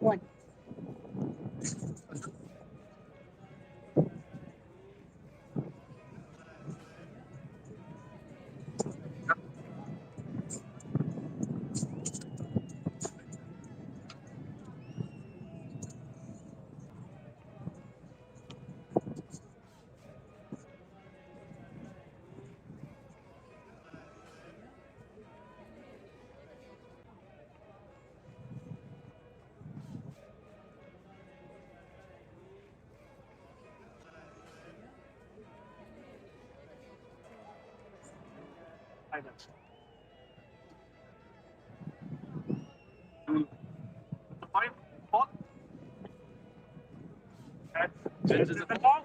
One. Silence. Mm. The point four and this is the ball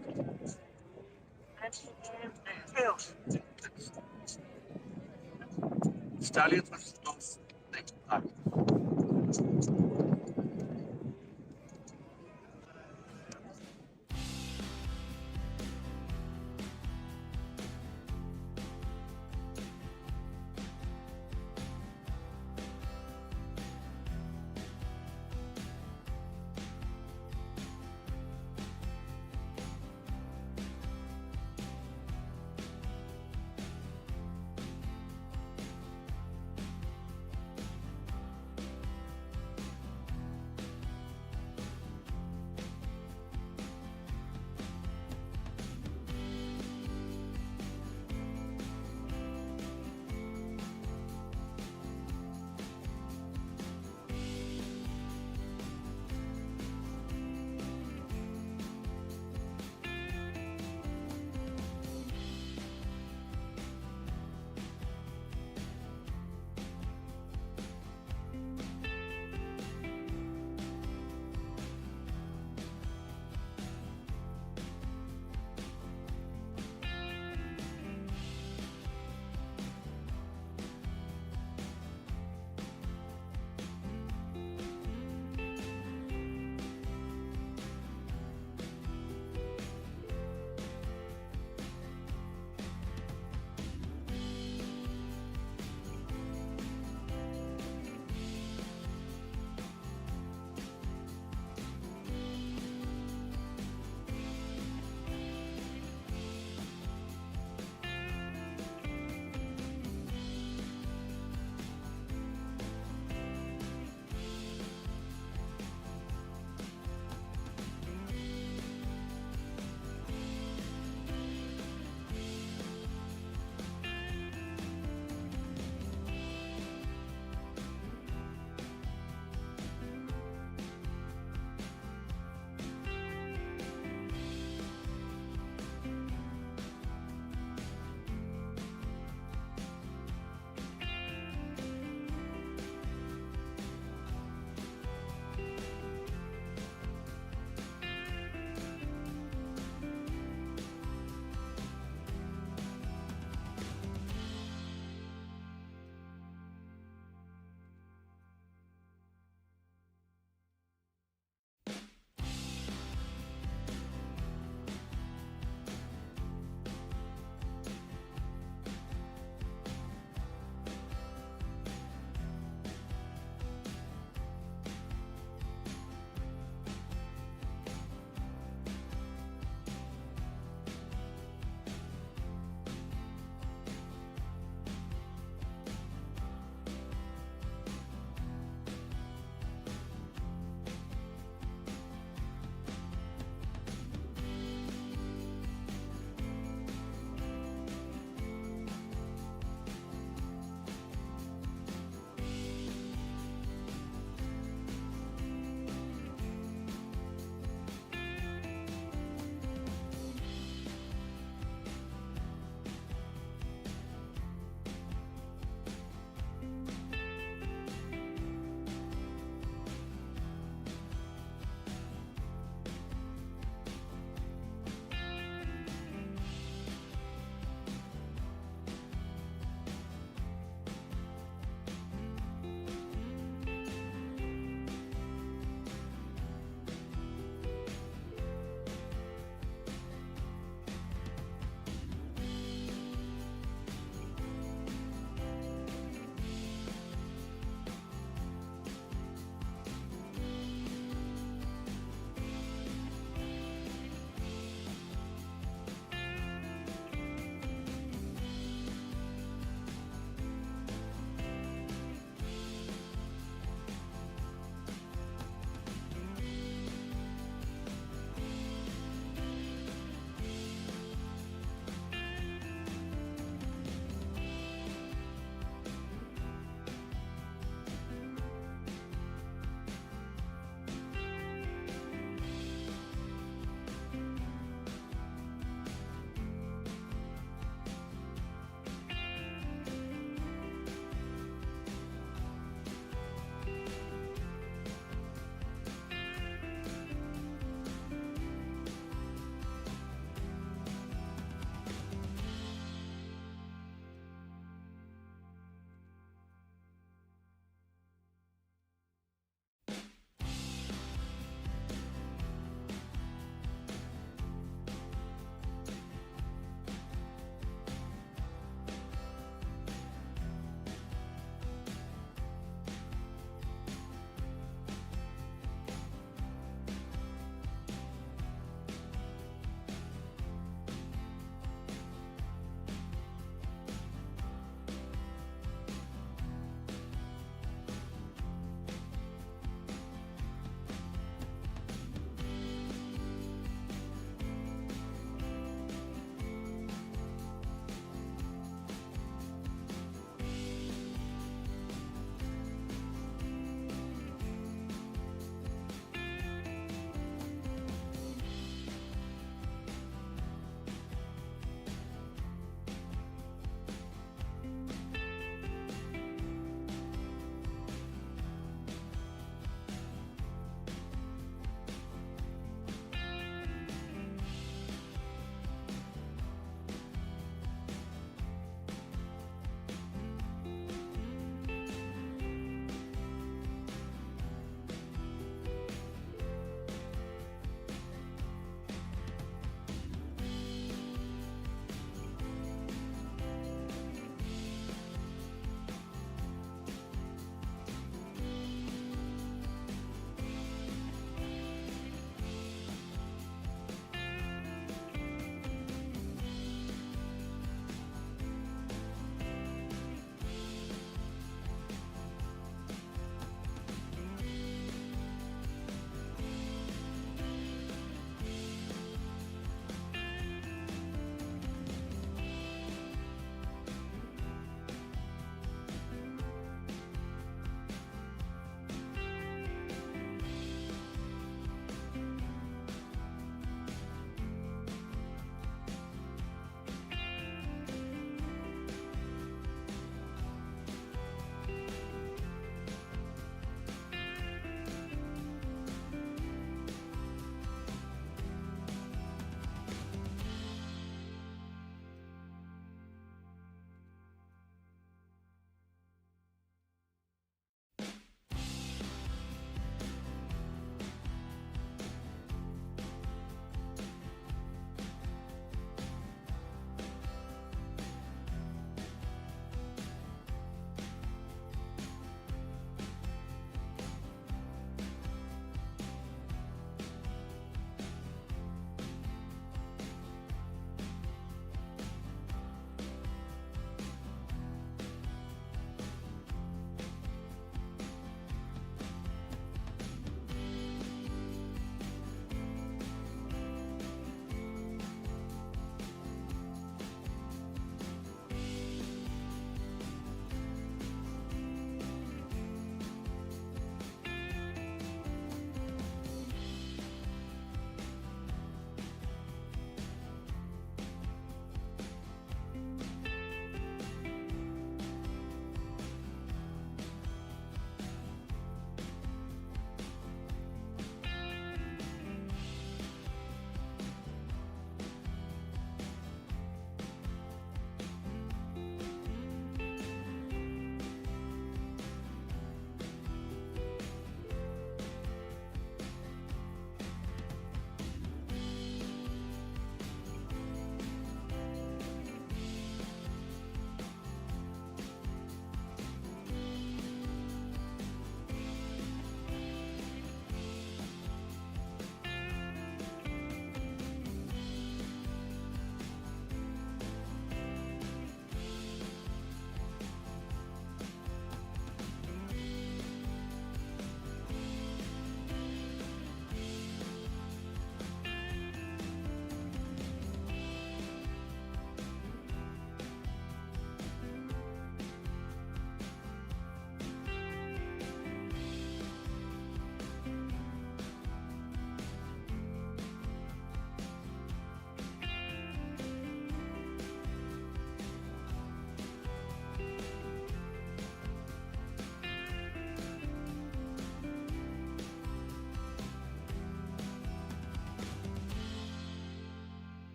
and tails. Stallions versus Dogs. Next.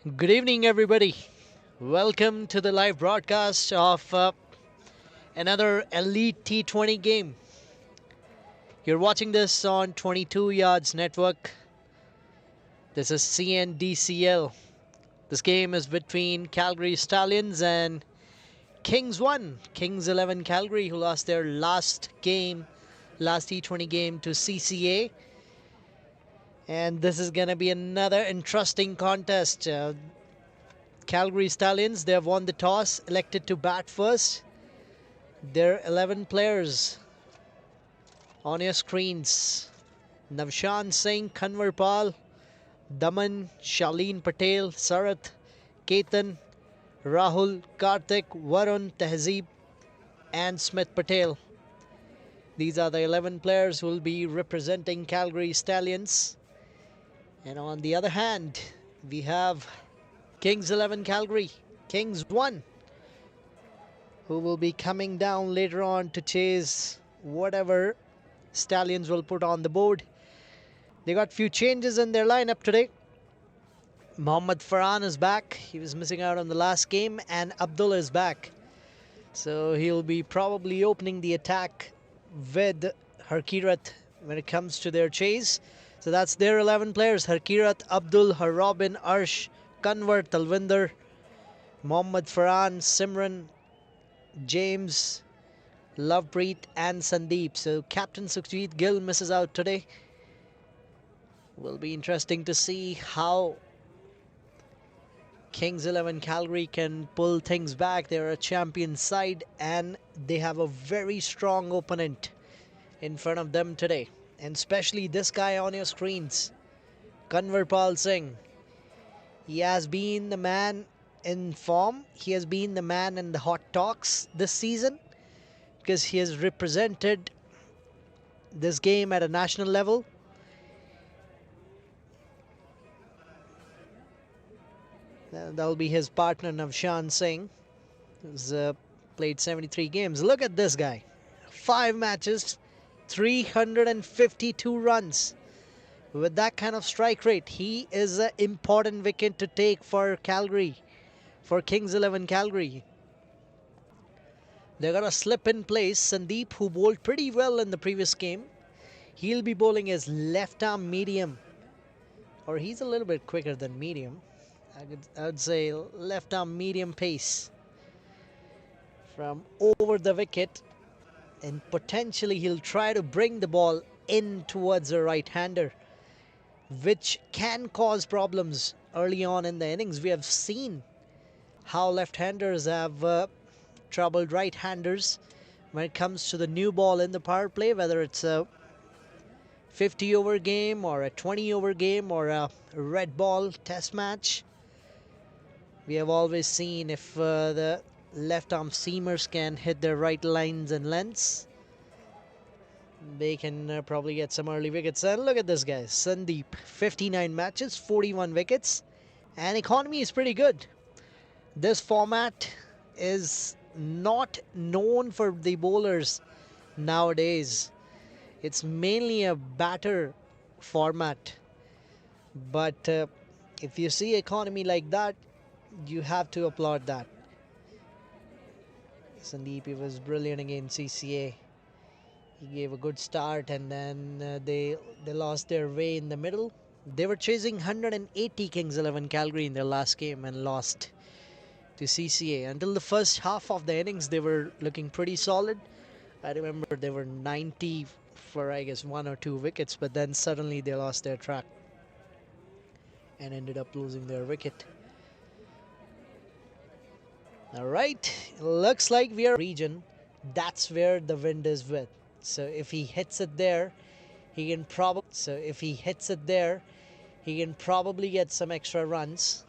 Good evening, everybody. Welcome to the live broadcast of another Elite T20 game. You're watching this on 22 Yards Network. This is C&DCL. This game is between Calgary Stallions and Kings 1. Kings 11 Calgary, who lost their last T20 game to CCA. And this is going to be another interesting contest. Calgary Stallions, they have won the toss, elected to bat first. There are 11 players on your screens. Navshan Singh, Kanwar Pal, Daman, Shaleen Patel, Sarath, Ketan, Rahul, Karthik, Varun, Tehzeeb and Smith Patel. These are the 11 players who will be representing Calgary Stallions. And on the other hand, we have Kings 11 Calgary, Kings 1, who will be coming down later on to chase whatever Stallions will put on the board. They got few changes in their lineup today. Mohammad Farhan is back. He was missing out on the last game, and Abdullah is back. So he'll be probably opening the attack with Harkirat when it comes to their chase. So that's their 11 players: Harkirat, Abdul, Harobin, Arsh, Kanwar, Talvinder, Mohammad Farhan, Simran, James, Lovepreet and Sandeep. So Captain Sukhjeet Gill misses out today. Will be interesting to see how Kings 11 Calgary can pull things back. They're a champion side and they have a very strong opponent in front of them today. And especially this guy on your screens, Kanwarpal Singh. He has been the man in form. He has been the man in the hot talks this season because he has represented this game at a national level. That will be his partner Navshan Singh, who's played 73 games. Look at this guy. 5 matches, 352 runs. With that kind of strike rate, he is an important wicket to take for Calgary, for Kings 11 Calgary. They're going to slip in place Sandeep, who bowled pretty well in the previous game. He'll be bowling as left-arm medium, or he's a little bit quicker than medium. I would say left-arm medium pace from over the wicket, and potentially he'll try to bring the ball in towards a right-hander, which can cause problems early on in the innings. We have seen how left-handers have troubled right-handers when it comes to the new ball in the power play, whether it's a 50-over game or a 20-over game or a red ball test match. We have always seen if the left-arm seamers can hit their right lines and lengths, they can probably get some early wickets. And look at this guy, Sandeep, 59 matches, 41 wickets, and economy is pretty good. This format is not known for the bowlers nowadays. It's mainly a batter format. But if you see economy like that, you have to applaud that. Sandeep, he was brilliant against CCA. He gave a good start, and then they lost their way in the middle. They were chasing 180 Kings 11 Calgary in their last game and lost to CCA. Until the first half of the innings, they were looking pretty solid. I remember they were 90 for, I guess, 1 or 2 wickets, but then suddenly they lost their track and ended up losing their wicket. All right, looks like we are region. That's where the wind is with. So if he hits it there, he can probably get some extra runs.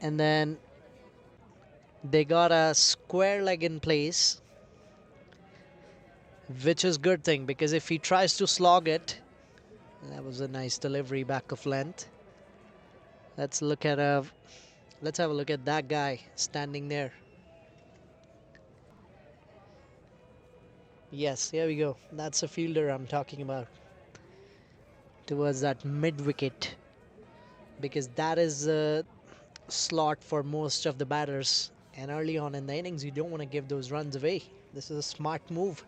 And then they got a square leg in place, which is good thing, because if he tries to slog it, that was a nice delivery back of length. Let's have a look at that guy standing there. Yes, here we go. That's a fielder I'm talking about. Towards that mid wicket. because that is a slot for most of the batters. And early on in the innings, you don't want to give those runs away. This is a smart move.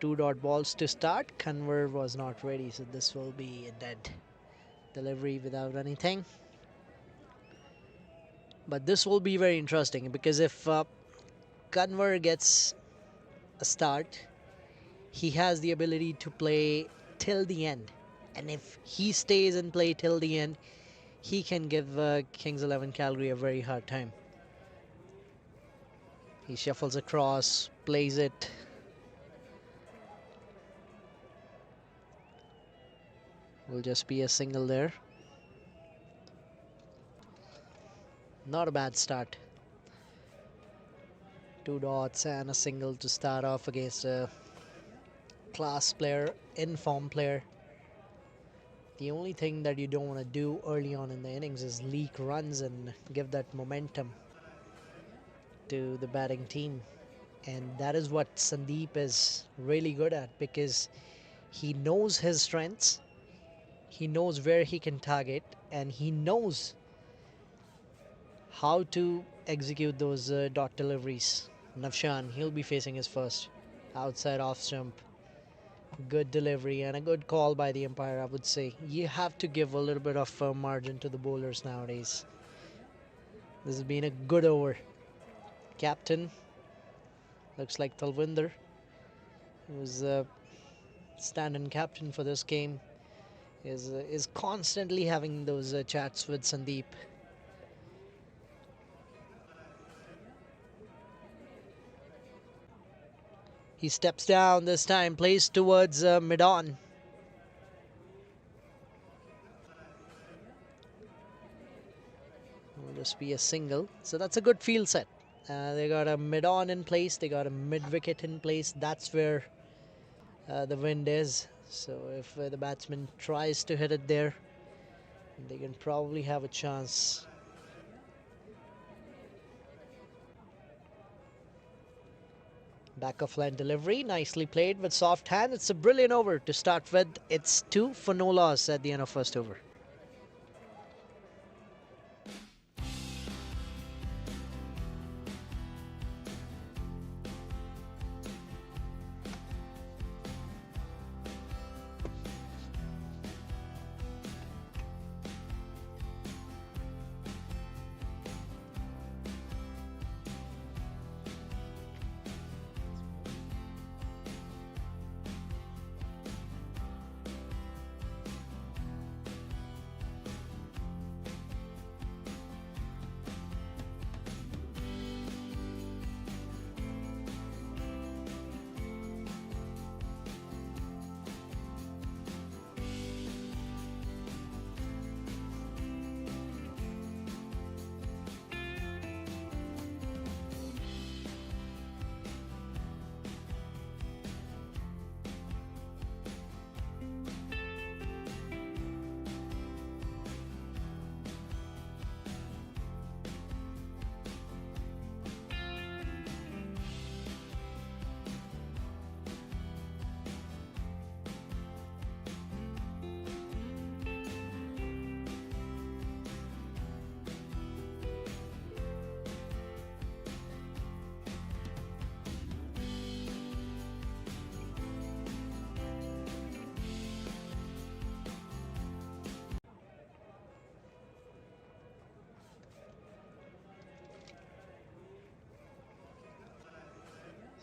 Two dot balls to start. Conver was not ready, so this will be a dead delivery without anything. But this will be very interesting because if Conver gets a start, he has the ability to play till the end. And if he stays and play till the end, he can give Kings 11 Calgary a very hard time. He shuffles across, plays it. Will just be a single there. Not a bad start. Two dots and a single to start off against a class player, in-form player. The only thing that you don't want to do early on in the innings is leak runs and give that momentum to the batting team. And that is what Sandeep is really good at, because he knows his strengths, he knows where he can target, and he knows how to execute those dot deliveries. Navshan, he'll be facing his first. Outside off stump. Good delivery and a good call by the umpire, I would say. You have to give a little bit of margin to the bowlers nowadays. This has been a good over. Captain, looks like Talwinder, who's stand-in captain for this game, is constantly having those chats with Sandeep. He steps down this time, plays towards mid-on. Will just be a single. So that's a good field set. They got a mid-on in place. They got a mid-wicket in place. That's where the wind is. So if the batsman tries to hit it there, they can probably have a chance. Back of line delivery, nicely played with soft hand. It's a brilliant over to start with. It's 2 for no loss at the end of first over.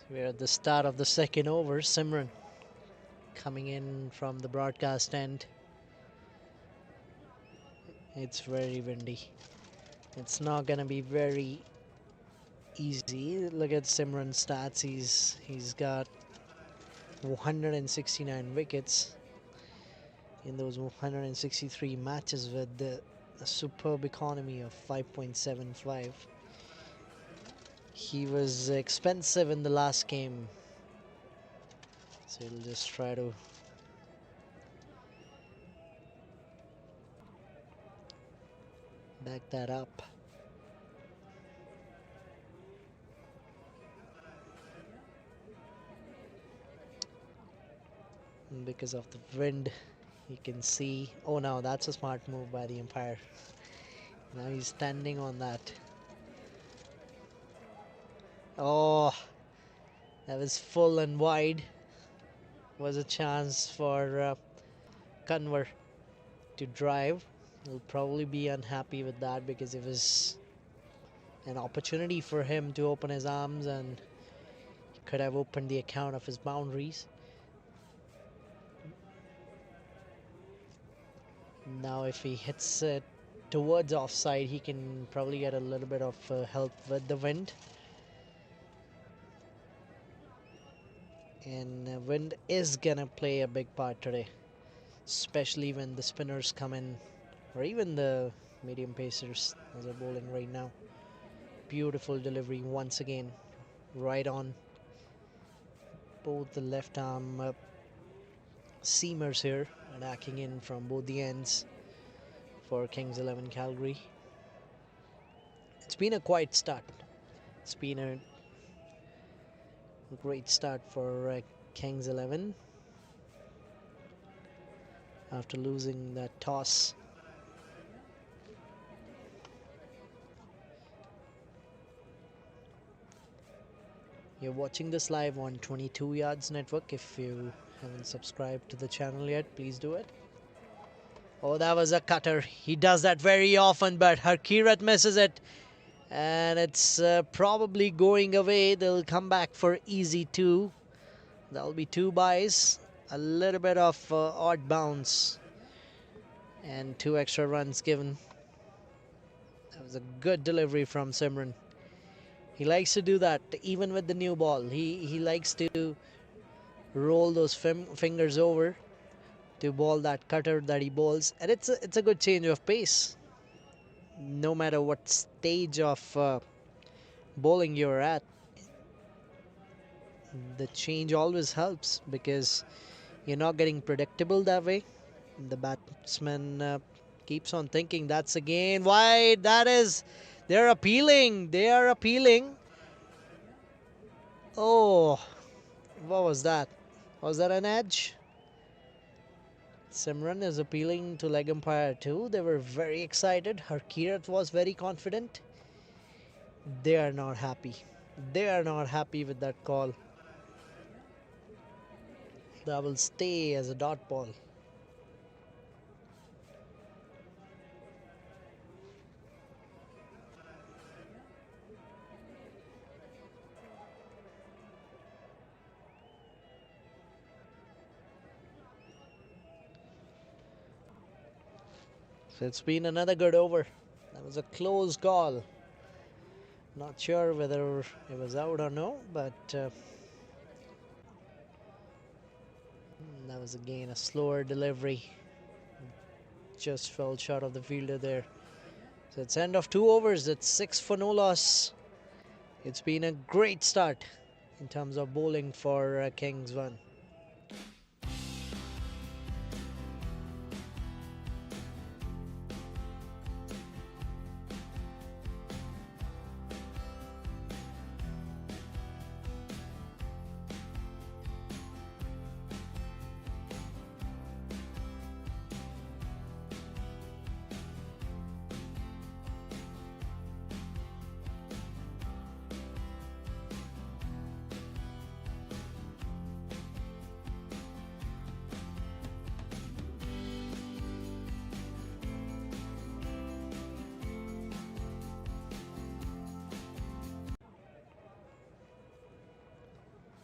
We're at the start of the second over. Simran coming in from the broadcast end. It's very windy. It's not gonna be very easy. Look at Simran's stats. He's got 169 wickets in those 163 matches with a superb economy of 5.75. He was expensive in the last game, so he'll just try to back that up. And because of the wind, You can see. Oh, no, that's a smart move by the umpire. Now he's standing on that. Oh, that was full and wide. Was a chance for Conver to drive. He'll probably be unhappy with that because it was an opportunity for him to open his arms and he could have opened the account of his boundaries. Now if he hits it towards offside, he can probably get a little bit of help with the wind. And wind is gonna play a big part today, especially when the spinners come in, or even the medium pacers as they're bowling right now. Beautiful delivery once again, right on both the left arm seamers here, attacking in from both the ends for Kings 11 Calgary. It's been a quiet start. It's been a great start for Kings 11 after losing that toss. You're watching this live on 22 Yards Network. If you haven't subscribed to the channel yet, please do it. Oh, that was a cutter. He does that very often, but Harkirat misses it. And it's probably going away. They'll come back for easy two. That'll be two byes. A little bit of odd bounce. And 2 extra runs given. That was a good delivery from Simran. He likes to do that even with the new ball. He likes to roll those fingers over to ball that cutter that he bowls. And it's a good change of pace. No matter what stage of bowling you're at, the change always helps because you're not getting predictable that way. The batsman keeps on thinking that's again wide. They're appealing. They are appealing. Oh, what was that? Was that an edge? Simran is appealing to leg umpire too. They were very excited. Harkirat was very confident. They are not happy. They are not happy with that call. That will stay as a dot ball. So it's been another good over. That was a close call. Not sure whether it was out or no, but that was again a slower delivery. Just fell short of the fielder there. So it's end of 2 overs. It's 6 for no loss. It's been a great start in terms of bowling for Kings 1.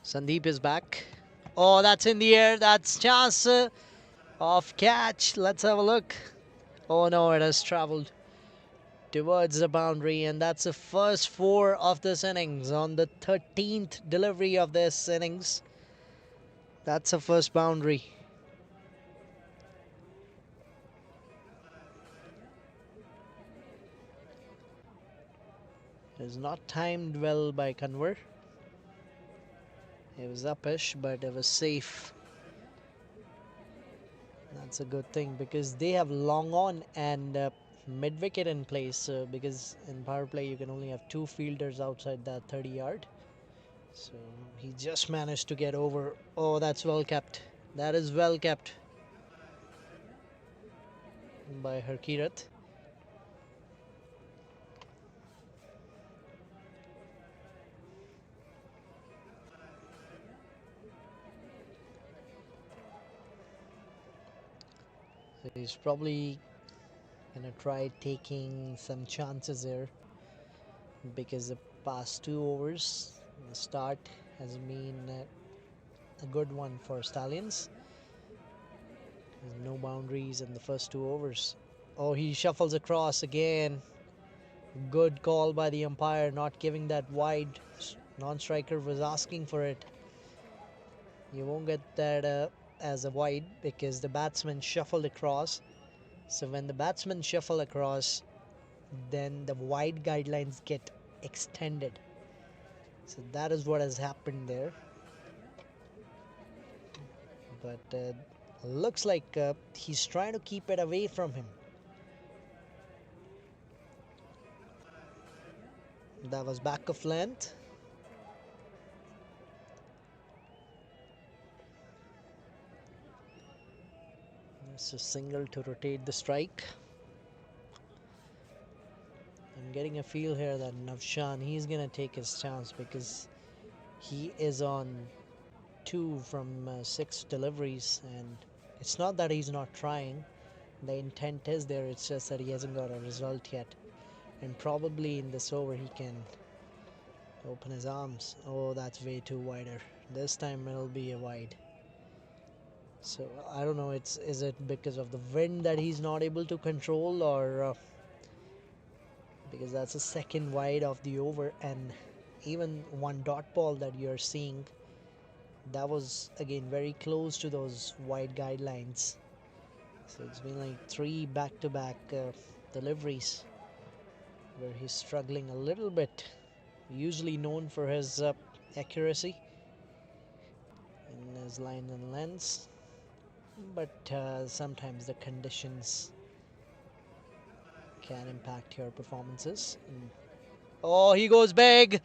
Sandeep is back. Oh, that's in the air. That's chance of catch. Let's have a look. Oh no, it has traveled towards the boundary, and that's the first 4 of this innings. On the 13th delivery of this innings, that's a first boundary. It was not timed well by Conver. It was upish, but it was safe. That's a good thing because they have long on and mid wicket in place. Because in power play you can only have 2 fielders outside that 30 yard. So he just managed to get over. Oh, that's well kept. That is well kept. by Harkirat. So he's probably gonna try taking some chances here because the past 2 overs, the start has been a good one for Stallions. There's no boundaries in the first 2 overs. Oh, he shuffles across again. Good call by the umpire, not giving that wide. Non-striker was asking for it. You won't get that as a wide because the batsman shuffled across. So when the batsman shuffle across, then the wide guidelines get extended. So that is what has happened there. But looks like he's trying to keep it away from him. That was back of length. It's a single to rotate the strike. I'm getting a feel here that Navshan, he's gonna take his chance because he is on 2 from 6 deliveries, and it's not that he's not trying. The intent is there, it's just that he hasn't got a result yet. And probably in this over he can open his arms. Oh, that's way too wider. This time it'll be a wide. So I don't know, is it because of the wind that he's not able to control, or because that's a second wide of the over, and even one dot ball that you're seeing, that was again very close to those wide guidelines. So it's been like 3 back-to-back deliveries where he's struggling a little bit. Usually known for his accuracy in his line and lengths, but sometimes the conditions can impact your performances. Oh, he goes big.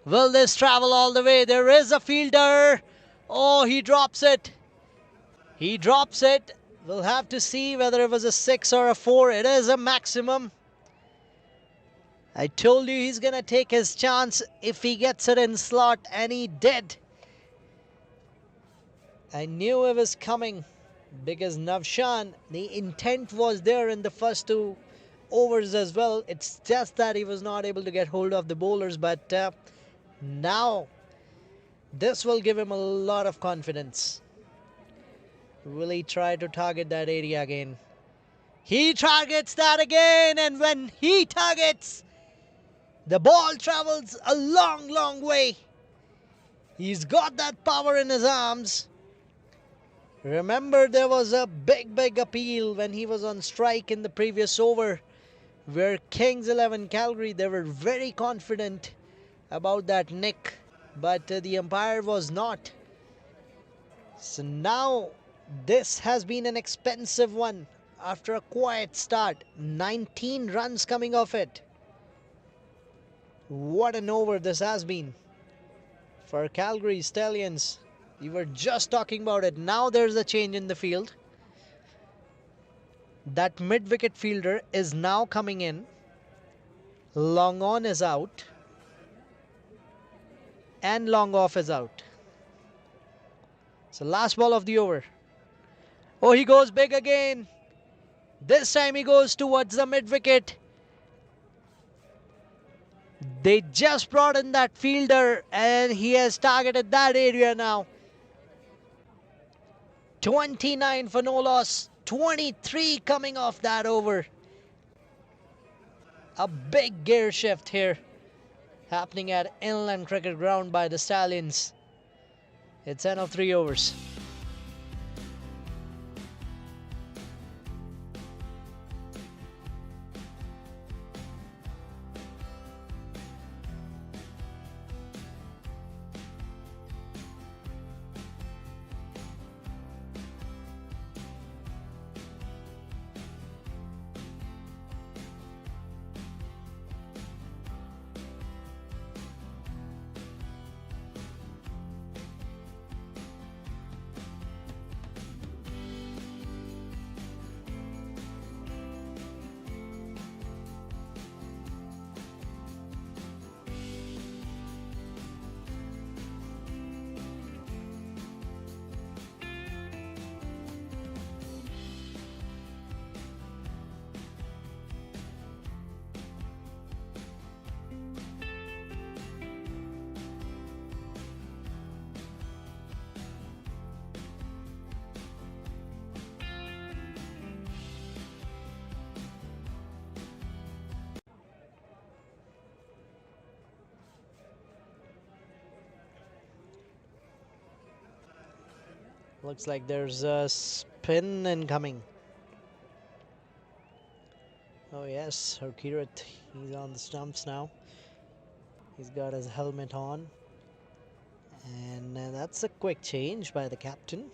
Will this travel all the way? There is a fielder. Oh, he drops it. He drops it. We'll have to see whether it was a 6 or a 4. It is a maximum. I told you he's gonna take his chance if he gets it in slot, and he did. I knew it was coming because Navshan, the intent was there in the first 2 overs as well. It's just that he was not able to get hold of the bowlers, but now this will give him a lot of confidence. Will he try to target that area again? He targets that again, and when he targets, the ball travels a long, long way. He's got that power in his arms. Remember, there was a big appeal when he was on strike in the previous over, where Kings 11 Calgary, they were very confident about that nick, but the umpire was not. So now this has been an expensive one after a quiet start. 19 runs coming off it. What an over this has been for Calgary Stallions. We were just talking about it. Now there's a change in the field. That mid-wicket fielder is now coming in. Long on is out. And long off is out. So last ball of the over. Oh, he goes big again. This time he goes towards the mid-wicket. They just brought in that fielder and he has targeted that area now. 29 for no loss. 23 coming off that over. A big gear shift here happening at Inland Cricket Ground by the Stallions. It's end of 3 overs. Looks like there's a spin incoming. Oh yes, Herkirat, he's on the stumps now. He's got his helmet on. And that's a quick change by the captain.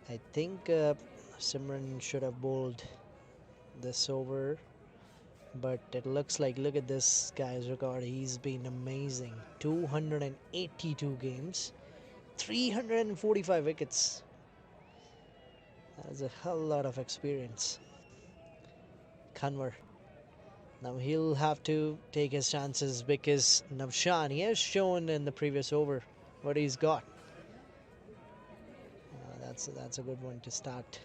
I think Simran should have bowled this over. But it looks like, look at this guy's record. He's been amazing. 282 games. 345 wickets. That's a hell lot of experience. Kanwar. Now he'll have to take his chances because Navshan, he has shown in the previous over what he's got. That's a good one to start.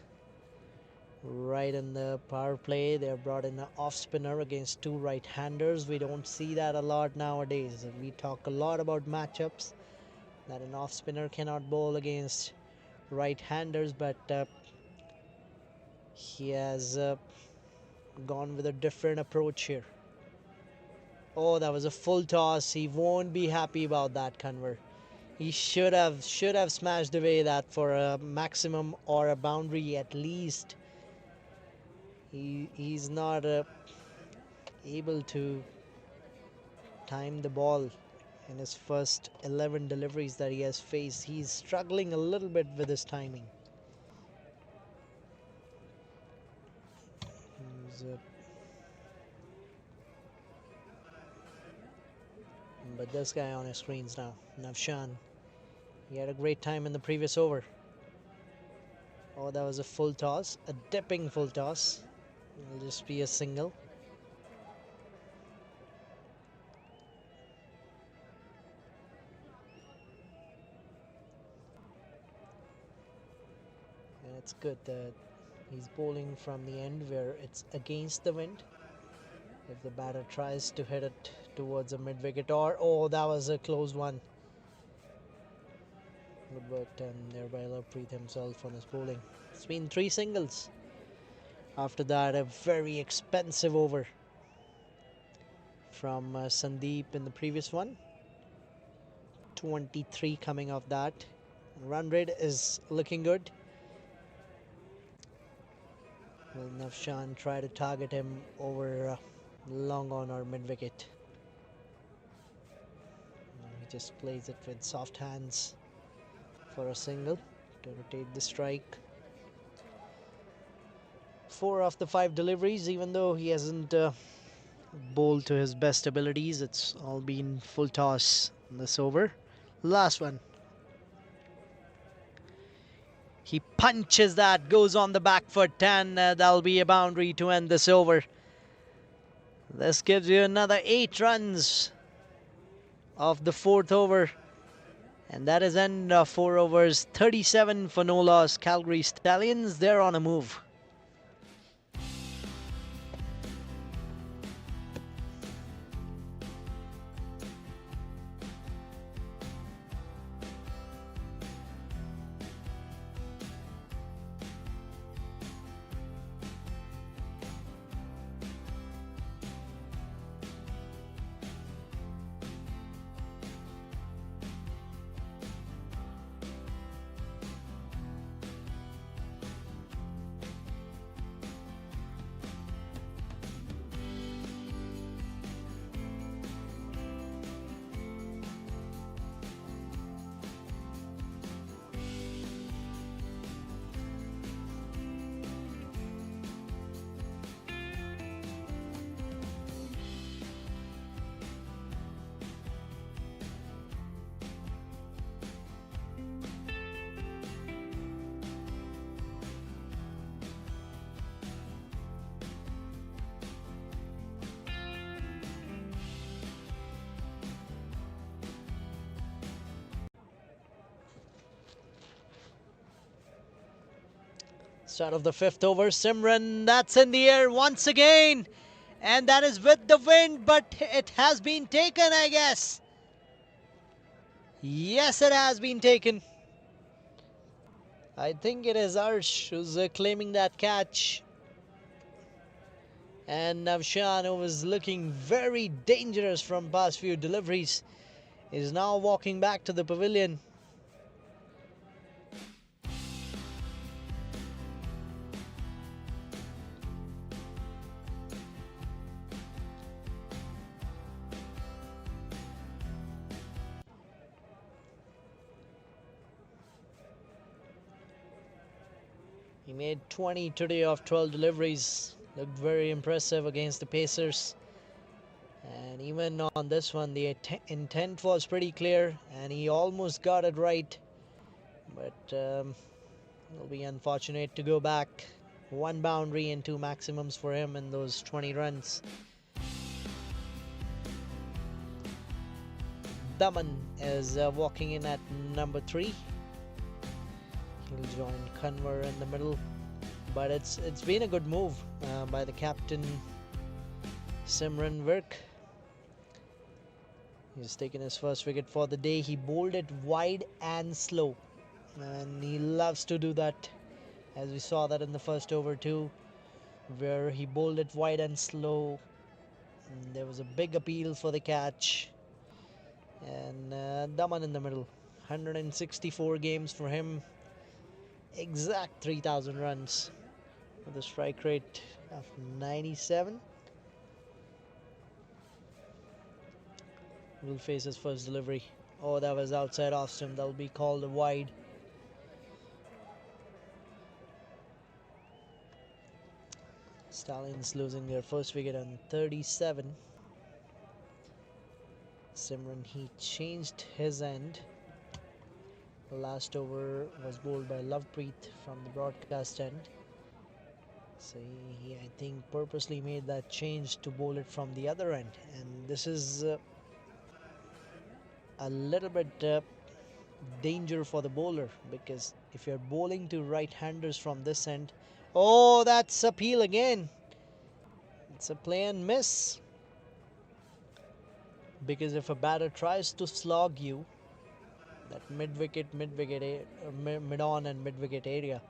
Right in the power play, they have brought in an off spinner against two right-handers. We don't see that a lot nowadays. We talk a lot about matchups that an off spinner cannot bowl against right-handers, but he has gone with a different approach here. Oh, that was a full toss. He won't be happy about that, Kanwar. He should have smashed away that for a maximum or a boundary at least. He's not able to time the ball in his first 11 deliveries that he has faced. He's struggling a little bit with his timing. But this guy on his screens now, Navshan, he had a great time in the previous over. Oh, that was a full toss, a dipping full toss. It'll just be a single. And it's good that he's bowling from the end where it's against the wind. If the batter tries to hit it towards a mid-wicket or... Oh, that was a close one. Good work done there by Lovepreet himself on his bowling. It's been 3 singles. After that, a very expensive over from Sandeep in the previous one. 23 coming off that. Run rate is looking good. Will Navshan try to target him over long on or mid-wicket? He just plays it with soft hands for a single to rotate the strike. 4 of the 5 deliveries, even though he hasn't bowled to his best abilities, it's all been full toss in this over. Last one. He punches that, goes on the back foot, and that'll be a boundary to end this over. This gives you another 8 runs of the 4th over. And that is end of 4 overs, 37 for no loss. Calgary Stallions, they're on a move. Start of the 5th over, Simran, that's in the air once again. And that is with the wind, but it has been taken, I guess. Yes, it has been taken. I think it is Arsh who's claiming that catch. And Navshan, who was looking very dangerous from past few deliveries, is now walking back to the pavilion. made 20 today off 12 deliveries. Looked very impressive against the Pacers. And even on this one, the intent was pretty clear, and he almost got it right. But it'll be unfortunate to go back. One boundary and two maximums for him in those 20 runs. Daman is walking in at number 3. He'll join Kanwar in the middle. But it's been a good move by the captain, Simran Virk. He's taken his first wicket for the day. He bowled it wide and slow, and he loves to do that, as we saw that in the first over too, where he bowled it wide and slow. And there was a big appeal for the catch, and Daman in the middle. 164 games for him, exact 3,000 runs with a strike rate of 97. Will face his first delivery. Oh, that was outside off stump. That'll be called a wide. Stallions losing their first wicket on 37. Simran, he changed his end. The last over was bowled by Lovepreet from the broadcast end. So he I think, purposely made that change to bowl it from the other end. And this is a little bit danger for the bowler, because if you're bowling to right-handers from this end, oh, that's appeal again. It's a play and miss, because if a batter tries to slog you that mid-wicket, mid-on and mid-wicket area,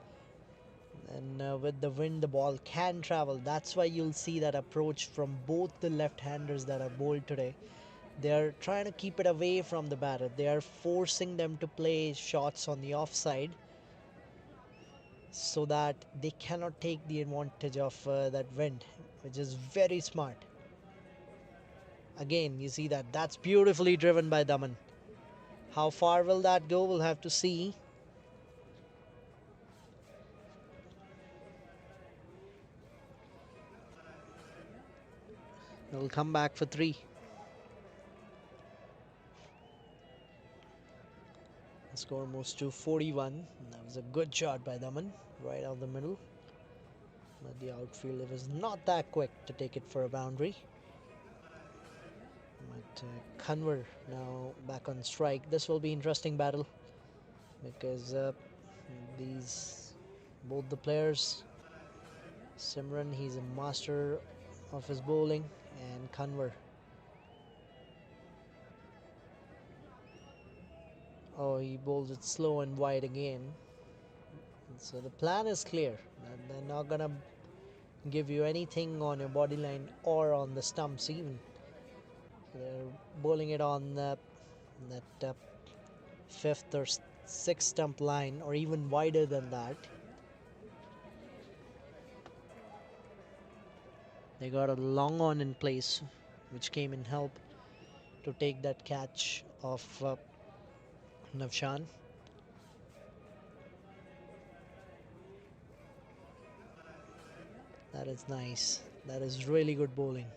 and with the wind the ball can travel. That's why you'll see that approach from both the left-handers that are bowled today. They're trying to keep it away from the batter. They are forcing them to play shots on the offside so that they cannot take the advantage of that wind, which is very smart. Again, you see that. That's beautifully driven by Daman. How far will that go? We'll have to see. It'll come back for 3. The score moves to 41. That was a good shot by Daman, right out the middle. But the outfielder was not that quick to take it for a boundary. But Kanwar now back on strike. This will be interesting battle, because both the players, Simran, he's a master of his bowling, and Kanwar. Oh, he bowls it slow and wide again. So the plan is clear. They're not gonna give you anything on your body line or on the stumps even. So they're bowling it on that 5th or 6th stump line, or even wider than that. They got a long on in place, which came in help to take that catch of Navshan. That is nice. That is really good bowling.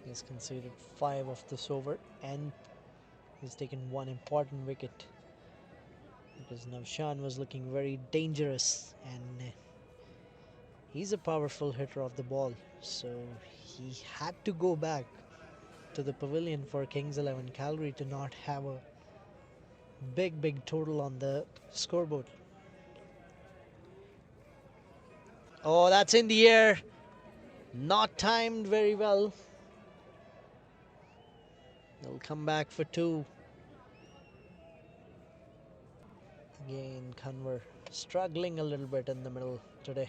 He's conceded 5 of this over, and he's taken one important wicket, because Navshan was looking very dangerous, and he's a powerful hitter of the ball, so he had to go back to the pavilion for Kings 11 Calgary to not have a big total on the scoreboard. Oh, that's in the air. Not timed very well. They'll come back for 2. Again, Kanwar struggling a little bit in the middle today.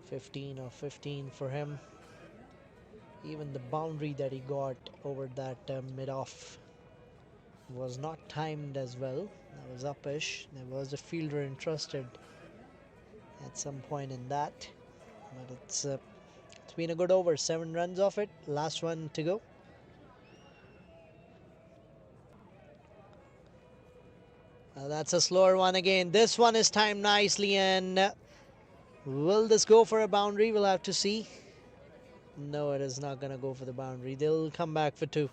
15 of 15 for him. Even the boundary that he got over that mid-off was not timed as well. That was uppish. There was a fielder interested at some point in that. But it's been a good over. 7 runs off it. Last one to go. That's a slower one again. This one is timed nicely, and will this go for a boundary? We'll have to see. No, it is not going to go for the boundary. They'll come back for two.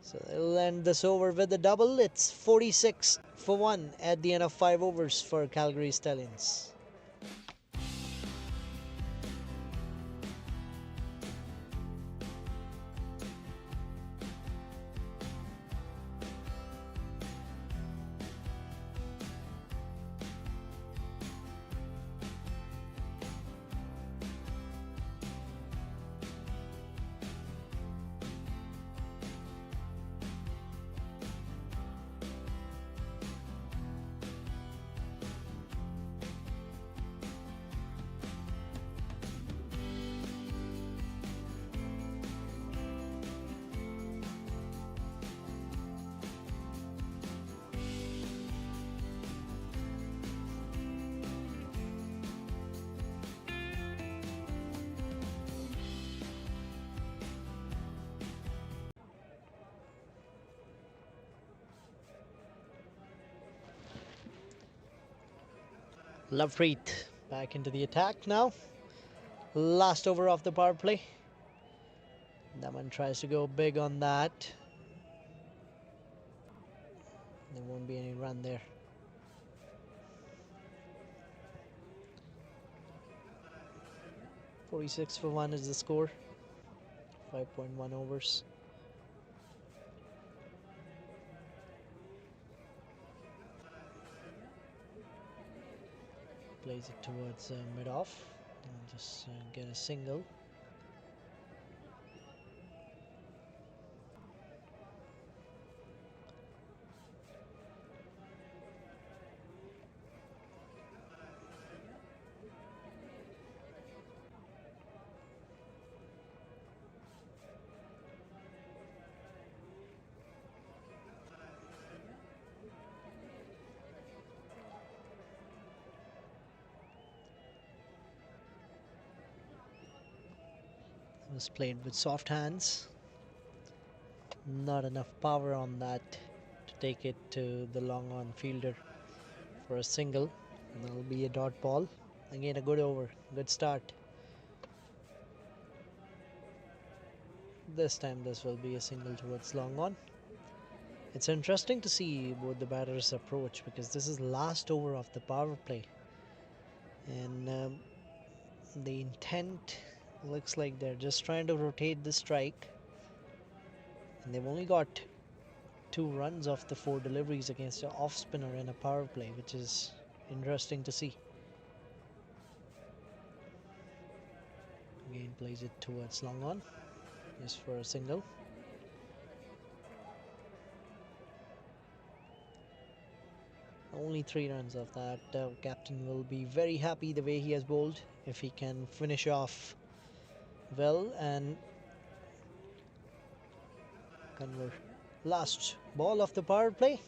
So they'll end this over with a double. It's 46 for 1 at the end of 5 overs for Calgary Stallions. Lovepreet back into the attack now. Last over of the power play. Daman tries to go big on that. There won't be any run there. .46 for 1 is the score. 5.1 overs. Plays it towards mid-off and just get a single. Was played with soft hands. Not enough power on that to take it to the long on fielder for a single. And that'll be a dot ball. Again, a good over, good start. This time this will be a single towards long on. It's interesting to see both the batters approach because this is last over of the power play. And the intent looks like they're just trying to rotate the strike, and they've only got 2 runs off the 4 deliveries against an off spinner in a power play, which is interesting to see. Again, plays it towards long on just for a single. Only 3 runs of that. Captain will be very happy the way he has bowled if he can finish off well and convert. Last ball of the power play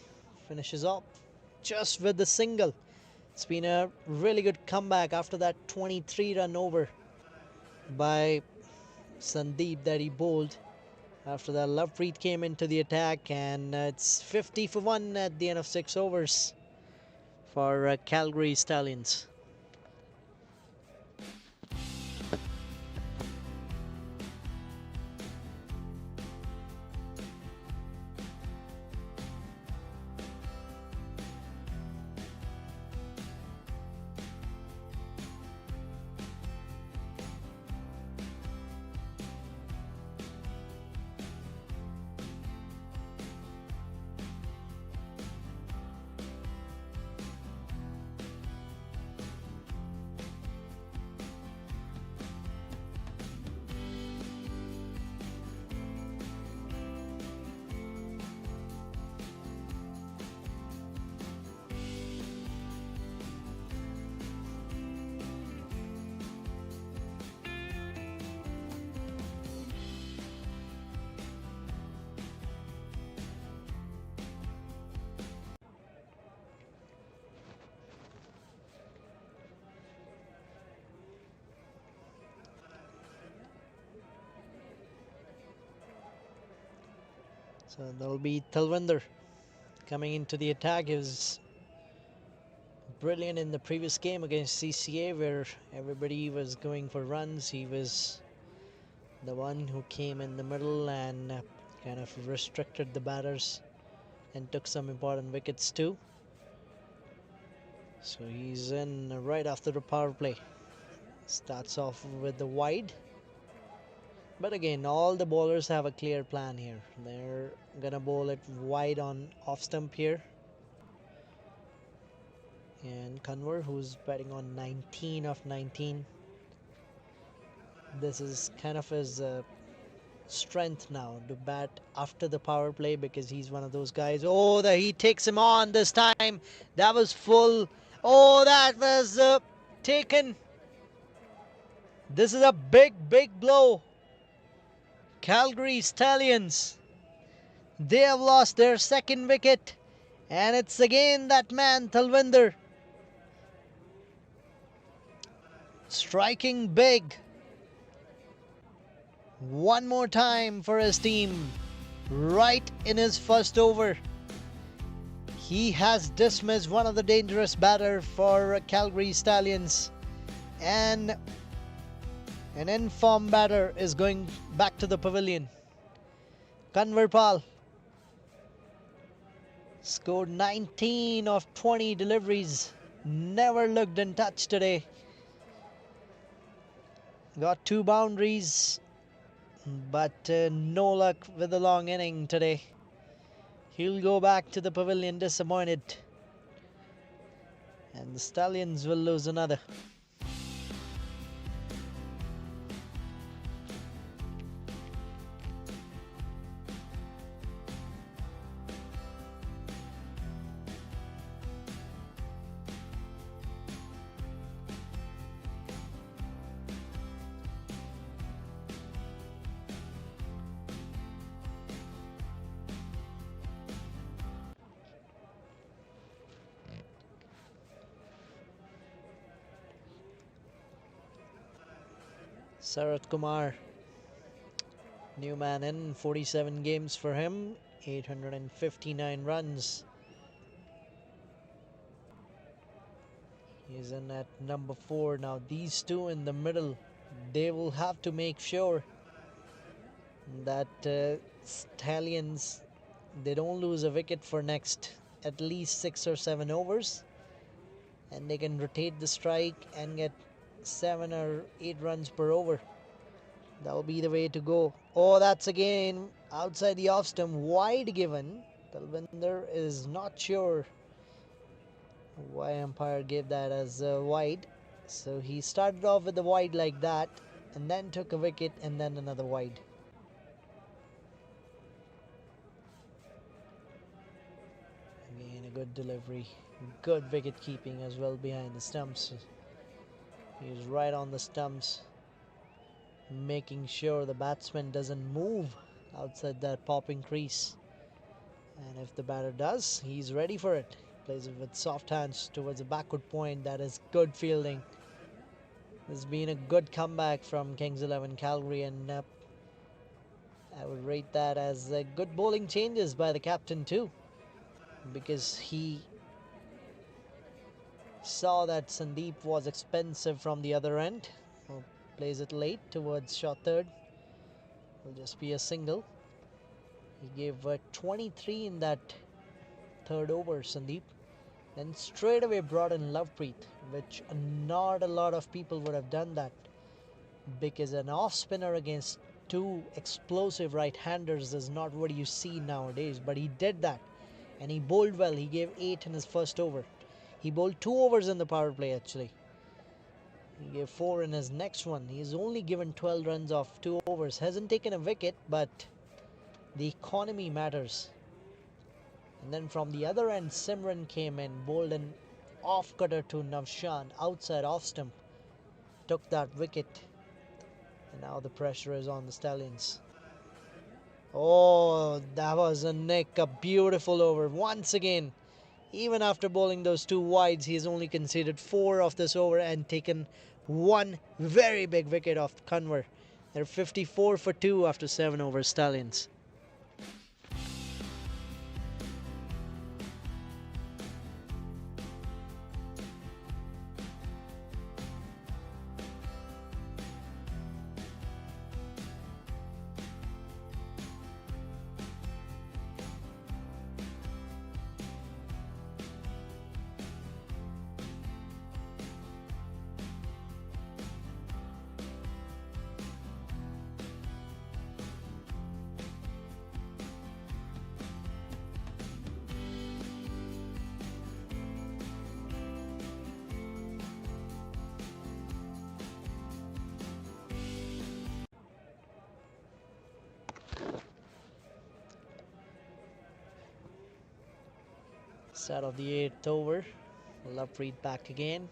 finishes up just with the single. It's been a really good comeback after that 23 run over by Sandeep that he bowled. After that, Lovepreet came into the attack, and it's 50 for 1 at the end of 6 overs for Calgary Stallions. So that'll be Talwinder coming into the attack. He was brilliant in the previous game against CCA where everybody was going for runs. He was the one who came in the middle and kind of restricted the batters and took some important wickets too. So he's in right after the power play. Starts off with the wide. But again, all the bowlers have a clear plan here. They're gonna bowl it wide on off stump here. And Kanwar, who's batting on 19 of 19. This is kind of his strength now to bat after the power play because he's one of those guys. Oh, he takes him on this time. That was full. Oh, that was taken. This is a big blow. Calgary Stallions. They have lost their second wicket. And it's again that man, Talwinder. Striking big. One more time for his team. Right in his first over. He has dismissed one of the dangerous batter for Calgary Stallions. And an in-form batter is going back to the pavilion. Kanwar Pal scored 19 of 20 deliveries. Never looked in touch today. Got 2 boundaries, but no luck with the long inning today. He'll go back to the pavilion disappointed. And the Stallions will lose another. Sarath Kumar, new man in, 47 games for him, 859 runs. He's in at number 4 now. These two in the middle, they will have to make sure that Stallions, they don't lose a wicket for next at least 6 or 7 overs, and they can rotate the strike and get 7 or 8 runs per over. That'll be the way to go. Oh, that's again outside the off stump, wide given. Talwinder is not sure why umpire gave that as wide. So he started off with the wide like that and then took a wicket and then another wide. Again, a good delivery, good wicket keeping as well behind the stumps. He's right on the stumps, making sure the batsman doesn't move outside that popping crease. And if the batter does, he's ready for it. Plays it with soft hands towards the backward point. That is good fielding. There's been a good comeback from Kings 11 Calgary, and I would rate that as good bowling changes by the captain too, because he saw that Sandeep was expensive from the other end. Plays it late towards short third. Will just be a single. He gave 23 in that third over, Sandeep. Then straight away brought in Lovepreet, which not a lot of people would have done that, because an off spinner against 2 explosive right-handers is not what you see nowadays. But he did that, and he bowled well. He gave 8 in his first over. He bowled 2 overs in the power play actually. He gave 4 in his next one. He's only given 12 runs off 2 overs. Hasn't taken a wicket, but the economy matters. And then from the other end, Simran came in, bowled an off cutter to Navshan, outside off stump. Took that wicket. And now the pressure is on the Stallions. Oh, that was a nick, a beautiful over. Once again, even after bowling those 2 wides, he has only conceded 4 of this over and taken 1 very big wicket off Kanwar. They're 54 for 2 after 7 overs, Stallions. Start of the 8th over. Lovepreet back again.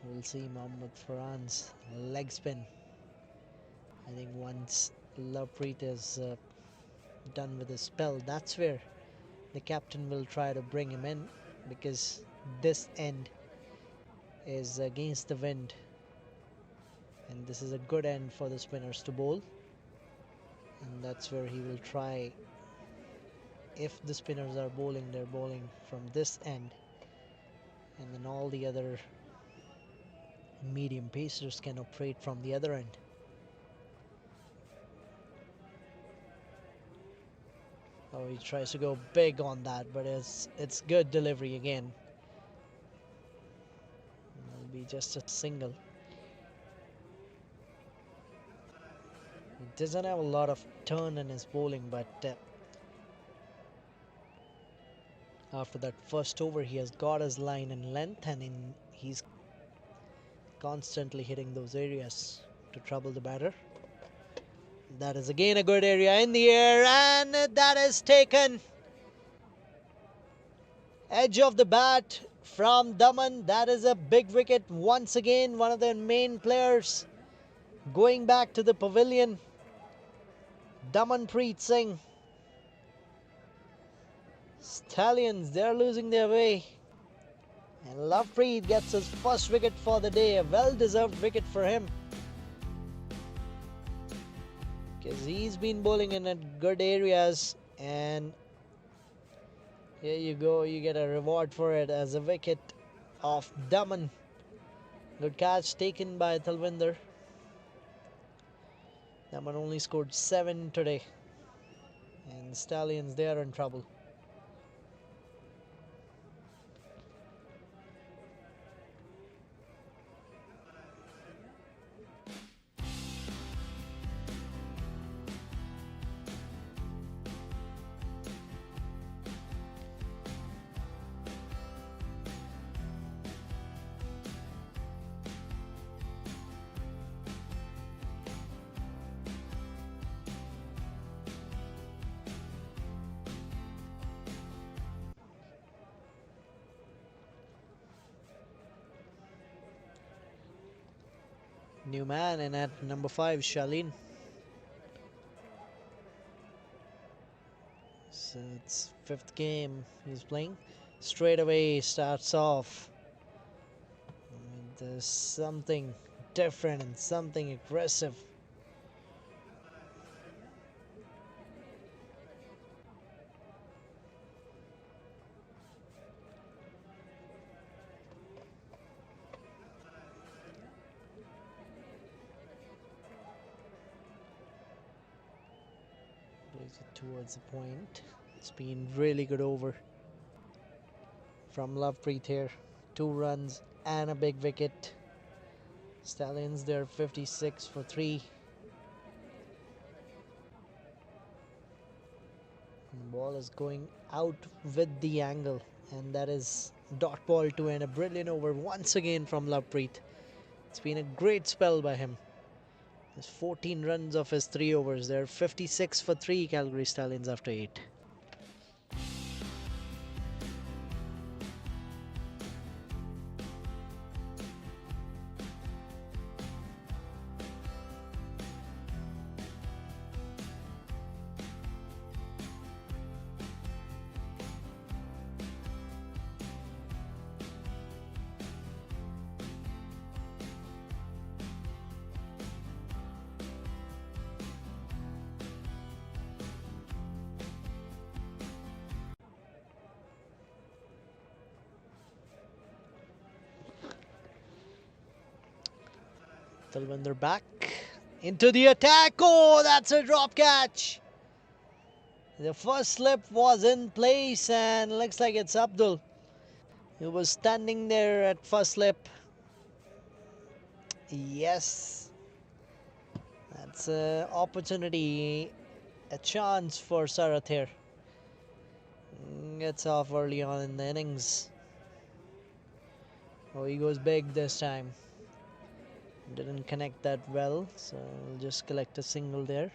We'll see Mohammad Farhan's leg spin. I think once Lovepreet is done with his spell, that's where the captain will try to bring him in, because this end is against the wind and this is a good end for the spinners to bowl, and that's where he will try. If the spinners are bowling, they're bowling from this end, and then all the other medium pacers can operate from the other end. Oh, he tries to go big on that, but it's good delivery again. It'll be just a single. He doesn't have a lot of turn in his bowling, but after that first over, he has got his line and length, and he's constantly hitting those areas to trouble the batter. That is again a good area in the air, and that is taken. Edge of the bat from Daman. That is a big wicket once again. One of their main players going back to the pavilion. Damanpreet Singh. Stallions, they're losing their way. And Lovepreet gets his first wicket for the day. A well-deserved wicket for him, because he's been bowling in good areas, and here you go, you get a reward for it as a wicket of Daman. Good catch taken by Talwinder. Daman only scored 7 today, and Stallions, they are in trouble. New man, and at number 5, Shalin. So it's 5th game he's playing. Straight away starts off with something different and something aggressive. Plays it towards the point. It's been really good over from Lovepreet here. 2 runs and a big wicket. Stallions, they're 56 for 3. And the ball is going out with the angle, and that is dot ball to end. A brilliant over once again from Lovepreet. It's been a great spell by him. There's 14 runs of his 3 overs. They're 56 for 3, Calgary Stallions, after 8. Talwinder back into the attack. Oh, that's a drop catch. The first slip was in place, and looks like it's Abdul. He was standing there at first slip. Yes, that's an opportunity, a chance for Sarath here. Gets off early on in the innings. Oh, he goes big this time. Didn't connect that well, so we'll just collect a single there.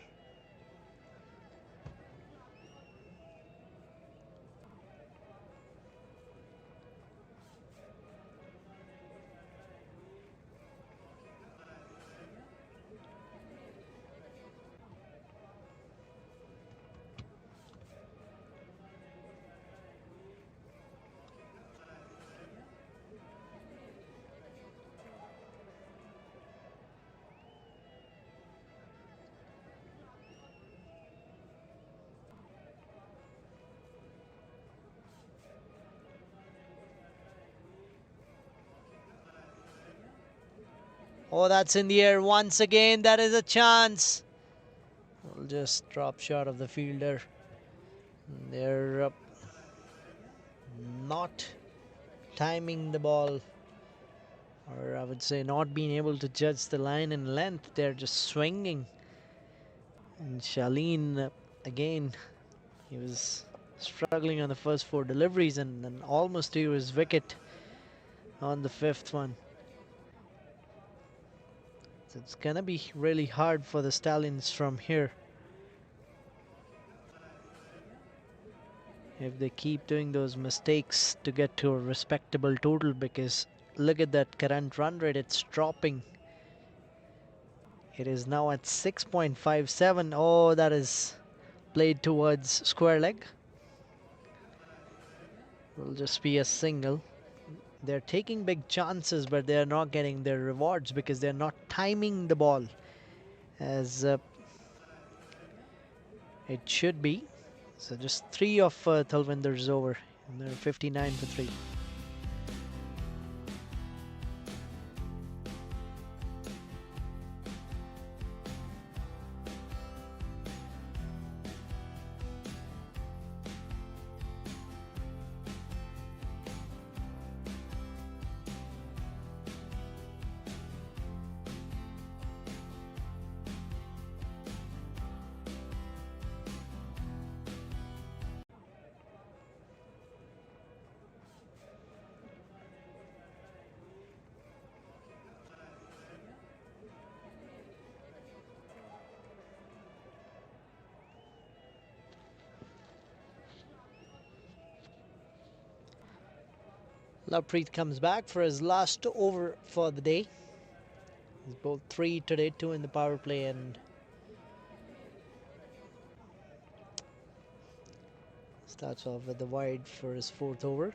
Oh, that's in the air once again. That is a chance. We'll just drop shot of the fielder. They're not timing the ball, or I would say not being able to judge the line and length. They're just swinging. And Shaleen, again, he was struggling on the first 4 deliveries and then almost to his wicket on the 5th one. So it's gonna be really hard for the Stallions from here if they keep doing those mistakes to get to a respectable total, because look at that current run rate, it's dropping. It is now at 6.57. Oh, that is played towards square leg. Will just be a single. They're taking big chances, but they're not getting their rewards because they're not timing the ball as it should be. So just 3 of Talwinder's over, and they're 59 for 3. Lovepreet comes back for his last over for the day. He's bowled 3 today, 2 in the power play, and starts off with the wide for his 4th over.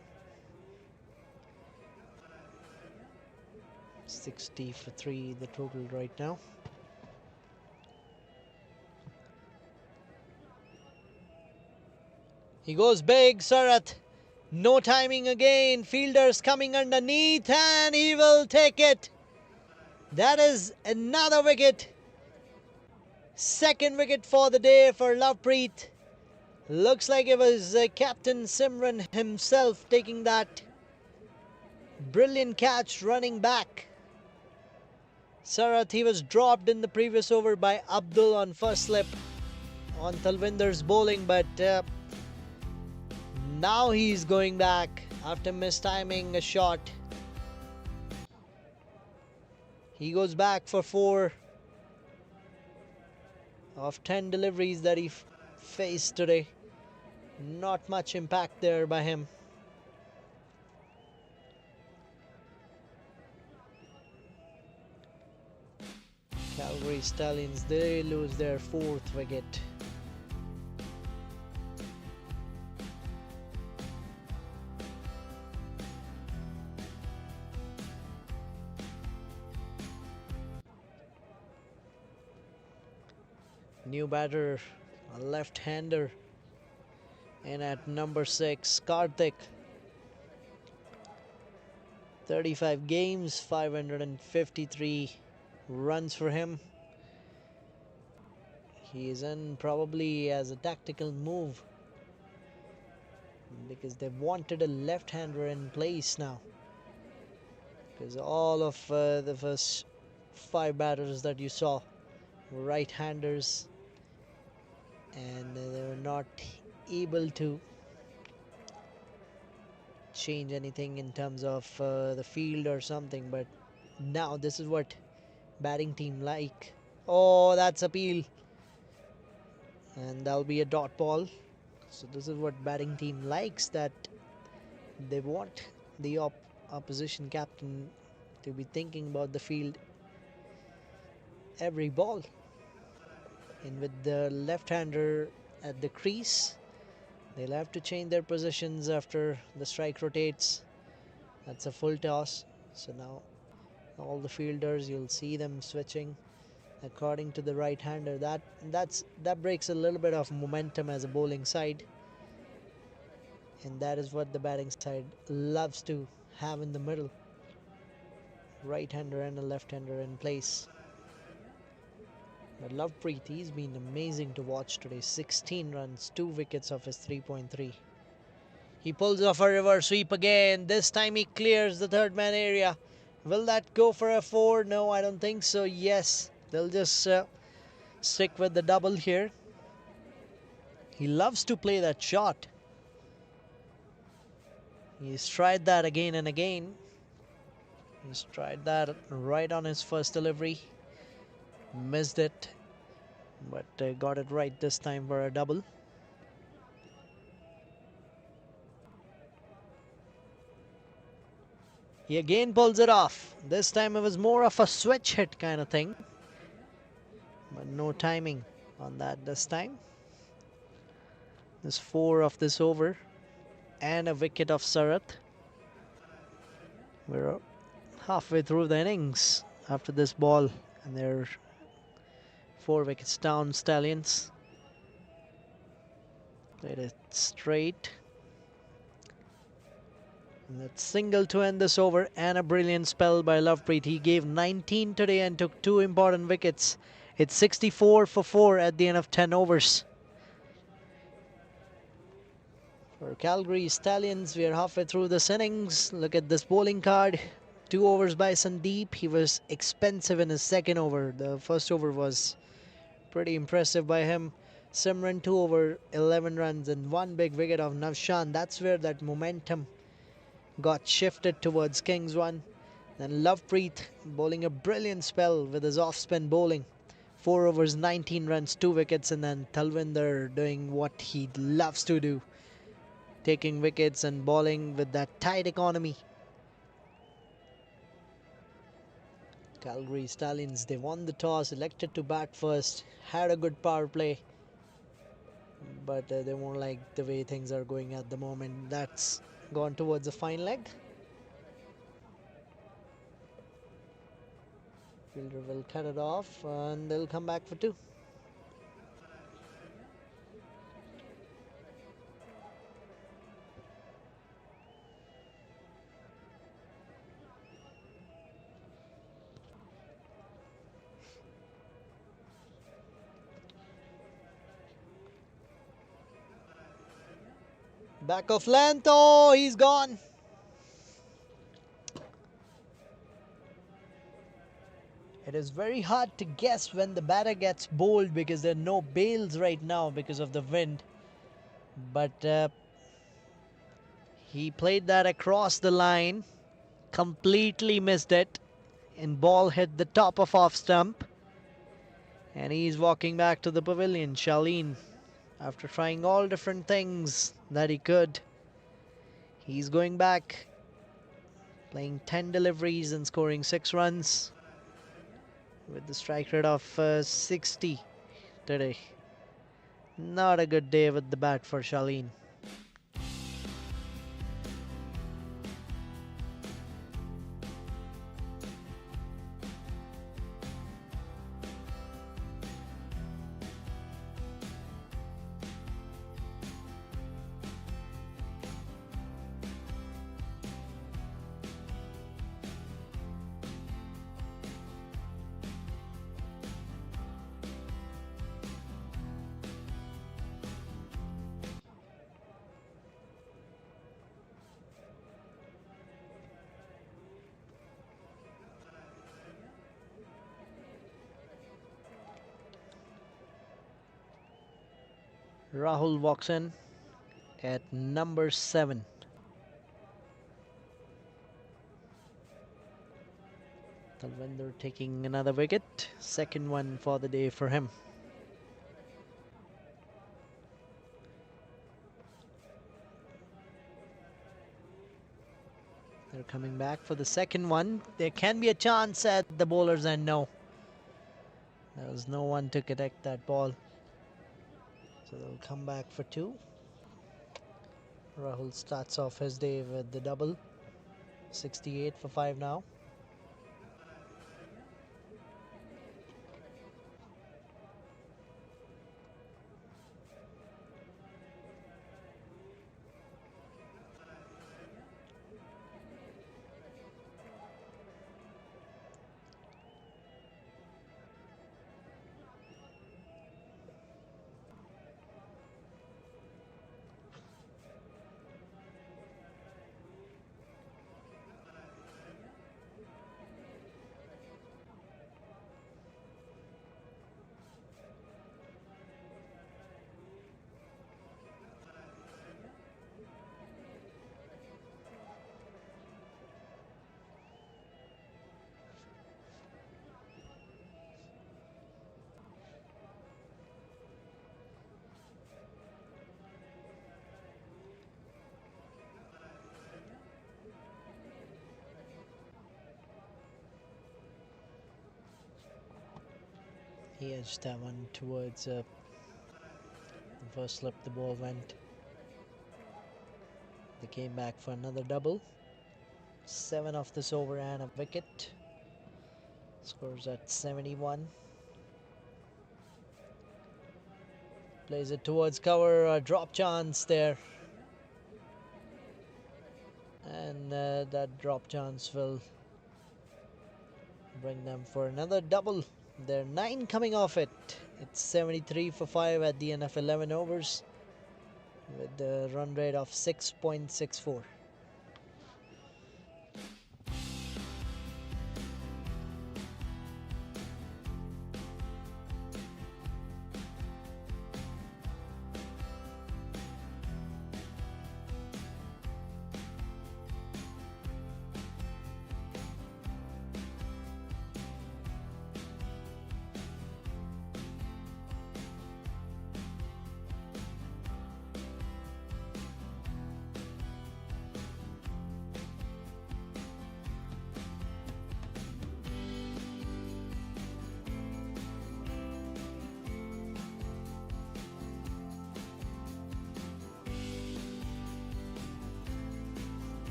60 for 3 the total right now. He goes big, Sarath. No timing again. Fielders coming underneath, and he will take it. That is another wicket. 2nd wicket for the day for Lovepreet. Looks like it was Captain Simran himself taking that brilliant catch running back. Sarath, he was dropped in the previous over by Abdul on first slip on Talwinder's bowling, but now he's going back after mistiming a shot. He goes back for 4 of 10 deliveries that he faced today. Not much impact there by him. Calgary Stallions, they lose their 4th wicket. New batter, a left-hander, and at number 6, Karthik. 35 games, 553 runs for him. He is in probably as a tactical move because they wanted a left-hander in place now, because all of the first 5 batters that you saw were right-handers, and they were not able to change anything in terms of the field or something. But now this is what batting team like. Oh, that's appeal, and that'll be a dot ball. So this is what batting team likes, that they want the opposition captain to be thinking about the field every ball. And with the left-hander at the crease, they'll have to change their positions after the strike rotates. That's a full toss. So now all the fielders, you'll see them switching according to the right-hander. That breaks a little bit of momentum as a bowling side, and that is what the batting side loves to have in the middle. right-hander and a left-hander in place. But Lovepreet, he's been amazing to watch today. 16 runs, 2 wickets off his 3.3. He pulls off a reverse sweep again. This time he clears the third man area. Will that go for a 4? No, I don't think so. Yes, they'll just stick with the double here. He loves to play that shot. He's tried that again and again. He's tried that right on his first delivery. Missed it, but got it right this time for a double. He again pulls it off. This time it was more of a switch hit kind of thing, but no timing on that this time. There's 4 of this over and a wicket of Sarath. We're halfway through the innings after this ball, and they're 4 wickets down, Stallions. Played it straight. And that single to end this over, and a brilliant spell by Lovepreet. He gave 19 today and took 2 important wickets. It's 64 for 4 at the end of 10 overs. For Calgary Stallions, we are halfway through this innings. Look at this bowling card. 2 overs by Sandeep. He was expensive in his second over. The first over was pretty impressive by him. Simran 2 over, 11 runs and 1 big wicket of Navshan. That's where that momentum got shifted towards Kings 1. Then Lovepreet bowling a brilliant spell with his off-spin bowling. 4 overs, 19 runs, 2 wickets, and then Talwinder doing what he loves to do, taking wickets and bowling with that tight economy. Calgary Stallions, they won the toss, elected to bat first, had a good power play, but they won't like the way things are going at the moment. That's gone towards a fine leg. Fielder will cut it off and they'll come back for 2. Back of length. Oh, he's gone. It is very hard to guess when the batter gets bowled because there are no bails right now because of the wind. But he played that across the line, completely missed it, and ball hit the top of off stump. And he's walking back to the pavilion. Shaleen, after trying all different things that he could, he's going back, playing 10 deliveries and scoring 6 runs with the strike rate of 60 today. Not a good day with the bat for Shaleen. Rahul walks in at number 7. Talwinder taking another wicket, second one for the day for him. They're coming back for the second one. There can be a chance at the bowler's end. No, there was no one to connect that ball, so they'll come back for 2. Rahul starts off his day with the double. 68 for 5 now. He edged that one towards the first slip the ball went. They came back for another double. 7 off this over and a wicket. Scores at 71. Plays it towards cover. A drop chance there. And that drop chance will bring them for another double. There are 9 coming off it. It's 73 for 5 at the end of 11 overs with the run rate of 6.64.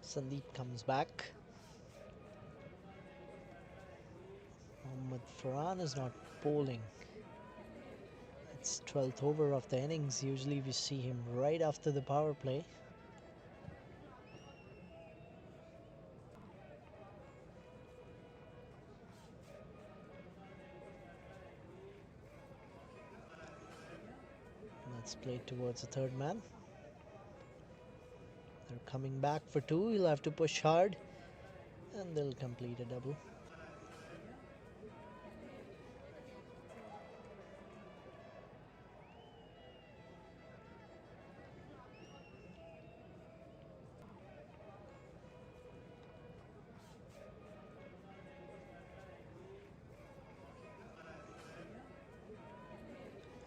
Sandeep comes back. Mohammad Farhan is not bowling. It's 12th over of the innings. Usually we see him right after the power play. That's played towards the third man. They're coming back for 2. He'll have to push hard and they'll complete a double.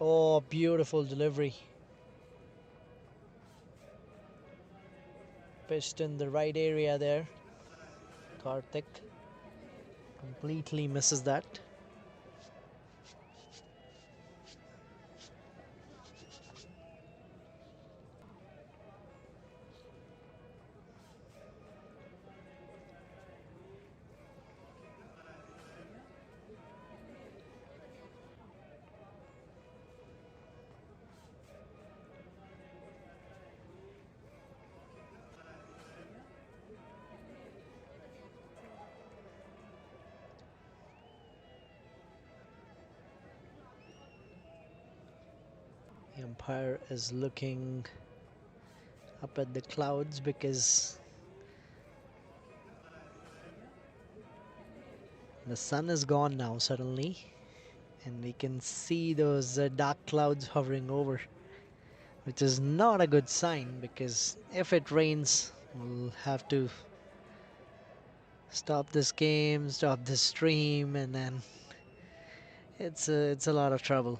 Oh, beautiful delivery. Pitched in the right area there. Karthik completely misses that. The umpire is looking up at the clouds because the sun is gone now suddenly, and we can see those dark clouds hovering over, which is not a good sign because if it rains, we'll have to stop this game, stop this stream, and then it's a lot of trouble.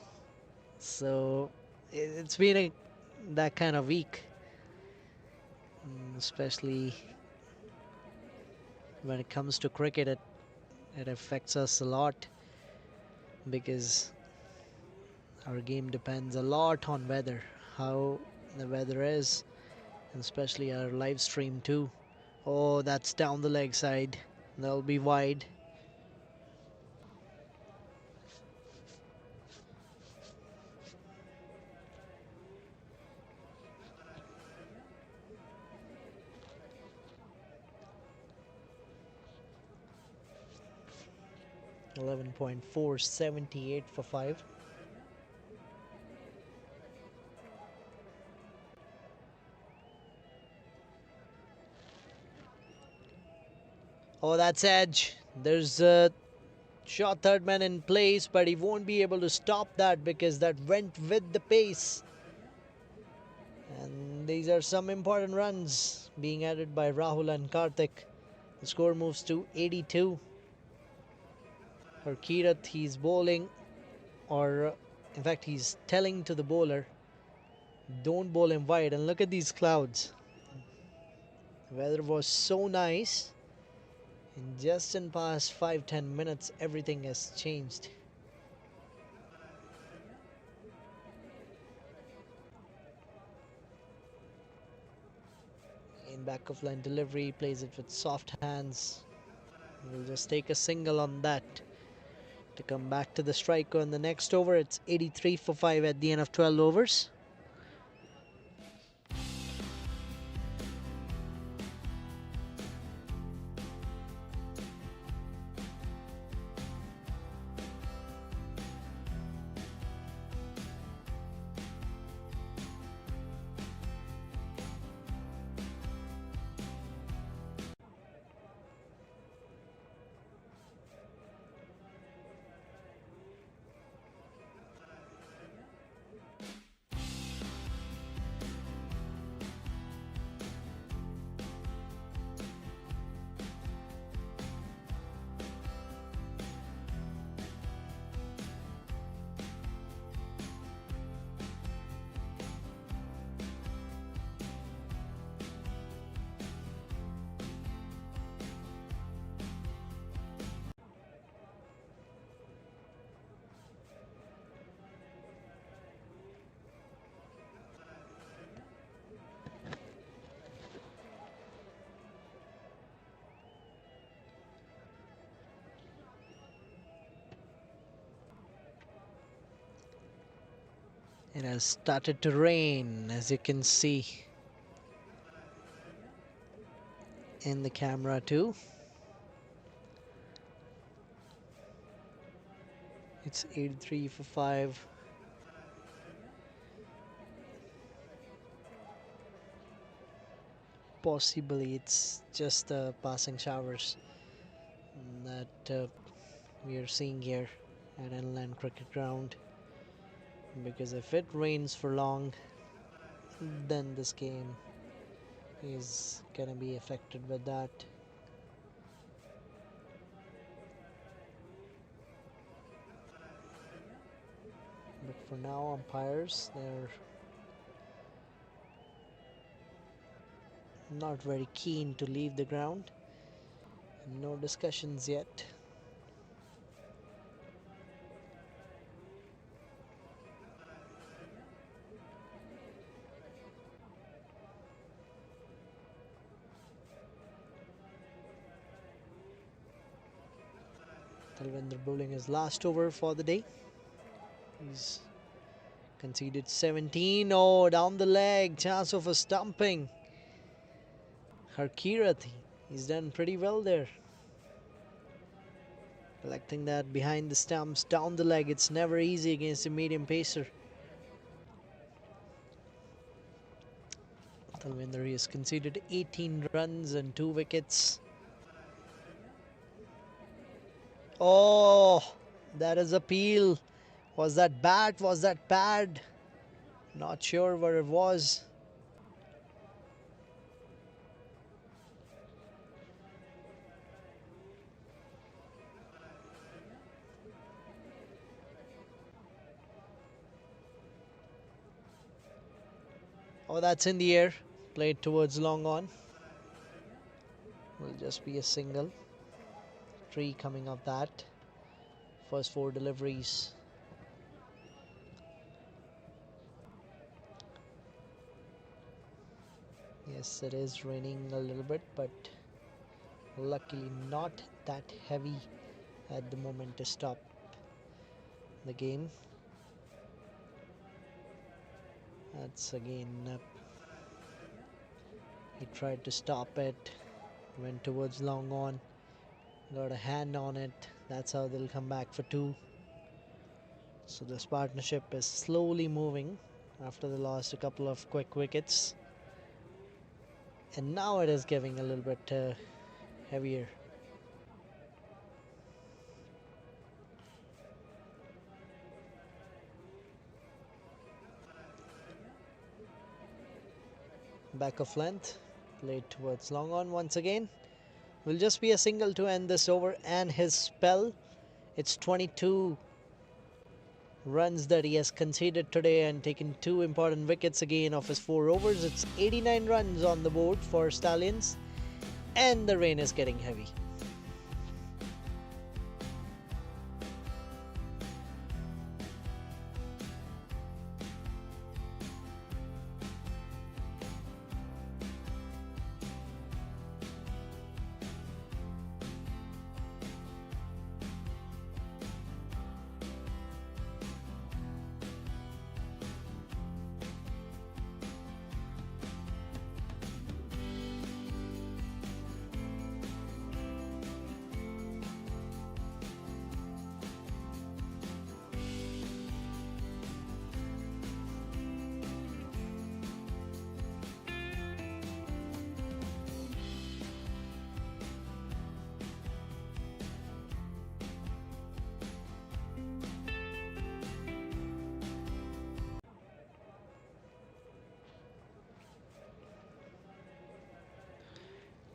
So it's been that kind of week, especially when it comes to cricket. It affects us a lot because our game depends a lot on weather, how the weather is, and especially our live stream too. Oh, that's down the leg side. That'll be wide. .4, 78 for 5. Oh, that's edge. There's Shot third man in place, but he won't be able to stop that because that went with the pace. And these are some important runs being added by Rahul and Karthik. The score moves to 82. Harkirat, he's bowling, or in fact, he's telling to the bowler, don't bowl him wide. And look at these clouds. The weather was so nice. And just in past 5-10 minutes, everything has changed. In back of line delivery, plays it with soft hands. We'll just take a single on that to come back to the striker in the next over. It's 83 for 5 at the end of 12 overs. It has started to rain, as you can see in the camera too. It's 83 for 5. Possibly it's just the passing showers that we are seeing here at Inland Cricket Ground. Because if it rains for long, then this game is gonna be affected with that. But for now, umpires, they're not very keen to leave the ground. No discussions yet. Talvinder bowling his last over for the day. He's conceded 17. Oh, down the leg. Chance of a stumping. Harkirat, he's done pretty well there. Collecting that behind the stumps, down the leg. It's never easy against a medium pacer. Talvinder, he has conceded 18 runs and 2 wickets. Oh, that is a peel. Was that bat? Was that pad? Not sure what it was. Oh, that's in the air. Played towards long on. Will just be a single. 3 coming of that. First 4 deliveries. Yes, it is raining a little bit, but luckily not that heavy at the moment to stop the game. That's again, he tried to stop it, went towards long on, got a hand on it. That's how they'll come back for 2. So this partnership is slowly moving after they lost a couple of quick wickets. And now it is getting a little bit heavier. Back of length, played towards long on once again. Will just be a single to end this over and his spell. It's 22 runs that he has conceded today and taken 2 important wickets again of his 4 overs. It's 89 runs on the board for Stallions, and the rain is getting heavy.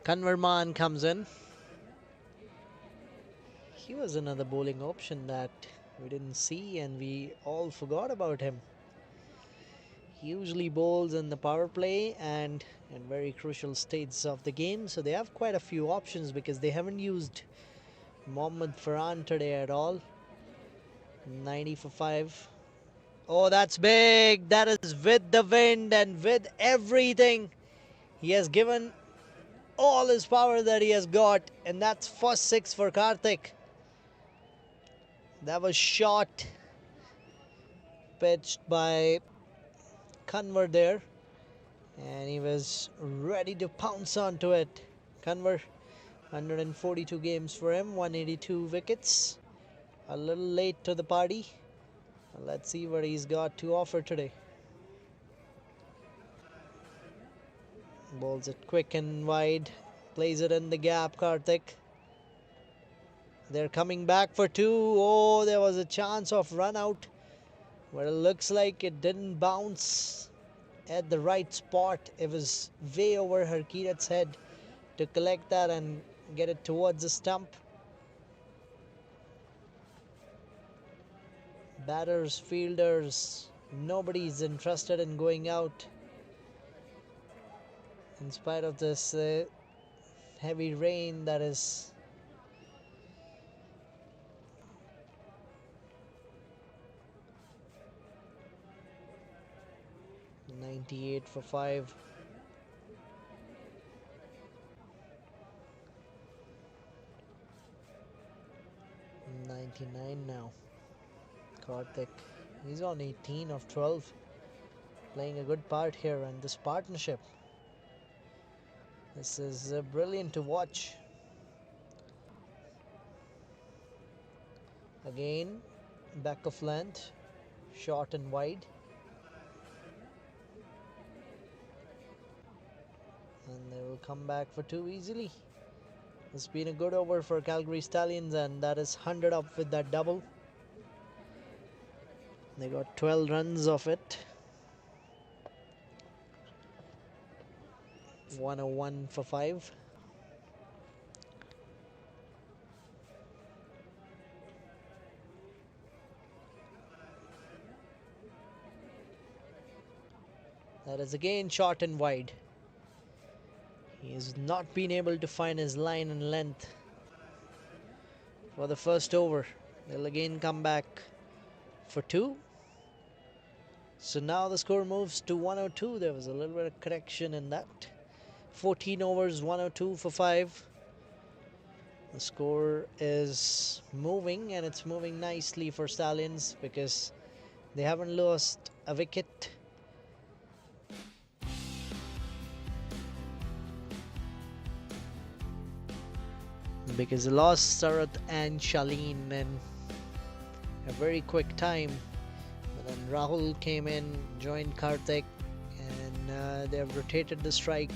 Kanwarman comes in. He was another bowling option that we didn't see and we all forgot about him. He usually bowls in the power play and in very crucial stages of the game, so they have quite a few options because they haven't used Mohammad Farhan today at all. 90 for 5. Oh, that's big. That is with the wind and with everything. He has given all his power that he has got, and that's first 6 for Karthik. That was shot pitched by Kanwar there, and he was ready to pounce onto it. Kanwar, 142 games for him, 182 wickets. A little late to the party. Let's see what he's got to offer today. Bowls it quick and wide. Plays it in the gap, Karthik. They're coming back for 2. Oh, there was a chance of run out, but it looks like it didn't bounce at the right spot. It was way over Harkirat's head to collect that and get it towards the stump. Batters, fielders, nobody's interested in going out in spite of this heavy rain that is .98 for 5. .99 now. Karthik, he's on 18 of 12, playing a good part here in this partnership. This is brilliant to watch. Again, back of length, short and wide. And they will come back for 2 easily. It's been a good over for Calgary Stallions, and that is 100 up with that double. They got 12 runs of it. 101 for 5. That is again short and wide. He has not been able to find his line and length for the first over. They'll again come back for 2. So now the score moves to 102. There was a little bit of correction in that. 14 overs, 102 for 5. The score is moving, and it's moving nicely for Stallions because they haven't lost a wicket. Because they lost Sarat and Shaleen in a very quick time. But then Rahul came in, joined Karthik, and they have rotated the strike.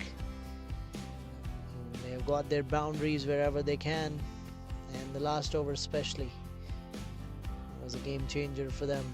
And they've got their boundaries wherever they can, and the last over especially was a game changer for them.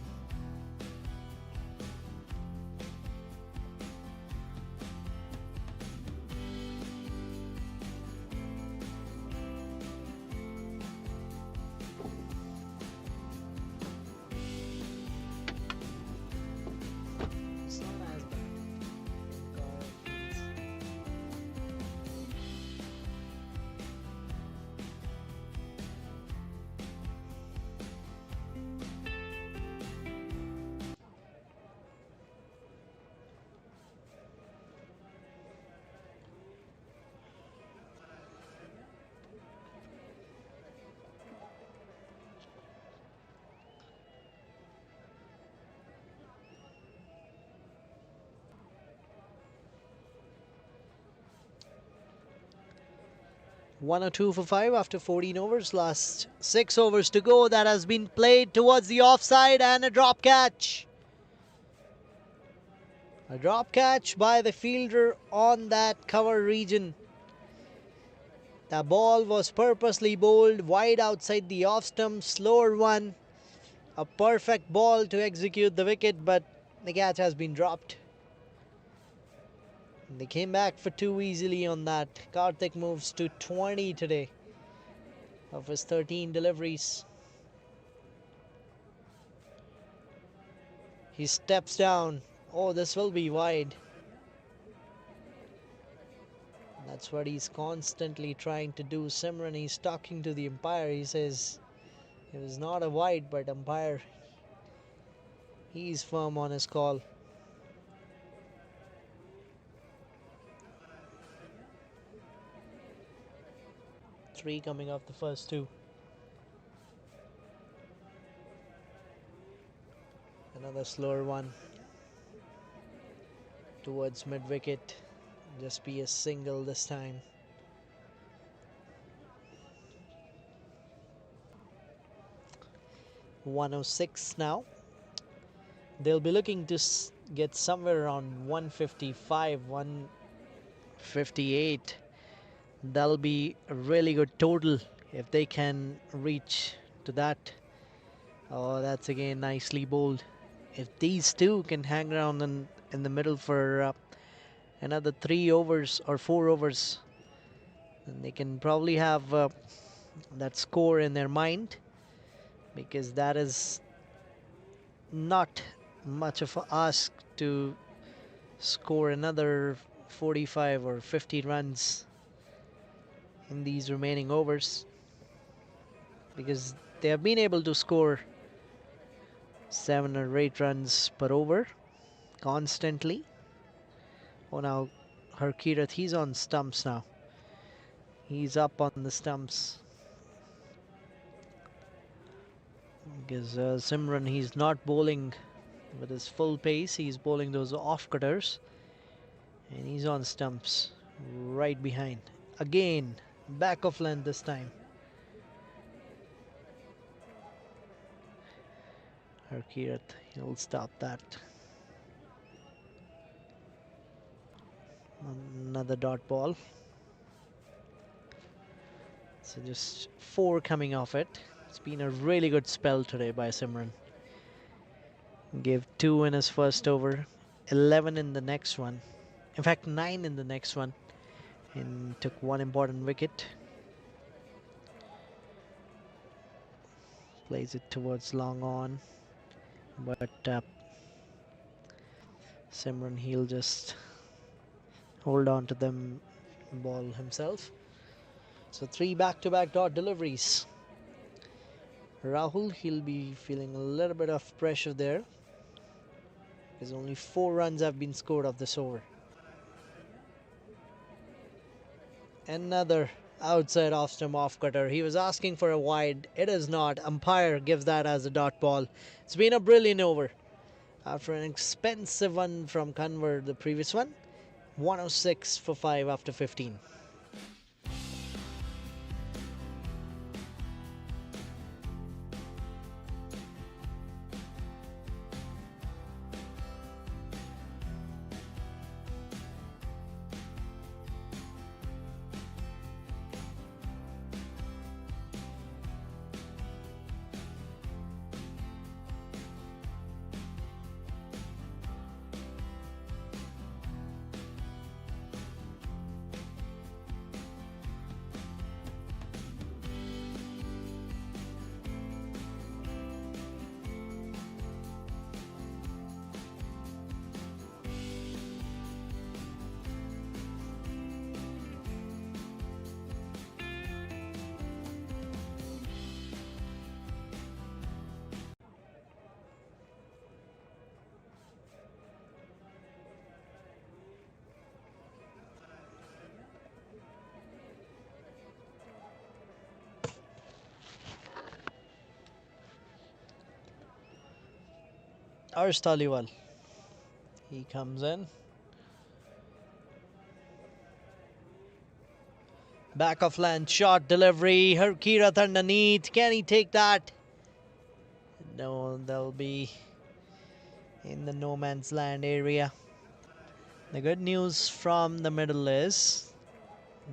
102 for 5 after 14 overs. Last 6 overs to go. That has been played towards the offside and a drop catch. A drop catch by the fielder on that cover region. The ball was purposely bowled wide outside the off stump, slower one. A perfect ball to execute the wicket, but the catch has been dropped. They came back for 2 easily on that. Karthik moves to 20 today of his 13 deliveries. He steps down. Oh, this will be wide. That's what he's constantly trying to do. Simran, he's talking to the umpire. He says it was not a wide, but umpire, he's firm on his call. Three coming off the first two. Another slower one towards mid wicket. Just be a single this time. .106 now. They'll be looking to get somewhere around 155, 158. That'll be a really good total if they can reach to that. Oh, that's again nicely bowled. If these two can hang around in the middle for another 3 overs or 4 overs, then they can probably have that score in their mind, because that is not much of a ask to score another 45 or 50 runs in these remaining overs, because they have been able to score 7 or 8 runs per over constantly. Oh, now Harkirat, he's on stumps now. He's up on the stumps. Because Simran, he's not bowling with his full pace. He's bowling those off cutters. And he's on stumps right behind. Again, back of length this time. Harkirat, he'll stop that. Another dot ball. So just 4 coming off it. It's been a really good spell today by Simran. Gave 2 in his first over, 11 in the next one. In fact, 9 in the next one. And took 1 important wicket. Plays it towards long on. But Simran, he'll just hold on to them ball himself. So 3 back-to-back dot deliveries. Rahul, he'll be feeling a little bit of pressure there, because only 4 runs have been scored off this over. Another outside off stump off cutter. He was asking for a wide. It is not. Umpire gives that as a dot ball. It's been a brilliant over. After an expensive one from Conver, the previous one. 106 for 5 after 15. Arsh Taliwal. He comes in. Back of land, short delivery. Harkirath underneath. Can he take that? No, they'll be in the no man's land area. The good news from the middle is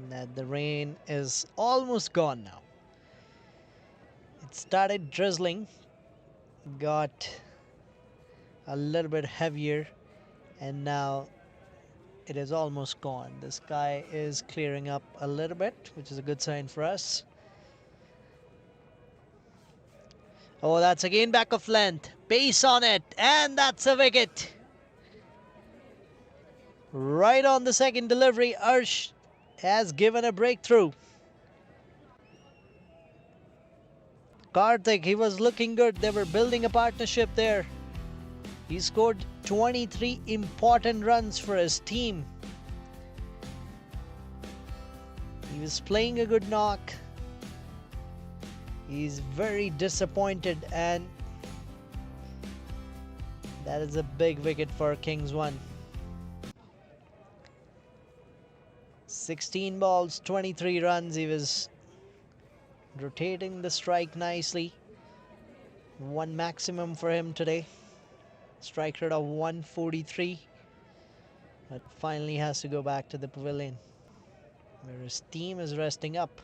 that the rain is almost gone now. It started drizzling, got a little bit heavier, and now it is almost gone. The sky is clearing up a little bit, which is a good sign for us. Oh, that's again back of length. Pace on it, and that's a wicket. Right on the second delivery, Arsh has given a breakthrough. Karthik, he was looking good. They were building a partnership there. He scored 23 important runs for his team. He was playing a good knock. He's very disappointed, and that is a big wicket for Kings 1. 16 balls, 23 runs. He was rotating the strike nicely. One maximum for him today. Strike rate of 143. But finally has to go back to the pavilion, where his team is resting up.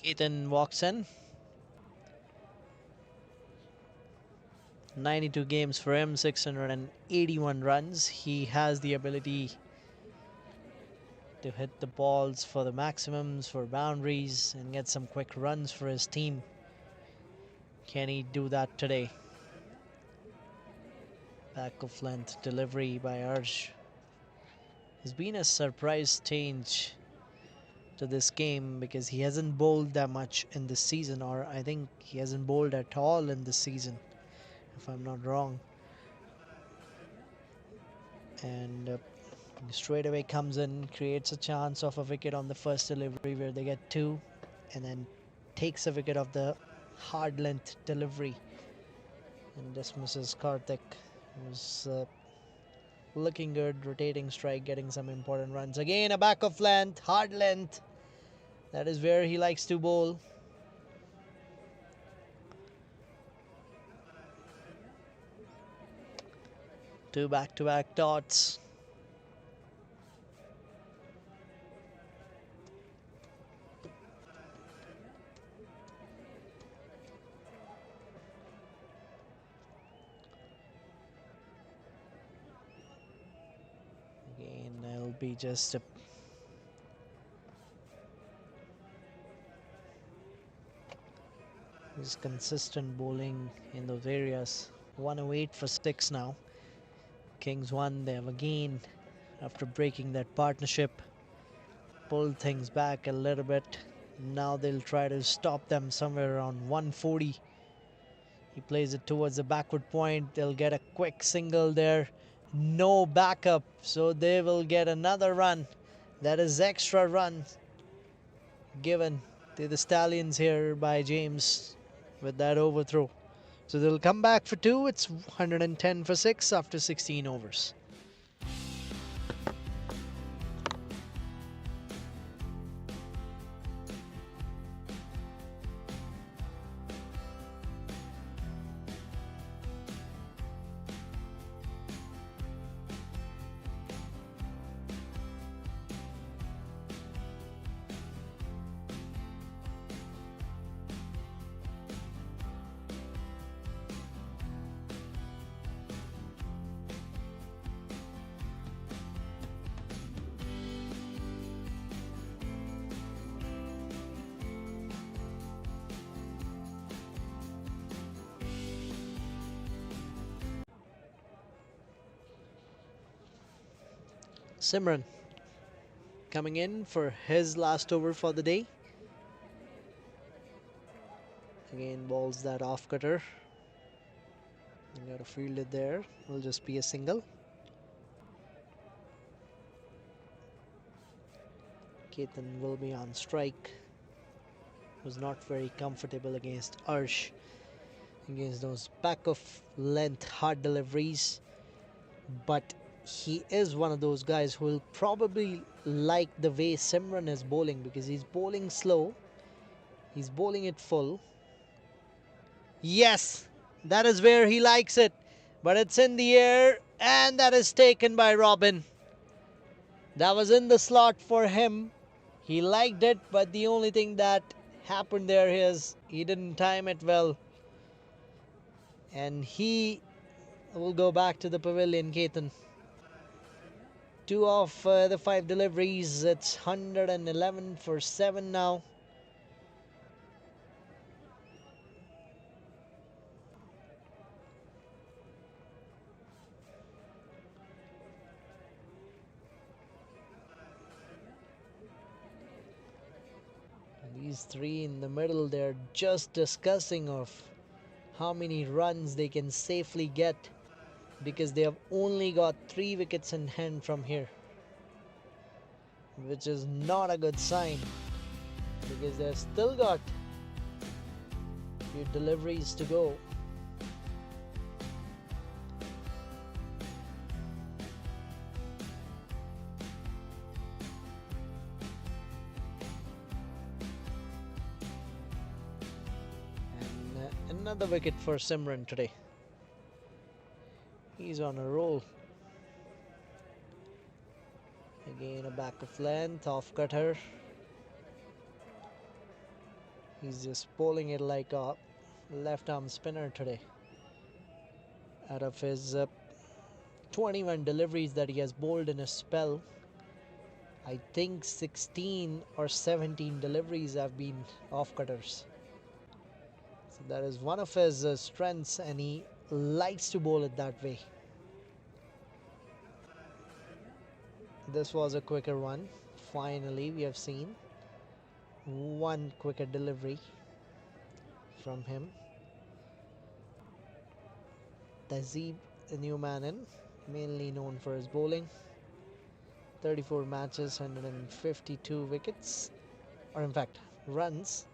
Keaton walks in. 92 games for him, 681 runs. He has the ability to hit the balls for the maximums, for boundaries, and get some quick runs for his team. Can he do that today? Back of length delivery by Arsh. Has been a surprise change to this game because he hasn't bowled that much in this season, or I think he hasn't bowled at all in this season, if I'm not wrong. And straight away comes in, creates a chance of a wicket on the first delivery where they get two, and then takes a wicket of the hard length delivery and dismisses Karthik, who's looking good, rotating strike, getting some important runs. Again, a back of length, hard length. That is where he likes to bowl. Two back-to-back dots. Again, it'll be just a consistent bowling in those areas. 108 for 6 now. Kings 1, they have again, after breaking that partnership, pulled things back a little bit. Now they'll try to stop them somewhere around 140. He plays it towards the backward point. They'll get a quick single there. No backup, so they will get another run. That is extra run given to the Stallions here by James with that overthrow. So they'll come back for 2. It's 110 for 6 after 16 overs. Simran coming in for his last over for the day. Again, balls that off cutter. Got to field it there. Will just be a single. Ketan will be on strike. Was not very comfortable against Arsh. Against those back of length hard deliveries. But he is one of those guys who will probably like the way Simran is bowling, because he's bowling slow. He's bowling it full. Yes, that is where he likes it. But it's in the air, and that is taken by Robin. That was in the slot for him. He liked it, but the only thing that happened there is he didn't time it well. And he will go back to the pavilion, Ketan. 2 of the 5 deliveries. It's 111 for 7 now. These 3 in the middle, they're just discussing of how many runs they can safely get, because they have only got 3 wickets in hand from here, which is not a good sign, because they've still got few deliveries to go. And another wicket for Simran today. He's on a roll. Again, a back of length, off cutter. He's just bowling it like a left arm spinner today. Out of his 21 deliveries that he has bowled in a spell, I think 16 or 17 deliveries have been off cutters. So that is one of his strengths, and he likes to bowl it that way. This was a quicker one. Finally, we have seen one quicker delivery from him. Tazib, the new man in, mainly known for his bowling. 34 matches, 152 wickets, or in fact runs.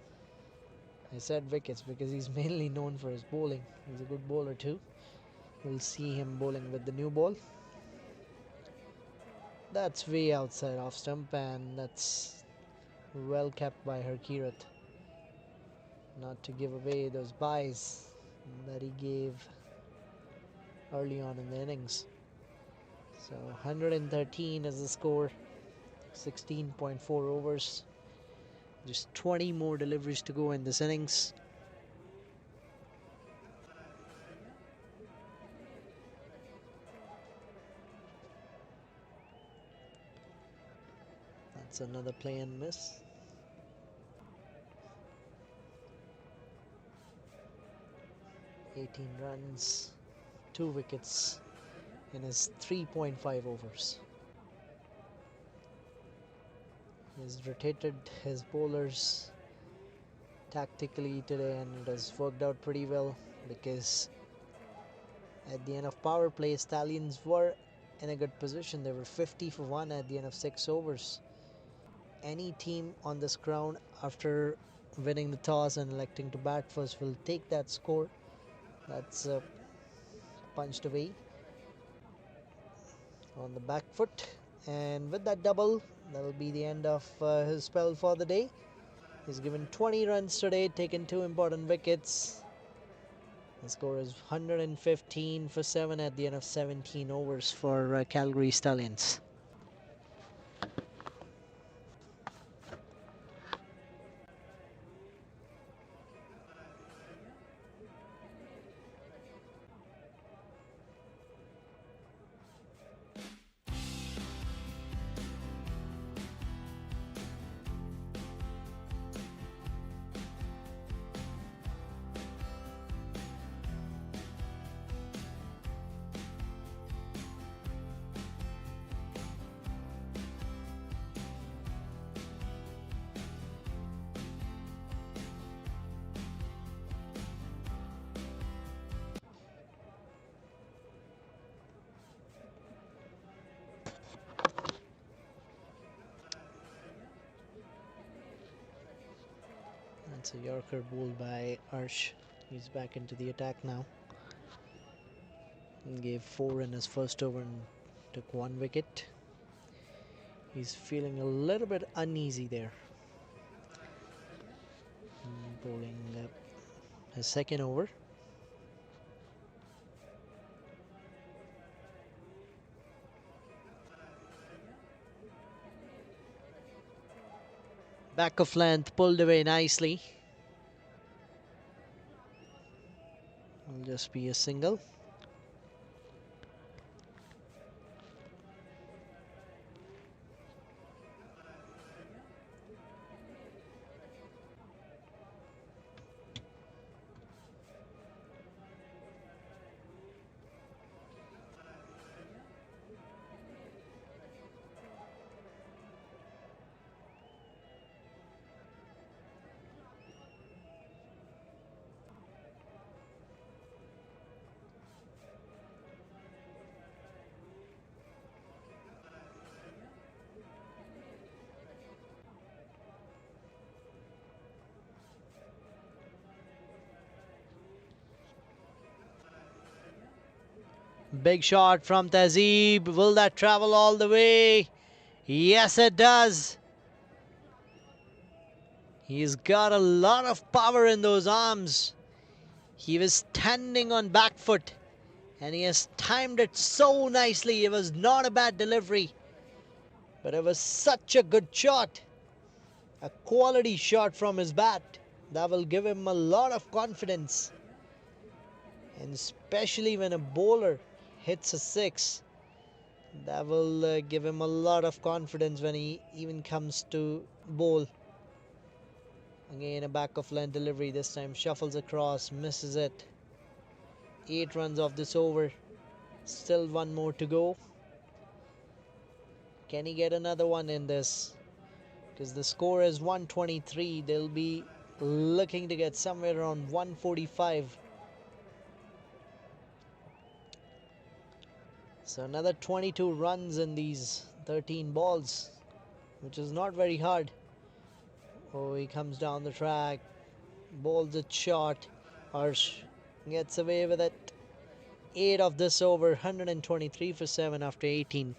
I said wickets because he's mainly known for his bowling. He's a good bowler too. We'll see him bowling with the new ball. That's way outside off stump, and that's well kept by Harkirat. Not to give away those byes that he gave early on in the innings. So 113 is the score. 16.4 overs. Just 20 more deliveries to go in this innings. That's another play and miss. runs, 2 wickets in his 3.5 overs. He's rotated his bowlers tactically today, and it has worked out pretty well, because at the end of power play, Stallions were in a good position. They were 50 for 1 at the end of 6 overs. Any team on this ground, after winning the toss and electing to bat first, will take that score. That's punched away on the back foot, and with that double, that will be the end of his spell for the day. He's given 20 runs today, taken 2 important wickets. The score is 115 for 7 at the end of 17 overs for Calgary Stallions. It's a Yorker bowled by Arsh. He's back into the attack now. He gave 4 in his first over and took 1 wicket. He's feeling a little bit uneasy there. Bowling his second over. Back of length, pulled away nicely. Will just be a single. Big shot from Tazeeb. Will that travel all the way? Yes, it does. He's got a lot of power in those arms. He was standing on back foot and he has timed it so nicely. It was not a bad delivery, but it was such a good shot. A quality shot from his bat that will give him a lot of confidence. And especially when a bowler hits a 6, that will give him a lot of confidence when he even comes to bowl. Again, a back of length delivery. This time shuffles across, misses it. 8 runs off this over. Still 1 more to go. Can he get another one in this? Because the score is 123. They'll be looking to get somewhere around 145. So another 22 runs in these 13 balls, which is not very hard. Oh, he comes down the track, bowls it short. Arsh gets away with it. 8 of this over, 123 for 7 after 18.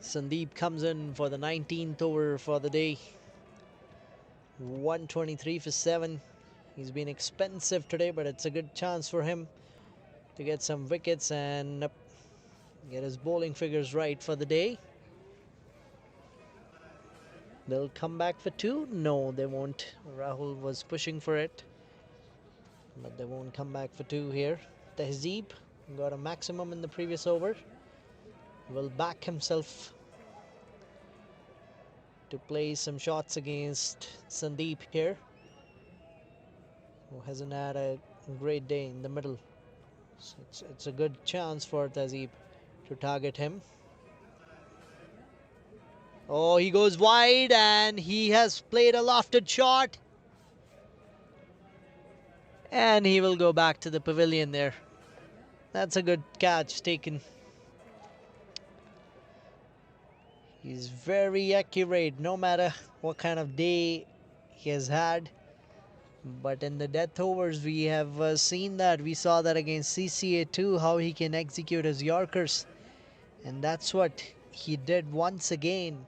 Sandeep comes in for the 19th over for the day. 123 for 7. He's been expensive today, but it's a good chance for him to get some wickets and get his bowling figures right for the day. They'll come back for 2? No, they won't. Rahul was pushing for it, but they won't come back for 2 here. Tehzeeb got a maximum in the previous over. Will back himself to play some shots against Sandeep here, who hasn't had a great day in the middle. So it's a good chance for Tazeeb to target him. Oh, he goes wide and he has played a lofted shot. And he will go back to the pavilion there. That's a good catch taken. He's very accurate no matter what kind of day he has had. But in the death overs, we have seen that. We saw that against CCA too, how he can execute his Yorkers. And that's what he did once again.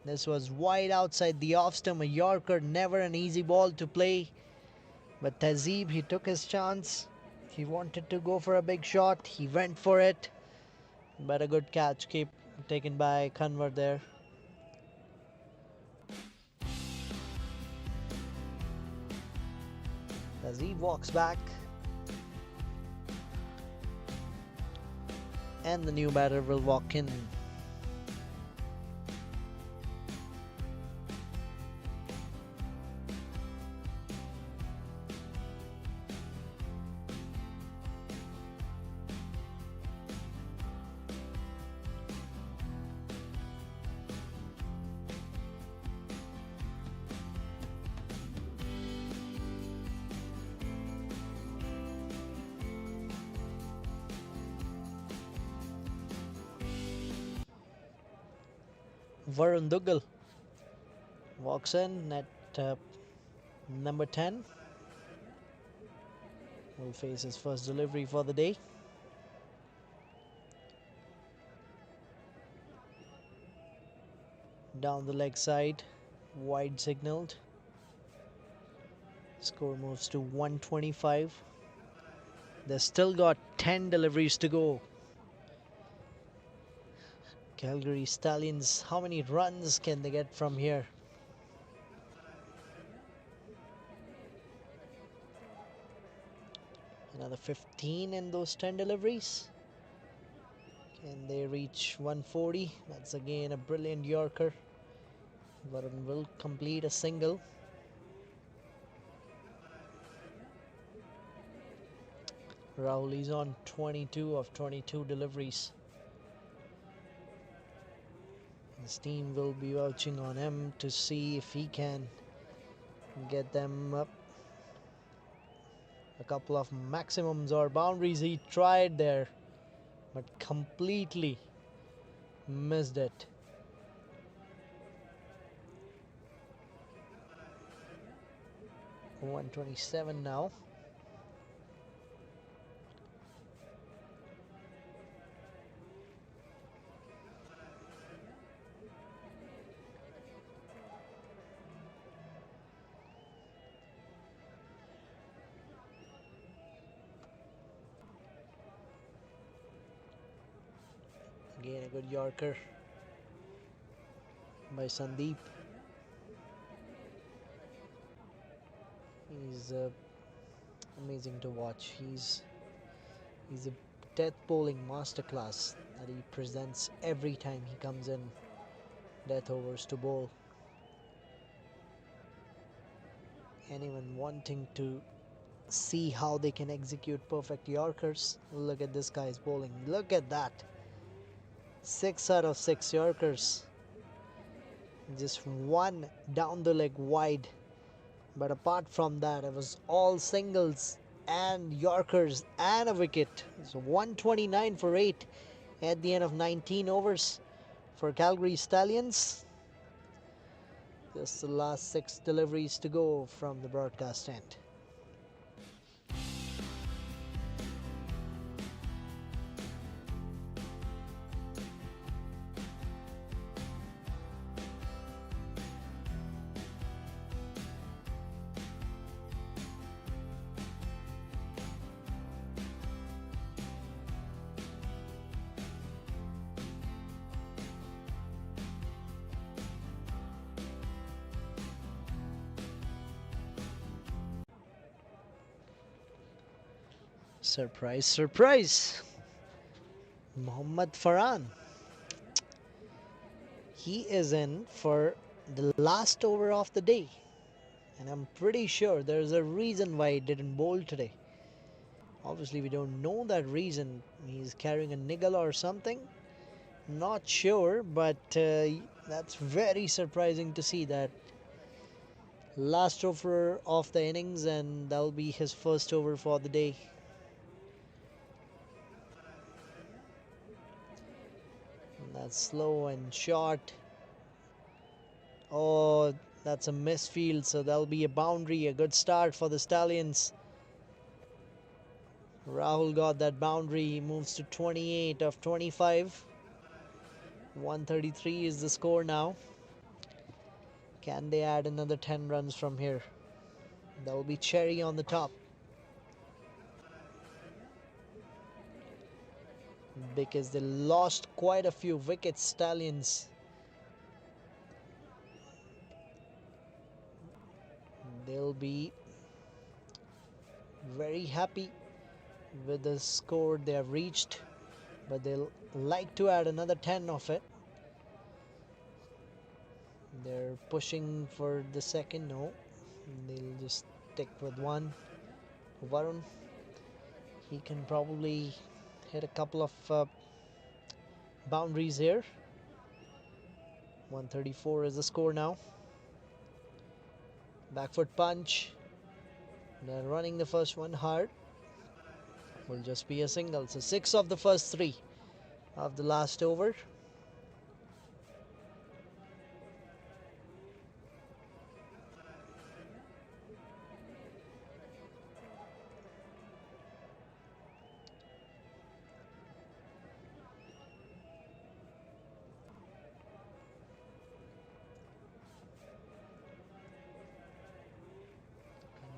This was wide outside the off stump, a Yorker, never an easy ball to play. But Tazeeb, he took his chance. He wanted to go for a big shot. He went for it. But a good catch taken by Kanwar there. As he walks back. And the new batter will walk in. Varun Duggal walks in at number 10. Will face his first delivery for the day. Down the leg side, wide signaled. Score moves to 125. They've still got 10 deliveries to go. Calgary Stallions, how many runs can they get from here? Another 15 in those 10 deliveries. Can they reach 140? That's again a brilliant Yorker. Varun will complete a single. Rahul is on 22 of 22 deliveries. His team will be vouching on him to see if he can get them up a couple of maximums or boundaries. He tried there, but completely missed it. .127 now. Again a good Yorker by Sandeep. He's amazing to watch. He's a death bowling masterclass that he presents every time he comes in death overs to bowl. Anyone wanting to see how they can execute perfect Yorkers, look at this guy's bowling. Look at that. 6 out of 6 Yorkers. Just one down the leg wide. But apart from that, it was all singles and Yorkers and a wicket. So 129 for 8 at the end of 19 overs for Calgary Stallions. Just the last 6 deliveries to go from the broadcast end. Surprise, surprise. Mohammad Farhan. He is in for the last over of the day. And I'm pretty sure there's a reason why he didn't bowl today. Obviously, we don't know that reason. He's carrying a niggle or something. Not sure, but that's very surprising to see that. Last over of the innings, and that'll be his first over for the day. That's slow and short. Oh, that's a misfield, so that'll be a boundary. A good start for the Stallions. Rahul got that boundary. He moves to 28 of 25. 133 is the score now. Can they add another 10 runs from here? That will be cherry on the top. because they lost quite a few wickets. Stallions, they'll be very happy with the score they have reached, but they'll like to add another 10 of it. They're pushing for the second. No, they'll just stick with one. Varun, he can probably hit a couple of boundaries here. 134 is the score now. Back foot punch. They're running the first one hard. Will just be a single. So 6 of the first 3 of the last over.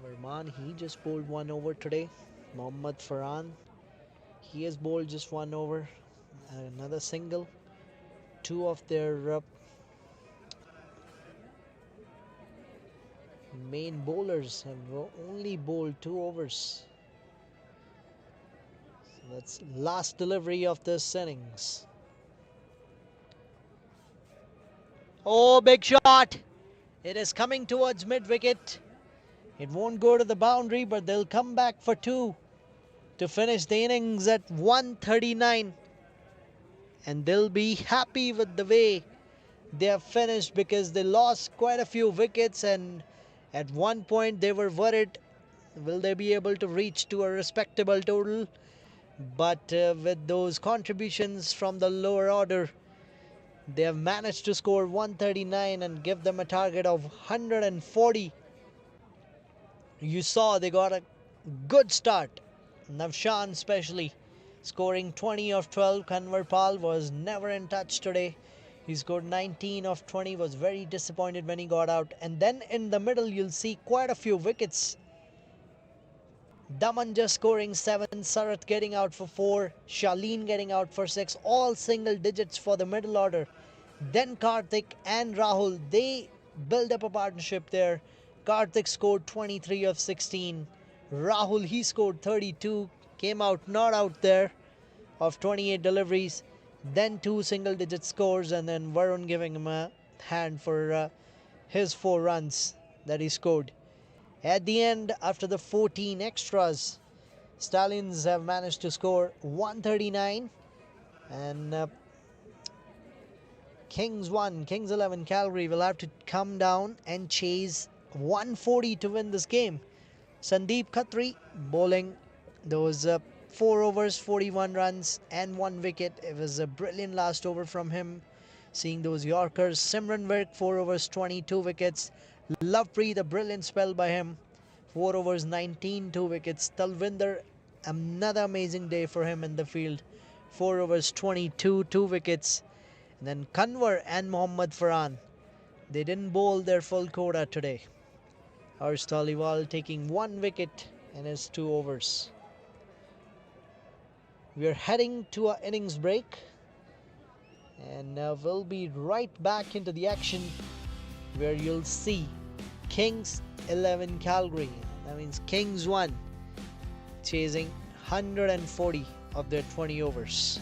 Verman, he just bowled 1 over today. Mohammad Farhan, he has bowled just 1 over. Another single. 2 of their main bowlers have only bowled 2 overs. So that's last delivery of this innings. Oh, big shot! It is coming towards mid-wicket. It won't go to the boundary, but they'll come back for 2 to finish the innings at 139. And they'll be happy with the way they have finished, because they lost quite a few wickets, and at one point they were worried, will they be able to reach to a respectable total? But with those contributions from the lower order, they have managed to score 139 and give them a target of 140. You saw they got a good start. Navshan especially scoring 20 of 12. Kanwar Pal was never in touch today. He scored 19 of 20, was very disappointed when he got out. And then in the middle you'll see quite a few wickets. Daman just scoring 7, Sarat getting out for 4, Shaleen getting out for 6, all single digits for the middle order. Then Karthik and Rahul, they build up a partnership there. Karthik scored 23 of 16. Rahul, he scored 32, came out not out there of 28 deliveries. Then 2 single digit scores, and then Varun giving him a hand for his 4 runs that he scored. At the end, after the 14 extras, Stallions have managed to score 139, and Kings 1, Kings 11 Calgary will have to come down and chase 140 to win this game. Sandeep Khatri bowling those 4 overs, 41 runs and 1 wicket. It was a brilliant last over from him. Seeing those Yorkers. Simran Virk 4 overs, 22 wickets. Lovepreet, a brilliant spell by him. 4 overs, 19, 2 wickets. Talvinder, another amazing day for him in the field. 4 overs, 22, 2 wickets. And then Kanwar and Mohammad Farhan, they didn't bowl their full quota today. Harsh Taliwal taking 1 wicket in his 2 overs. We are heading to our innings break, and we'll be right back into the action, where you'll see Kings 11 Calgary, that means Kings 1, chasing 140 of their 20 overs.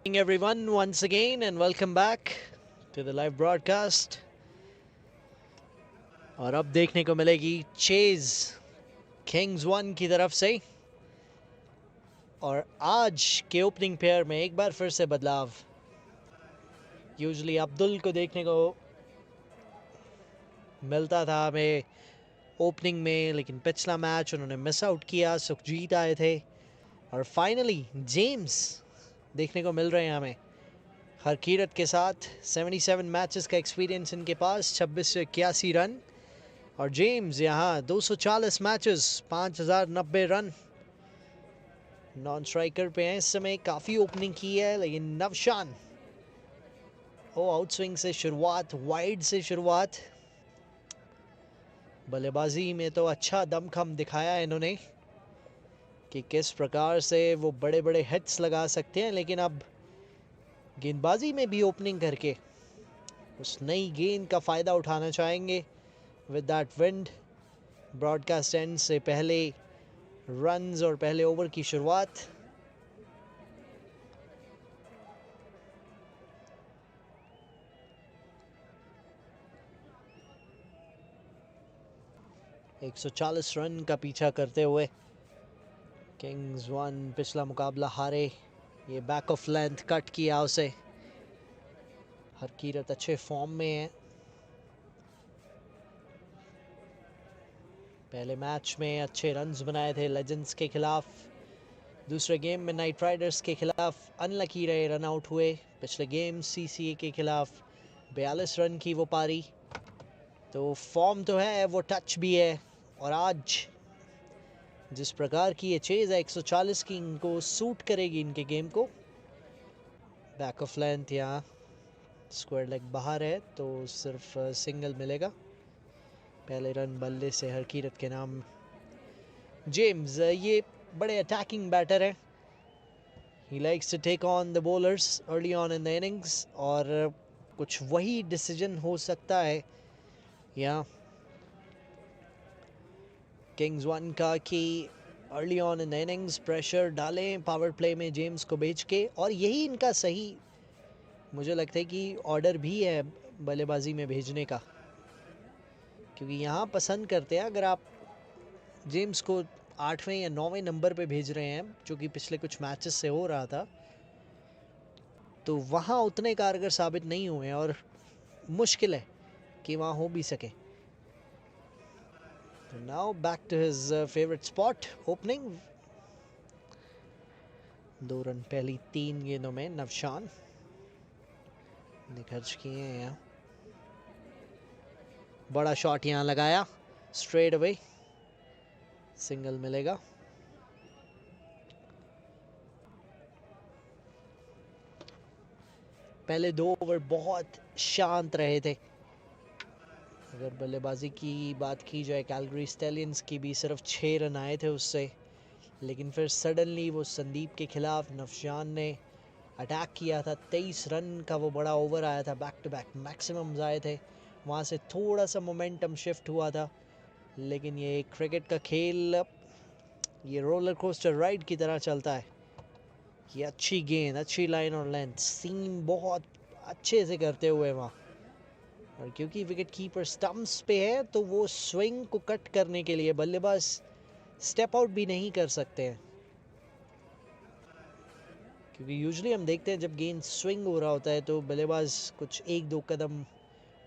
Everyone, once again, and welcome back to the live broadcast. और अब देखने को मिलेगी chase Kings 1 की तरफ से, और आज के ओपनिंग पेयर में एक बार फिर से बदलाव। यूजुअली अब्दुल को देखने को मिलता था हमें ओपनिंग में, लेकिन पिछला मैच उन्होंने मिस आउट किया। सुखजीत आए थे और फाइनली जेम्स देखने को मिल रहे हैं हमें हरकीरत के साथ। 77 मैचेस का एक्सपीरियंस इनके पास, 26 से 81 रन। और जेम्स यहाँ 240 मैचेस, 5090 रन। नॉन स्ट्राइकर पे हैं इस समय, काफ़ी ओपनिंग की है। लेकिन नवशान आउट स्विंग से शुरुआत, वाइड से शुरुआत। बल्लेबाजी में तो अच्छा दमखम दिखाया है इन्होंने कि किस प्रकार से वो बड़े बड़े हिट्स लगा सकते हैं। लेकिन अब गेंदबाजी में भी ओपनिंग करके उस नई गेंद का फ़ायदा उठाना चाहेंगे। With that wind, broadcast and से पहले रन्स और पहले ओवर की शुरुआत। एक 140 रन का पीछा करते हुए किंग्स 1 पिछला मुकाबला हारे। ये बैक ऑफ लेंथ कट किया उसे। हरकीरत अच्छे फॉर्म में है। पहले मैच में अच्छे रन्स बनाए थे लेजेंड्स के खिलाफ। दूसरे गेम में नाइट राइडर्स के खिलाफ अनलकी रहे, रन आउट हुए। पिछले गेम सीसीए के खिलाफ 42 रन की वो पारी। तो फॉर्म तो है, वो टच भी है। और आज जिस प्रकार की ये चेज है 140 की, इनको सूट करेगी इनके गेम को। बैक ऑफ लेंथ यहाँ स्क्वायर लेग बाहर है तो सिर्फ सिंगल मिलेगा। पहले रन बल्ले से हरकीरत के नाम। जेम्स ये बड़े अटैकिंग बैटर हैं। He likes to take on the bowlers early on in the innings, और कुछ वही डिसीजन हो सकता है यहाँ किंग्स 1 का कि early on in the innings pressure डालें पावर प्ले में जेम्स को बेच के। और यही इनका सही, मुझे लगता है कि ऑर्डर भी है बल्लेबाजी में भेजने का, क्योंकि यहाँ पसंद करते हैं अगर आप जेम्स को 8वें या 9वें नंबर पे भेज रहे हैं, जो कि पिछले कुछ मैचेस से हो रहा था, तो वहाँ उतने कारगर साबित नहीं हुए और मुश्किल है कि वहाँ हो भी सके। तो now back to his favourite spot, opening. 2 run पहली 3 गेंदों में नवशान ने खर्च किए हैं यहाँ। बड़ा शॉट यहाँ लगाया, स्ट्रेट अवे, सिंगल मिलेगा। पहले 2 ओवर बहुत शांत रहे थे। अगर बल्लेबाजी की बात की जाए, कैलगरी स्टैलियंस की भी सिर्फ 6 रन आए थे उससे। लेकिन फिर सडनली वो संदीप के खिलाफ नवशान ने अटैक किया था। 23 रन का वो बड़ा ओवर आया था, बैक टू बैक मैक्सिमम्स आए थे। वहाँ से थोड़ा सा मोमेंटम शिफ्ट हुआ था। लेकिन ये क्रिकेट का खेल, ये रोलर कोस्टर राइड की तरह चलता है। ये अच्छी गेंद, अच्छी लाइन और लेंथ, सीम बहुत अच्छे से करते हुए वहाँ। और क्योंकि विकेट कीपर स्टंप्स पे है तो वो स्विंग को कट करने के लिए बल्लेबाज स्टेप आउट भी नहीं कर सकते हैं। क्योंकि यूजुअली हम देखते हैं जब गेंद स्विंग हो रहा होता है तो बल्लेबाज कुछ 1-2 कदम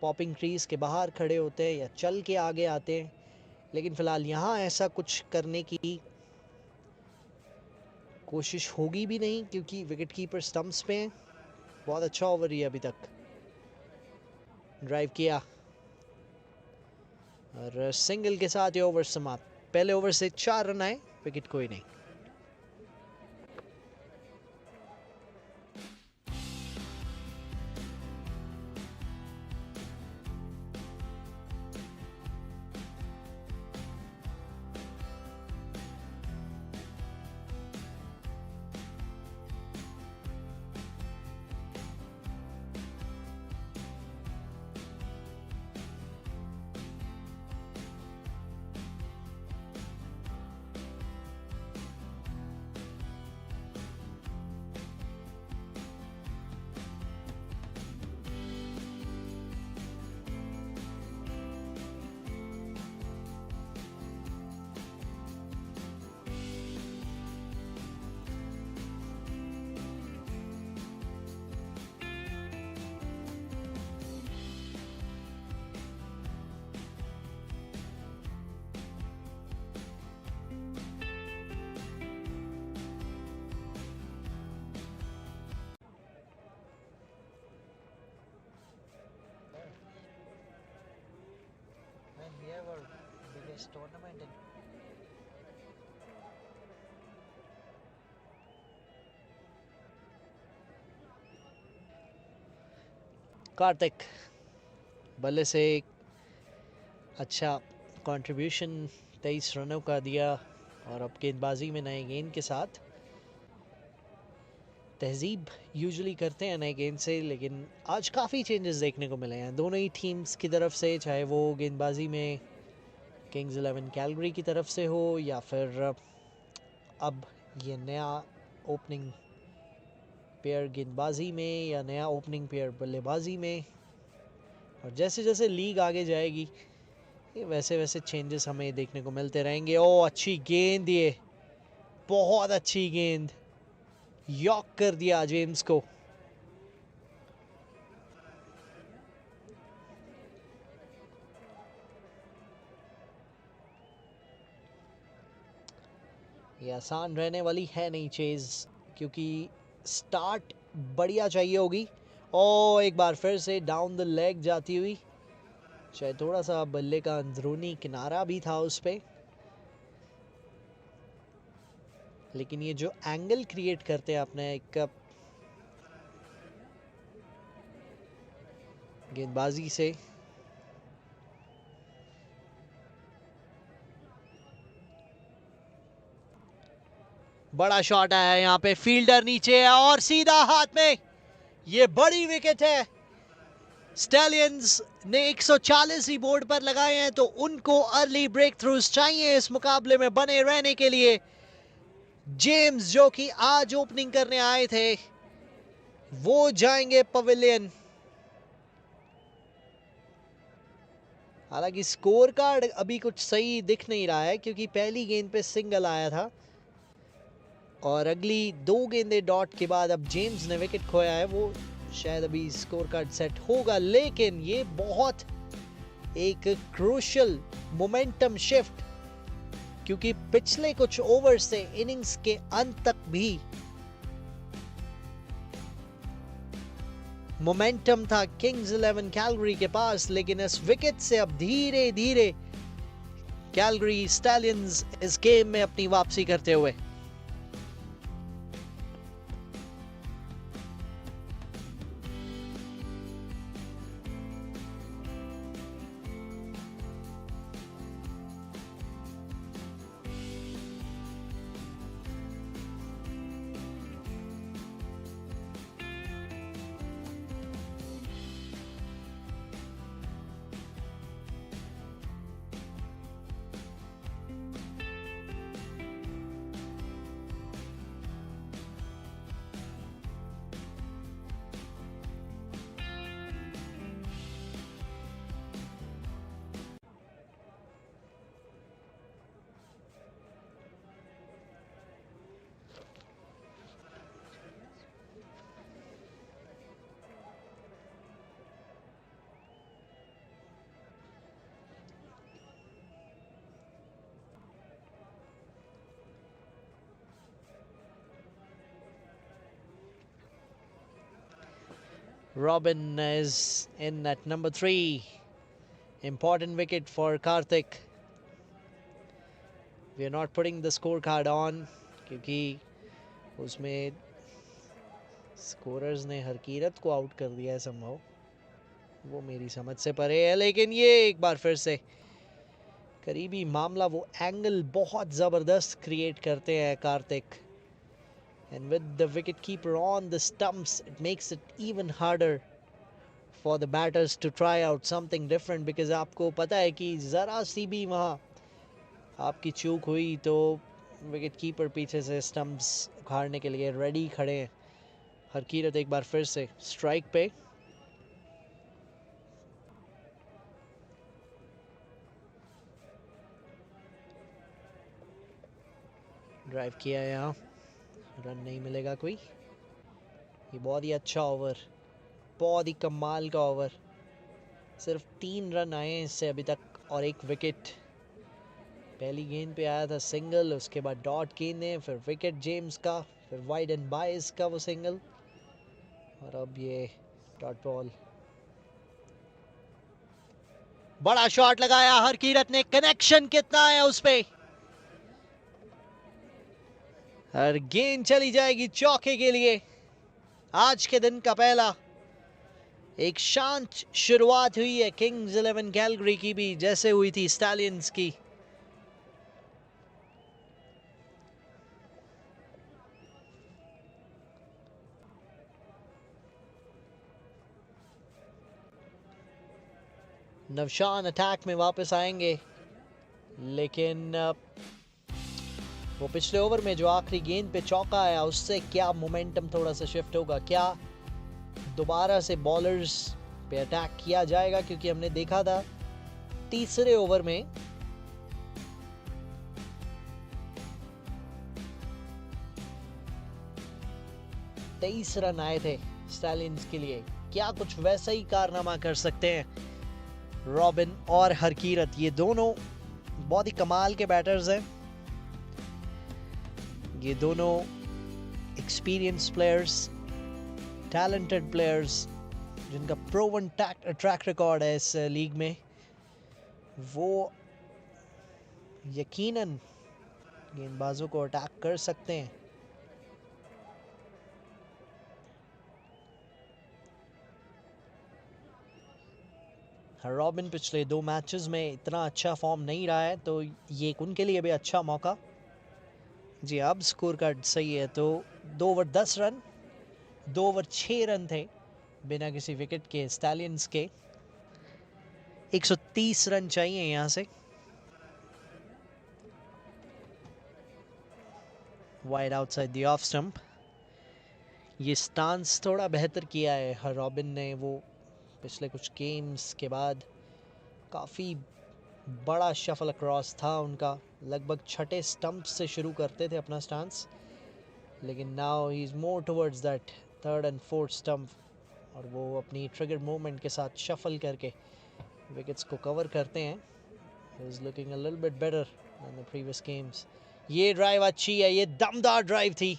पॉपिंग क्रीज के बाहर खड़े होते हैं या चल के आगे आते हैं। लेकिन फिलहाल यहाँ ऐसा कुछ करने की कोशिश होगी भी नहीं, क्योंकि विकेट कीपर स्टंप्स पे हैं। बहुत अच्छा ओवर ही अभी तक। ड्राइव किया और सिंगल के साथ ये ओवर समाप्त। पहले ओवर से 4 रन आए, विकेट कोई नहीं। इस टूर्नामेंट इन कार्तिक बल्ले से एक अच्छा कंट्रीब्यूशन 23 रनों का दिया और अब गेंदबाजी में नए गेंद के साथ तहजीब यूजुअली करते हैं नए गेंद से, लेकिन आज काफ़ी चेंजेस देखने को मिले हैं दोनों ही टीम्स की तरफ से, चाहे वो गेंदबाजी में किंग्स 11 कैलगरी की तरफ से हो या फिर अब ये नया ओपनिंग पेयर गेंदबाजी में या नया ओपनिंग पेयर बल्लेबाजी में। और जैसे जैसे लीग आगे जाएगी ये वैसे वैसे चेंजेस हमें देखने को मिलते रहेंगे। ओ अच्छी गेंद, ये बहुत अच्छी गेंद, यॉक कर दिया जेम्स को। ये आसान रहने वाली है नहीं चेज, क्योंकि स्टार्ट बढ़िया चाहिए होगी। ओ एक बार फिर से डाउन द लेग जाती हुई, शायद थोड़ा सा बल्ले का अंदरूनी किनारा भी था उस पे, लेकिन ये जो एंगल क्रिएट करते हैं अपने एक गेंदबाजी से, बड़ा शॉट आया यहाँ पे, फील्डर नीचे है और सीधा हाथ में, ये बड़ी विकेट है। स्टैलियंस ने 140 ही बोर्ड पर लगाए हैं, तो उनको अर्ली ब्रेक थ्रूज चाहिए इस मुकाबले में बने रहने के लिए। जेम्स जो कि आज ओपनिंग करने आए थे वो जाएंगे पवेलियन। हालांकि स्कोर कार्ड अभी कुछ सही दिख नहीं रहा है, क्योंकि पहली गेंद पे सिंगल आया था और अगली दो गेंदें डॉट के बाद अब जेम्स ने विकेट खोया है। वो शायद अभी स्कोर कार्ड सेट होगा, लेकिन ये बहुत एक क्रूशियल मोमेंटम शिफ्ट, क्योंकि पिछले कुछ ओवर से इनिंग्स के अंत तक भी मोमेंटम था किंग्स 11 कैलगरी के पास, लेकिन इस विकेट से अब धीरे धीरे कैलगरी स्टैलियंस इस गेम में अपनी वापसी करते हुए। Robin is in at number 3. Important wicket for Karthik. We are not putting the scorecard on क्योंकि उसमें स्कोरर्स ने हरकीरत को आउट कर दिया है संभव, वो मेरी समझ से परे है। लेकिन ये एक बार फिर से करीबी मामला, वो एंगल बहुत ज़बरदस्त क्रिएट करते हैं Kartik. And with the wicketkeeper on the stumps, it makes it even harder for the batters to try out something different, because आपको पता है कि ज़रा सी भी वहाँ आपकी चूक हुई तो विकेटकीपर पीछे से स्टंप्स उखाड़ने के लिए रेडी खड़े हैं। हरकीरत एक बार फिर से स्ट्राइक पे, ड्राइव किया यहाँ, रन नहीं मिलेगा कोई। ये बहुत ही अच्छा ओवर, बहुत ही कमाल का ओवर। सिर्फ 3 रन आए हैं इससे अभी तक और 1 विकेट। पहली गेंद पे आया था सिंगल, उसके बाद डॉट गेंदें, फिर विकेट जेम्स का, फिर वाइड एंड बाइस का वो सिंगल, और अब ये डॉट बॉल। बड़ा शॉट लगाया हरकीरत ने, कनेक्शन कितना है उस पे, और गेंद चली जाएगी चौके के लिए। आज के दिन का पहला। एक शांत शुरुआत हुई है किंग्स 11 कैलगरी की भी, जैसे हुई थी स्टैलियंस की। नवशान अटैक में वापस आएंगे, लेकिन वो पिछले ओवर में जो आखिरी गेंद पे चौका आया, उससे क्या मोमेंटम थोड़ा सा शिफ्ट होगा, क्या दोबारा से बॉलर्स पे अटैक किया जाएगा, क्योंकि हमने देखा था तीसरे ओवर में तेईस रन आए थे स्टैलियंस के लिए। क्या कुछ वैसा ही कारनामा कर सकते हैं रॉबिन और हरकीरत? ये दोनों बहुत ही कमाल के बैटर्स हैं। ये दोनों एक्सपीरियंस प्लेयर्स, टैलेंटेड प्लेयर्स, जिनका प्रोवन ट्रैक रिकॉर्ड है इस लीग में। वो यकीनन गेंदबाजों को अटैक कर सकते हैं। रॉबिन पिछले 2 मैचेस में इतना अच्छा फॉर्म नहीं रहा है, तो ये उनके लिए भी अच्छा मौका। जी, अब स्कोर कार्ड सही है। तो 2 ओवर 10 रन, 2 ओवर 6 रन थे बिना किसी विकेट के स्टैलियंस के। 130 रन चाहिए यहां से। Wide outside the off stump. ये स्टांस थोड़ा बेहतर किया है रॉबिन ने। वो पिछले कुछ गेम्स के बाद काफ़ी बड़ा शफल अक्रॉस था उनका। लगभग छठे स्टंप से शुरू करते थे अपना स्टांस, लेकिन now he is more towards that third and fourth stump, और वो अपनी ट्रिगर मूवमेंट के साथ शफल करके विकेट्स को कवर करते हैं। He is looking a little bit better than the previous games. ये ड्राइव अच्छी है, ये दमदार ड्राइव थी।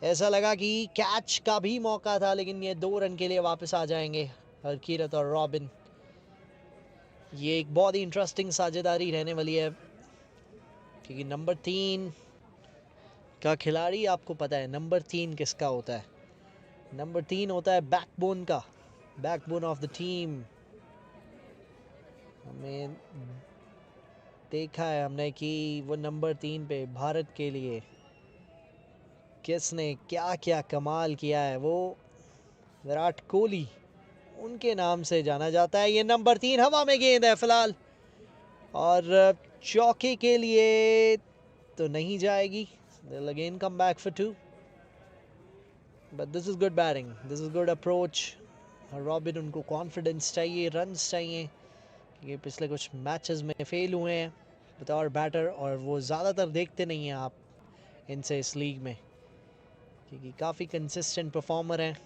ऐसा लगा कि कैच का भी मौका था, लेकिन ये 2 रन के लिए वापस आ जाएंगे हरकीरत और रॉबिन। ये एक बहुत ही इंटरेस्टिंग साझेदारी रहने वाली है, क्योंकि नंबर 3 का खिलाड़ी, आपको पता है नंबर 3 किसका होता है? नंबर 3 होता है बैकबोन का, बैकबोन ऑफ द टीम। हमें देखा है हमने कि वो नंबर 3 पे भारत के लिए किसने क्या क्या कमाल किया है। वो विराट कोहली, उनके नाम से जाना जाता है। ये नंबर 3 हवा में गेंद है फिलहाल, और चौके के लिए तो नहीं जाएगी। They'll again come back for 2. But this is good batting. This is good approach. Robin, उनको कॉन्फिडेंस चाहिए, रन्स चाहिए, क्योंकि पिछले कुछ मैचेस में फेल हुए हैं बतौर बैटर, और वो ज़्यादातर देखते नहीं हैं आप इनसे इस लीग में, क्योंकि काफ़ी कंसिस्टेंट परफॉर्मर हैं।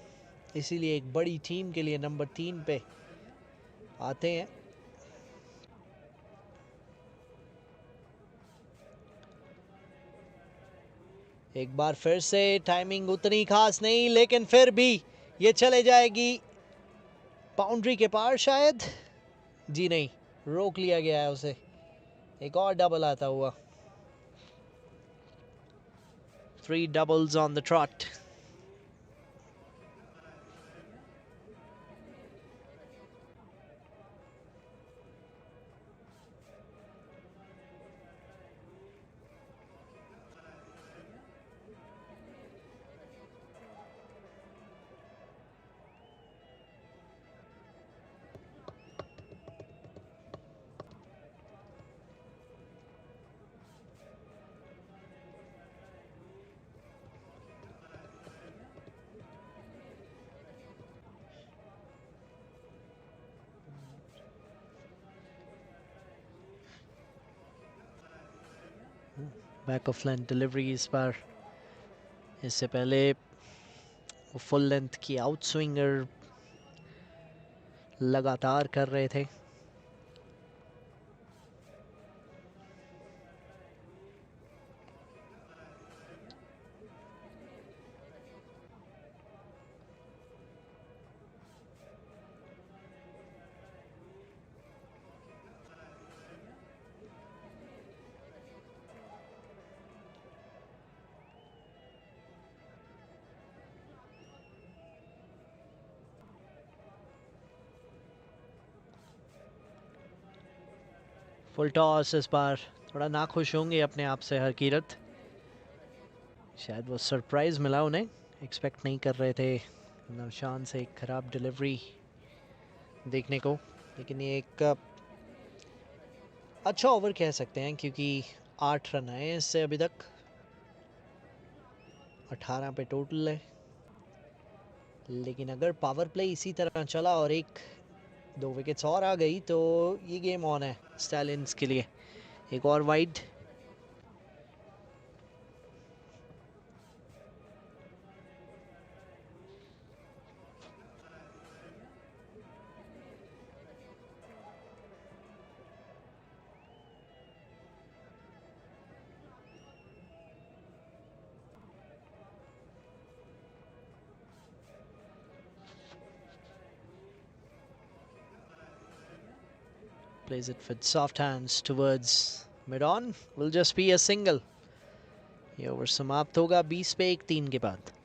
इसीलिए एक बड़ी टीम के लिए नंबर 3 पे आते हैं। एक बार फिर से टाइमिंग उतनी खास नहीं, लेकिन फिर भी ये चले जाएगी बाउंड्री के पार शायद। जी नहीं, रोक लिया गया है उसे। एक और डबल आता हुआ। 3 doubles on the trot. Back of length delivery इस बार। इससे पहले वो फुल लेंथ की आउट स्विंगर लगातार कर रहे थे। फुल टॉस इस बार थोड़ा नाखुश होंगे अपने आप से हरकीरत, शायद वो सरप्राइज मिला उन्हें, एक्सपेक्ट नहीं कर रहे थे नौशान से एक खराब डिलीवरी देखने को। लेकिन ये एक अच्छा ओवर कह सकते हैं क्योंकि 8 रन आए इससे अभी तक, 18 पे टोटल है। लेकिन अगर पावर प्ले इसी तरह चला और एक दो विकेट्स और आ गई तो ये गेम ऑन है स्टैलियंस के लिए। एक और wide, plays it with soft hands towards mid on, will just be a single। ये ओवर समाप्त होगा 20 पे 1 3 के बाद।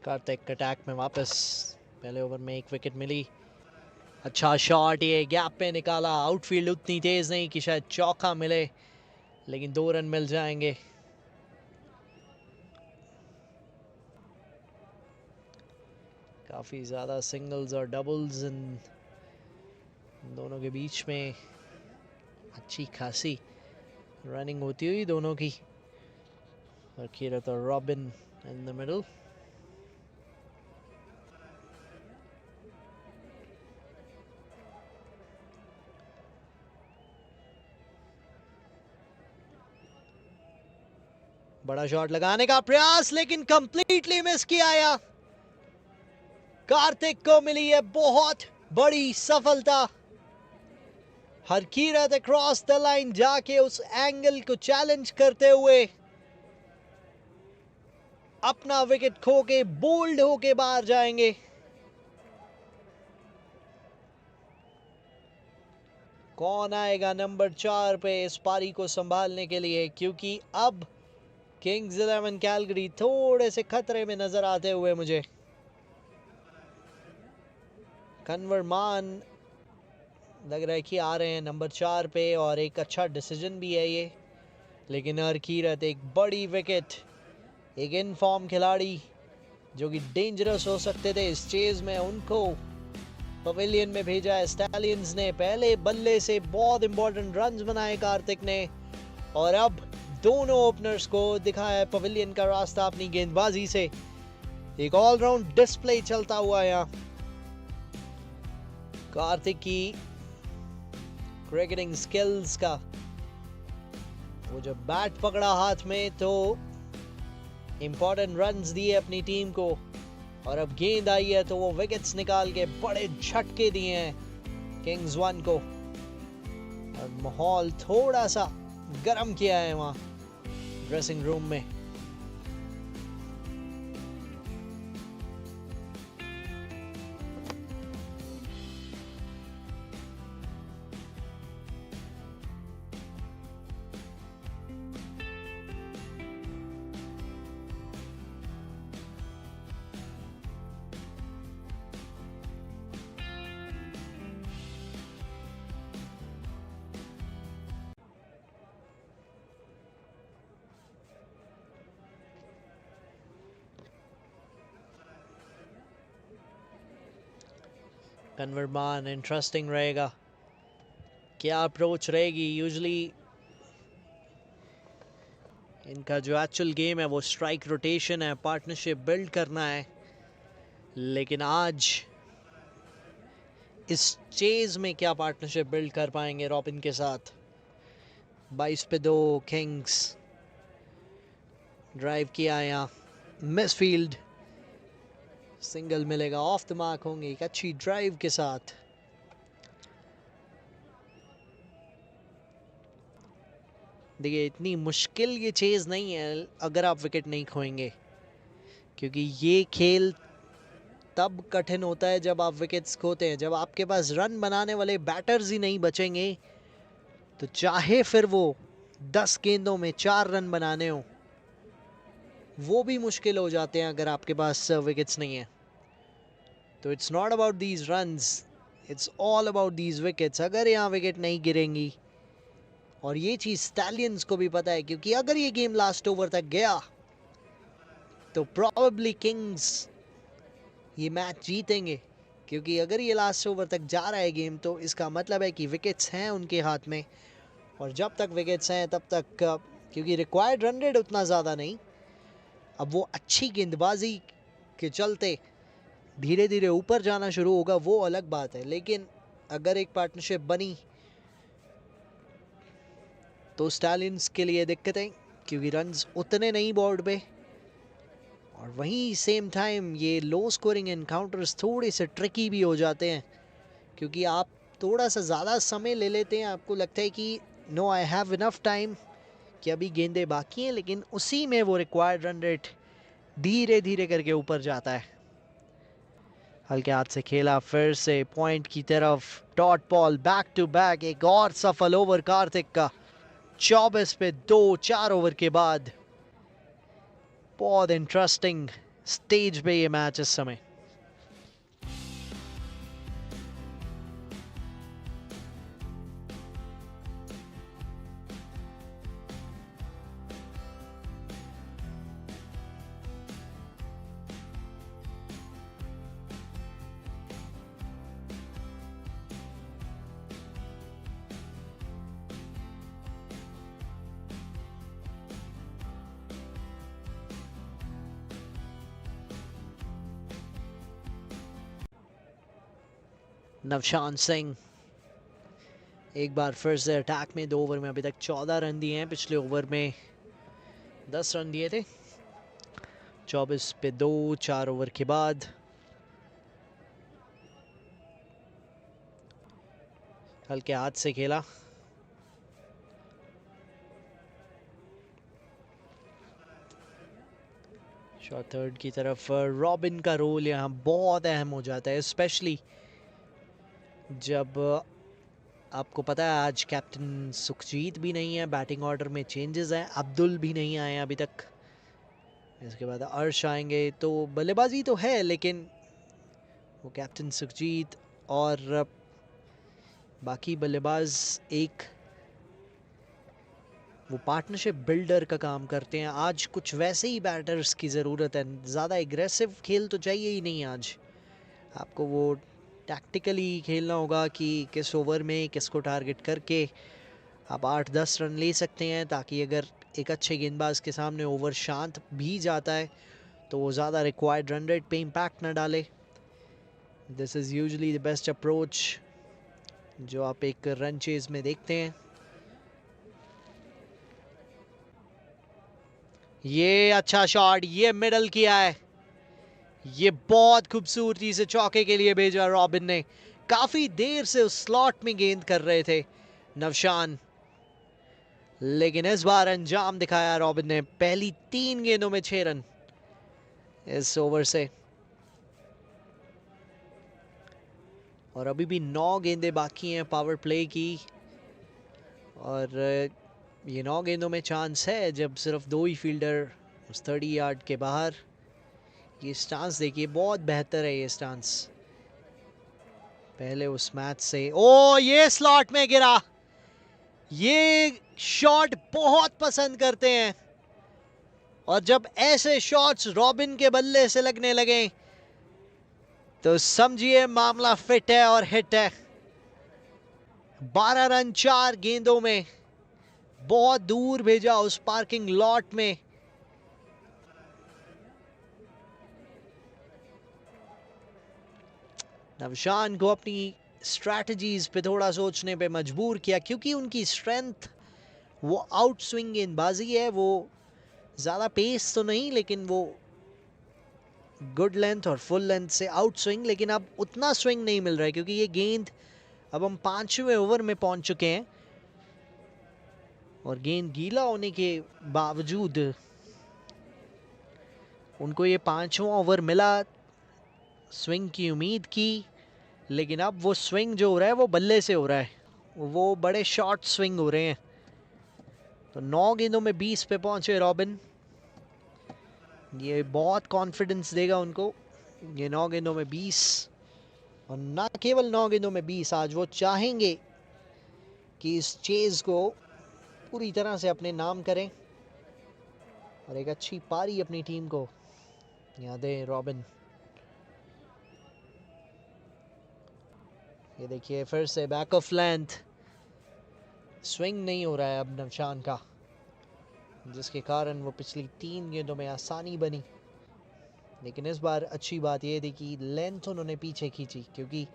कार्तिक अटैक में वापस, पहले ओवर में 1 विकेट मिली। अच्छा शॉट, ये गैप पे निकाला, आउटफील्ड उतनी तेज नहीं कि शायद चौका मिले, लेकिन 2 रन मिल जाएंगे। काफी ज्यादा सिंगल्स और डबल्स इन दोनों के बीच में, अच्छी खासी रनिंग होती हुई दोनों की। और कीरत और रॉबिन इन द मिडल। बड़ा शॉट लगाने का प्रयास, लेकिन कंप्लीटली मिस किया। या कार्तिक को मिली है बहुत बड़ी सफलता। हरकीरत अक्रॉस द लाइन जाके उस एंगल को चैलेंज करते हुए अपना विकेट खो के बोल्ड होके बाहर जाएंगे। कौन आएगा नंबर 4 पे इस पारी को संभालने के लिए, क्योंकि अब किंग्स 11 कैलगरी थोड़े से खतरे में नजर आते हुए मुझे। कन्वर मान लग रहा है कि आ रहे हैं नंबर 4 पे, और एक अच्छा डिसीजन भी है ये। लेकिन हरकीरत एक बड़ी विकेट, एक इनफॉर्म खिलाड़ी जो कि डेंजरस हो सकते थे इस चेज में, उनको पवेलियन में भेजा है स्टैलियंस ने। पहले बल्ले से बहुत इंपॉर्टेंट रन्स बनाए कार्तिक ने, और अब दोनों ओपनर्स को दिखाया है पवेलियन का रास्ता अपनी गेंदबाजी से। एक ऑलराउंड डिस्प्ले चलता हुआ यहाँ कार्तिक की क्रिकेटिंग स्किल्स का। वो जब बैट पकड़ा हाथ में तो इंपॉर्टेंट रन्स दिए अपनी टीम को, और अब गेंद आई है तो वो विकेट्स निकाल के बड़े झटके दिए हैं किंग्स 1 को, और माहौल थोड़ा सा गर्म किया है वहां ड्रेसिंग रूम में। कन्वर मान इंटरेस्टिंग रहेगा, क्या अप्रोच रहेगी। यूजुअली इनका जो एक्चुअल गेम है वो स्ट्राइक रोटेशन है, पार्टनरशिप बिल्ड करना है, लेकिन आज इस चेज में क्या पार्टनरशिप बिल्ड कर पाएंगे रॉबिन के साथ। 22 पे 2 किंग्स ड्राइव किया, यहाँ मिस फील्ड, सिंगल मिलेगा, ऑफ द मार्क होंगे एक अच्छी ड्राइव के साथ। देखिए इतनी मुश्किल ये चेज नहीं है अगर आप विकेट नहीं खोएंगे, क्योंकि ये खेल तब कठिन होता है जब आप विकेट्स खोते हैं। जब आपके पास रन बनाने वाले बैटर्स ही नहीं बचेंगे तो चाहे फिर वो 10 गेंदों में 4 रन बनाने हो, वो भी मुश्किल हो जाते हैं अगर आपके पास विकेट्स नहीं है। तो it's not about these runs, it's all about these wickets. अगर यहाँ विकेट नहीं गिरेंगी, और ये चीज स्टैलियंस को भी पता है, क्योंकि अगर ये गेम लास्ट ओवर तक गया तो प्रोबेबली किंग्स ये मैच जीतेंगे, क्योंकि अगर ये लास्ट ओवर तक जा रहा है गेम तो इसका मतलब है कि विकेट्स हैं उनके हाथ में। और जब तक विकेट्स हैं तब तक, क्योंकि रिक्वायर्ड रन रेट उतना ज़्यादा नहीं, अब वो अच्छी गेंदबाजी के चलते धीरे धीरे ऊपर जाना शुरू होगा, वो अलग बात है। लेकिन अगर एक पार्टनरशिप बनी तो स्टैलियंस के लिए दिक्कतें, क्योंकि रन्स उतने नहीं बोर्ड पे, और वहीं सेम टाइम ये लो स्कोरिंग एनकाउंटर्स थोड़े से ट्रिकी भी हो जाते हैं, क्योंकि आप थोड़ा सा ज़्यादा समय ले लेते हैं। आपको लगता है कि no I have enough time, कि अभी गेंदें बाकी हैं, लेकिन उसी में वो रिक्वायर्ड रन रेट धीरे धीरे करके ऊपर जाता है। हल्के हाथ से खेला, फिर से पॉइंट की तरफ, dot ball back to back, एक और सफल ओवर कार्तिक का। 24 पे 2 4 ओवर के बाद। बहुत इंटरेस्टिंग स्टेज पे ये मैच इस समय। नवशान सिंह एक बार फिर से अटैक में, 2 ओवर में अभी तक 14 रन दिए हैं, पिछले ओवर में 10 रन दिए थे। 24 पे 2 4 ओवर के बाद। हल्के हाथ से खेला, शॉट थर्ड की तरफ। रॉबिन का रोल यहाँ बहुत अहम हो जाता है, स्पेशली जब आपको पता है आज कैप्टन सुखजीत भी नहीं है, बैटिंग ऑर्डर में चेंजेस हैं, अब्दुल भी नहीं आए अभी तक, इसके बाद अर्श आएंगे, तो बल्लेबाजी तो है लेकिन वो कैप्टन सुखजीत और बाकी बल्लेबाज एक वो पार्टनरशिप बिल्डर का काम करते हैं। आज कुछ वैसे ही बैटर्स की ज़रूरत है, ज़्यादा एग्रेसिव खेल तो चाहिए ही नहीं। आज आपको वो टैक्टिकली खेलना होगा कि किस ओवर में किसको टारगेट करके आप 8-10 रन ले सकते हैं, ताकि अगर एक अच्छे गेंदबाज के सामने ओवर शांत भी जाता है तो वो ज़्यादा रिक्वायर्ड रन रेट पे इम्पैक्ट न डाले। This is usually the best approach जो आप एक रन चेज में देखते हैं। ये अच्छा शॉट, ये मिडल किया है, ये बहुत खूबसूरती से चौके के लिए भेजा रॉबिन ने। काफी देर से उस स्लॉट में गेंद कर रहे थे नवशान, लेकिन इस बार अंजाम दिखाया रॉबिन ने। पहली 3 गेंदों में 6 रन इस ओवर से, और अभी भी 9 गेंदें बाकी हैं पावर प्ले की, और ये 9 गेंदों में चांस है जब सिर्फ 2 ही फील्डर उस 30 यार्ड के बाहर। ये स्टांस देखिए, बहुत बेहतर है ये स्टांस पहले उस मैच से। ओ ये स्लॉट में गिरा, ये शॉट बहुत पसंद करते हैं, और जब ऐसे शॉट्स रॉबिन के बल्ले से लगने लगे तो समझिए मामला फिट है और हिट है। 12 रन 4 गेंदों में, बहुत दूर भेजा उस पार्किंग लॉट में। नवशान को अपनी स्ट्रैटेजीज पे थोड़ा सोचने पे मजबूर किया, क्योंकि उनकी स्ट्रेंथ वो आउट स्विंग गेंदबाजी है। वो ज़्यादा पेस तो नहीं, लेकिन वो गुड लेंथ और फुल लेंथ से आउट स्विंग, लेकिन अब उतना स्विंग नहीं मिल रहा है, क्योंकि ये गेंद अब हम 5वें ओवर में पहुंच चुके हैं और गेंद गीला होने के बावजूद उनको ये 5वां ओवर मिला। स्विंग की उम्मीद की, लेकिन अब वो स्विंग जो हो रहा है वो बल्ले से हो रहा है, वो बड़े शॉर्ट स्विंग हो रहे हैं। तो 9 गेंदों में 20 पे पहुंचे रॉबिन। ये बहुत कॉन्फिडेंस देगा उनको, ये 9 गेंदों में 20। और ना केवल 9 गेंदों में 20, आज वो चाहेंगे कि इस चेज को पूरी तरह से अपने नाम करें और एक अच्छी पारी अपनी टीम को यहाँ दें रॉबिन। ये देखिए फिर से बैक ऑफ लेंथ, स्विंग नहीं हो रहा है अब नवशान का, जिसके कारण वो पिछली 3 गेंदों में आसानी बनी। लेकिन इस बार अच्छी बात यह थी कि लेंथ उन्होंने पीछे खींची, क्योंकि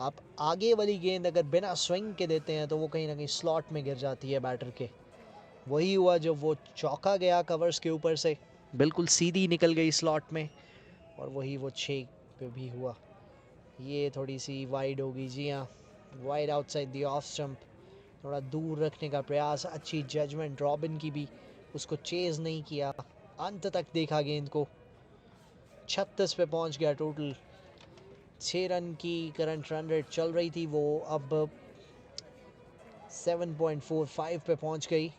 आप आगे वाली गेंद अगर बिना स्विंग के देते हैं तो वो कहीं ना कहीं स्लॉट में गिर जाती है बैटर के। वही हुआ जब वो चौका गया कवर्स के ऊपर से, बिल्कुल सीधी निकल गई स्लॉट में, और वही वो 6 पे भी हुआ। ये थोड़ी सी वाइड होगी, जी हाँ, wide outside the off stump, थोड़ा दूर रखने का प्रयास, अच्छी जजमेंट रॉबिन की भी, उसको चेज नहीं किया, अंत तक देखा गेंद को। 36 पे पहुंच गया टोटल। 6 रन की करंट रन रेट चल रही थी, वो अब 7.45 पे पहुंच गई।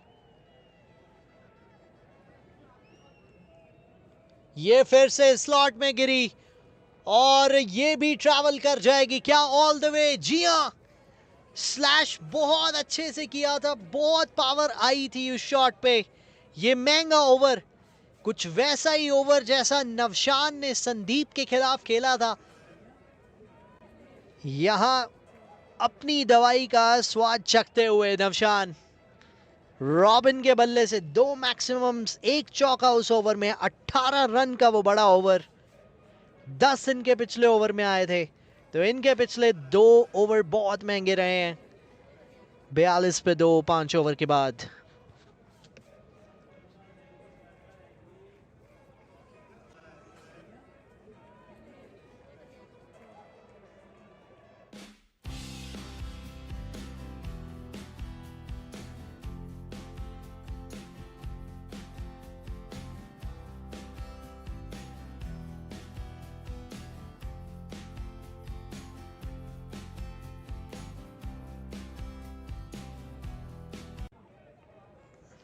ये फिर से स्लॉट में गिरी और ये भी ट्रैवल कर जाएगी क्या ऑल द वे? जी हाँ, स्लैश बहुत अच्छे से किया था, बहुत पावर आई थी उस शॉट पे। ये महंगा ओवर, कुछ वैसा ही ओवर जैसा नवशान ने संदीप के खिलाफ खेला था। यहां अपनी दवाई का स्वाद चखते हुए नवशान रॉबिन के बल्ले से 2 मैक्सिमम, 1 चौका उस ओवर में, 18 रन का वो बड़ा ओवर। 10 इनके पिछले ओवर में आए थे, तो इनके पिछले 2 ओवर बहुत महंगे रहे हैं। 42 पे 2 5 ओवर के बाद।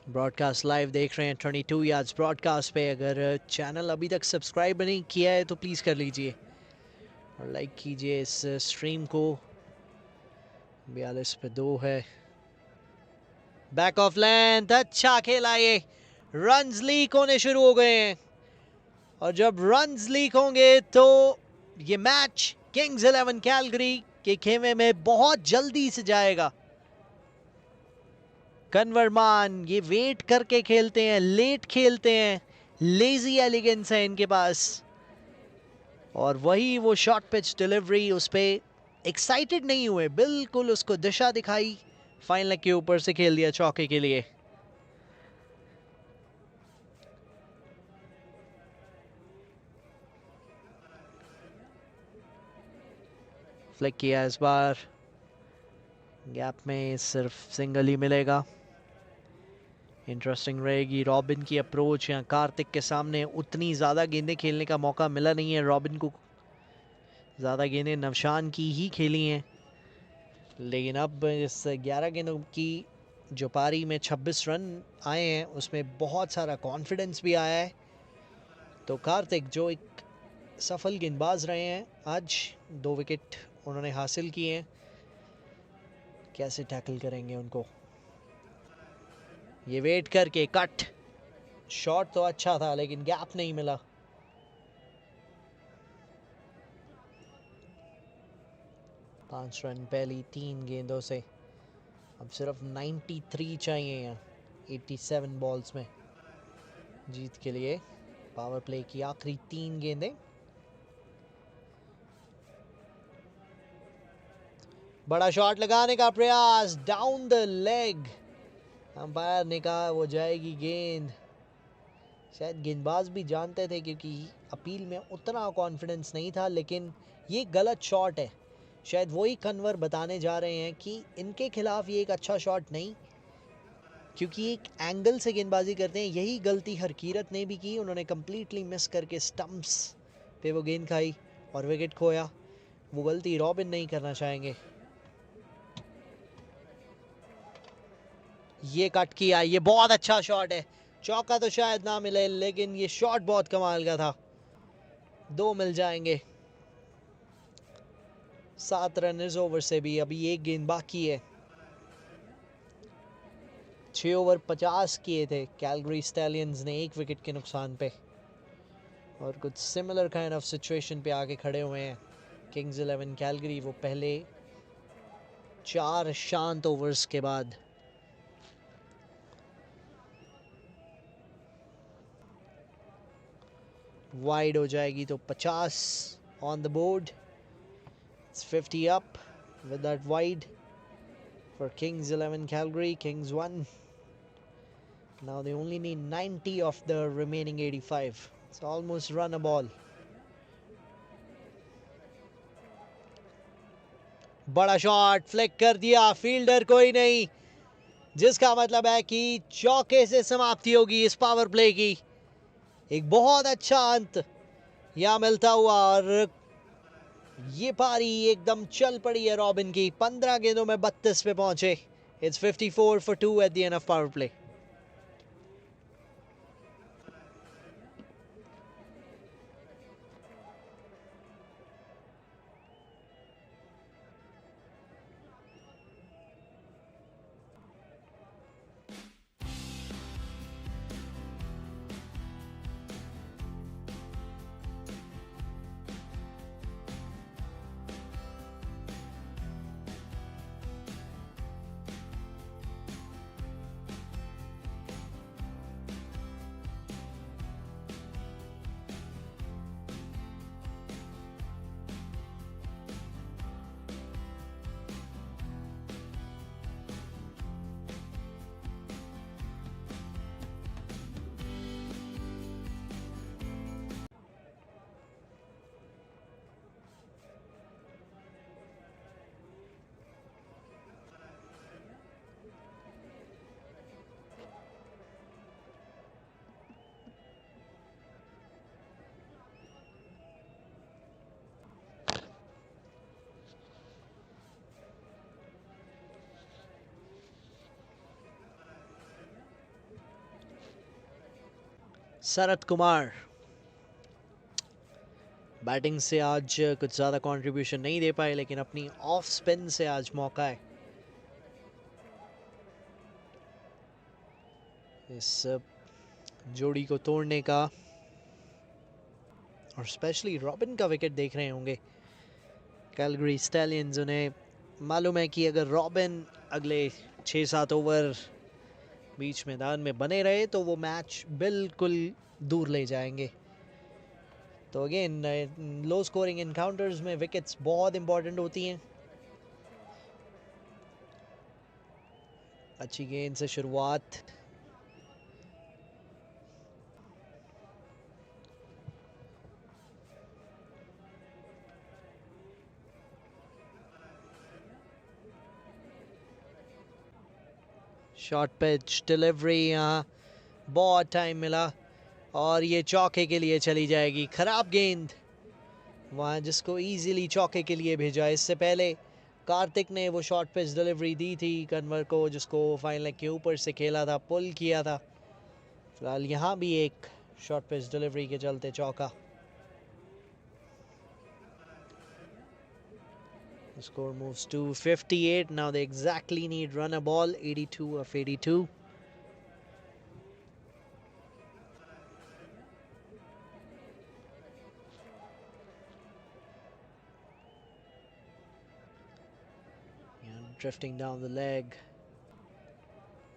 ब्रॉडकास्ट लाइव देख रहे हैं 22 यार्ड्स ब्रॉडकास्ट पे। अगर चैनल अभी तक सब्सक्राइब नहीं किया है तो प्लीज़ कर लीजिए और लाइक कीजिए इस स्ट्रीम को। 42 पे 2 है। बैक ऑफ लेंथ, अच्छा खेला ये। रन्स लीक होने शुरू हो गए हैं, और जब रन्स लीक होंगे तो ये मैच किंग्स 11 कैलगरी के खेमे में बहुत जल्दी से जाएगा। कन्वरमान ये वेट करके खेलते हैं, लेट खेलते हैं, लेजी एलिगेंस है इनके पास, और वही वो शॉर्ट पिच डिलीवरी, उस पे एक्साइटेड नहीं हुए, बिल्कुल उसको दिशा दिखाई, फाइन लेग के ऊपर से खेल दिया चौके के लिए। फ्लिक किया इस बार, गैप में सिर्फ सिंगल ही मिलेगा। इंटरेस्टिंग रहेगी रॉबिन की अप्रोच। यहाँ कार्तिक के सामने उतनी ज़्यादा गेंदें खेलने का मौका मिला नहीं है रॉबिन को, ज़्यादा गेंदें नवशान की ही खेली हैं। लेकिन अब इस 11 गेंदों की जो पारी में 26 रन आए हैं, उसमें बहुत सारा कॉन्फिडेंस भी आया है। तो कार्तिक जो एक सफल गेंदबाज रहे हैं, आज 2 विकेट उन्होंने हासिल किए हैं। कैसे टैकल करेंगे उनको? ये वेट करके कट, शॉट तो अच्छा था लेकिन गैप नहीं मिला। पांच रन पहली 3 गेंदों से, अब सिर्फ 93 चाहिए यहाँ। 87 बॉल्स में जीत के लिए। पावर प्ले की आखिरी 3 गेंदें। बड़ा शॉट लगाने का प्रयास, डाउन द लेग। अंपायर ने कहा वो जाएगी गेंद। शायद गेंदबाज भी जानते थे क्योंकि अपील में उतना कॉन्फिडेंस नहीं था, लेकिन ये गलत शॉट है। शायद वही कन्वर बताने जा रहे हैं कि इनके खिलाफ ये एक अच्छा शॉट नहीं, क्योंकि एक एंगल से गेंदबाजी करते हैं। यही गलती हरकीरत ने भी की। उन्होंने कंप्लीटली मिस करके स्टंप्स पे वो गेंद खाई और विकेट खोया। वो गलती रॉबिन नहीं करना चाहेंगे। ये कट किया, ये बहुत अच्छा शॉट है। चौका तो शायद ना मिले, लेकिन ये शॉट बहुत कमाल का था। 2 मिल जाएंगे। 7 रन इस ओवर से भी अभी एक गेंद बाकी है। 6 ओवर 50 किए थे कैलगरी स्टैलियंस ने 1 विकेट के नुकसान पे, और कुछ सिमिलर काइंड ऑफ सिचुएशन पे आके खड़े हुए हैं किंग्स 11 कैलगरी। वो पहले 4 शांत ओवर्स के बाद। वाइड हो जाएगी तो 50 on the board. It's 50 up with that wide for Kings 11 Calgary. Kings 1. Now they only need 90 of the remaining 85. It's almost run a ball. बड़ा शॉट फ्लिक कर दिया, फील्डर कोई नहीं, जिसका मतलब है कि चौके से समाप्ति होगी इस पावर प्ले की। एक बहुत अच्छा अंत यहाँ मिलता हुआ, और ये पारी एकदम चल पड़ी है रॉबिन की। 15 गेंदों में 32 पे पहुंचे। It's 54 for 2 at the end of power play. Sharad Kumar batting से आज कुछ ज़्यादा कंट्रीब्यूशन नहीं दे पाए, लेकिन अपनी ऑफ स्पिन से आज मौका है इस जोड़ी को तोड़ने का। और स्पेशली रॉबिन का विकेट देख रहे होंगे कैलगरी स्टैलियंस। उन्हें मालूम है कि अगर रॉबिन अगले 6-7 ओवर बीच मैदान में बने रहे तो वो मैच बिल्कुल दूर ले जाएंगे। तो अगेन लो स्कोरिंग एनकाउंटर्स में विकेट्स बहुत इंपॉर्टेंट होती हैं। अच्छी गेंद से शुरुआत, शॉर्ट पिच डिलीवरी, यहाँ बहुत टाइम मिला और ये चौके के लिए चली जाएगी। खराब गेंद वहाँ जिसको इजीली चौके के लिए भेजा। इससे पहले कार्तिक ने वो शॉर्ट पिच डिलीवरी दी थी कन्वर को, जिसको फाइन लेग के ऊपर से खेला था, पुल किया था। फिलहाल यहाँ भी एक शॉर्ट पिच डिलीवरी के चलते चौका। The score moves to 58. Now they exactly need run a ball, 82 of 82. Drifting down the leg.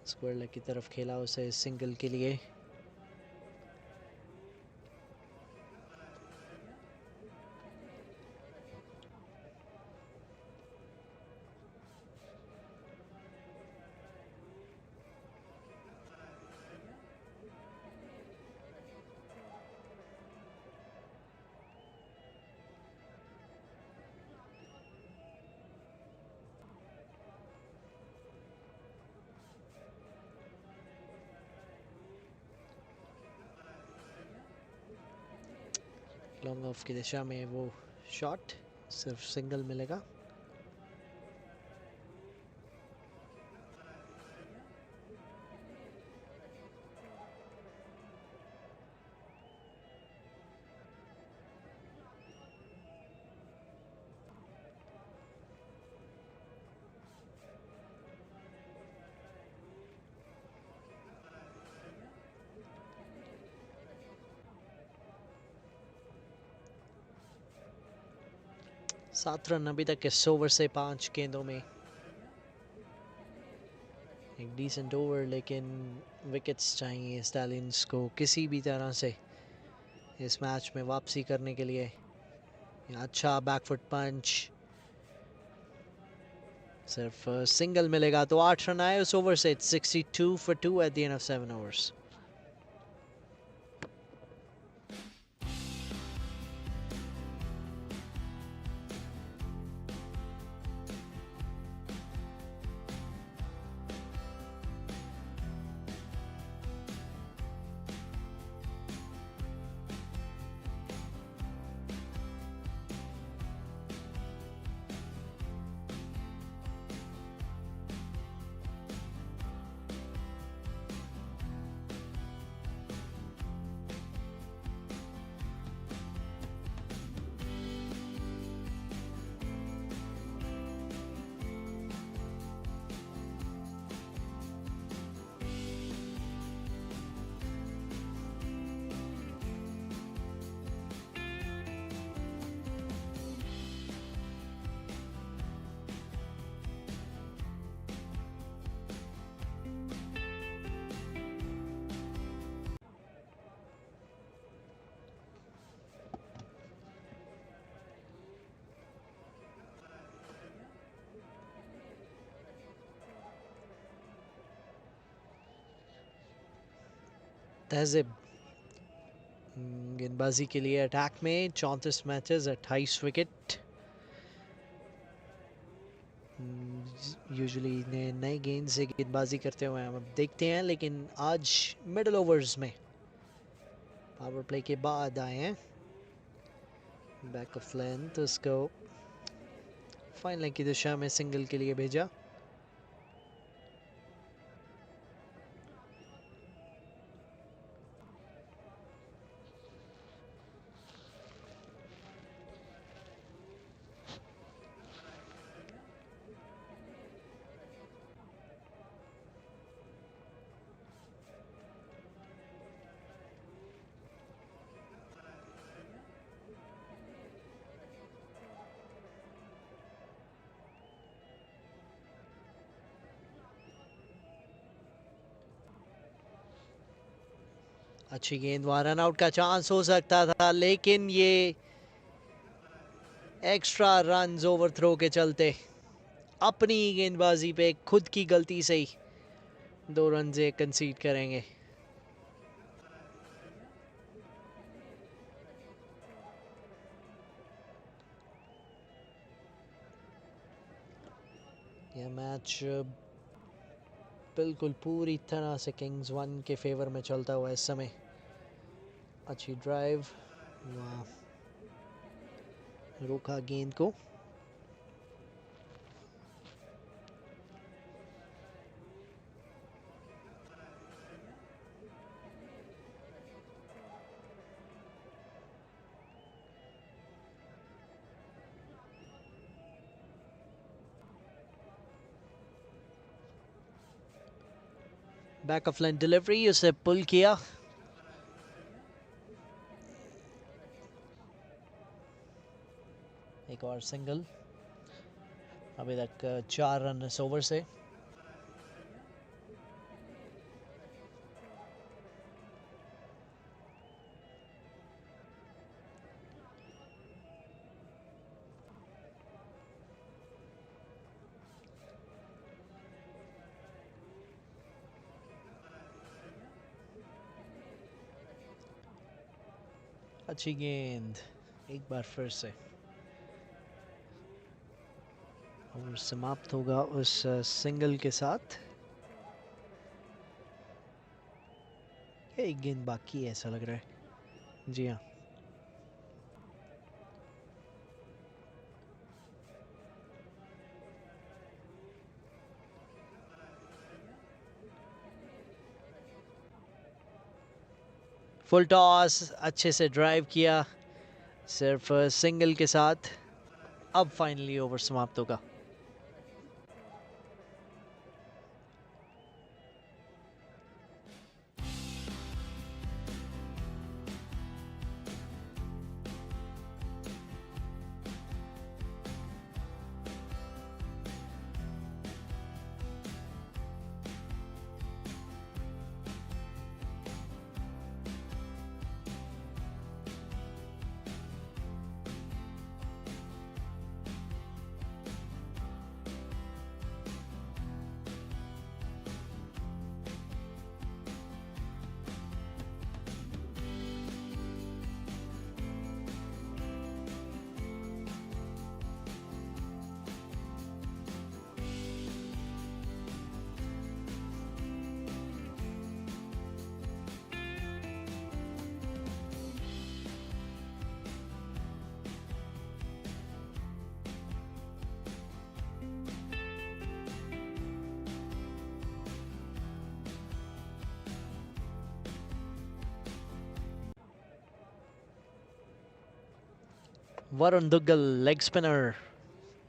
Square leg की तरफ खेला उसे सिंगल के लिए। लॉन्ग ऑफ की दिशा में वो शॉट, सिर्फ सिंगल मिलेगा। सात रन अभी तक इस ओवर से 5 गेंदों में। एक डिसेंट ओवर, लेकिन विकेट्स चाहिए स्टैलियंस को किसी भी तरह से इस मैच में वापसी करने के लिए। अच्छा बैकफुट पंच, सिर्फ सिंगल मिलेगा तो 8 रन आए उस ओवर से। 62 for 2 at the end of 7 overs. तहज़िब गेंदबाजी के लिए अटैक में 34 मैचेस, 28 विकेट। यूजुअली नए गेंद से गेंदबाजी करते हुए हम अब देखते हैं, लेकिन आज मिडल ओवर्स में पावर प्ले के बाद आए हैं। बैक ऑफ लेंथ उसको फाइन लेग की दिशा में सिंगल के लिए भेजा। अच्छी गेंद, वहां रन आउट का चांस हो सकता था, लेकिन ये एक्स्ट्रा रन्स ओवरथ्रो के चलते अपनी गेंदबाजी पे खुद की गलती से ही 2 रन से कंसीड करेंगे। यह मैच बिल्कुल पूरी तरह से किंग्स 1 के फेवर में चलता हुआ इस समय। अच्छी ड्राइव, रोका गेंद को। बैक ऑफ लाइन डिलीवरी, उसे पुल किया। एक और सिंगल, अभी तक 4 रन इस ओवर से। अच्छी गेंद, एक बार फिर से। और समाप्त होगा उस सिंगल के साथ। एक गेंद बाकी है ऐसा लग रहा है। जी हाँ, फुल टॉस, अच्छे से ड्राइव किया, सिर्फ सिंगल के साथ। अब फाइनली ओवर समाप्त होगा। Varun Duggal, leg spinner,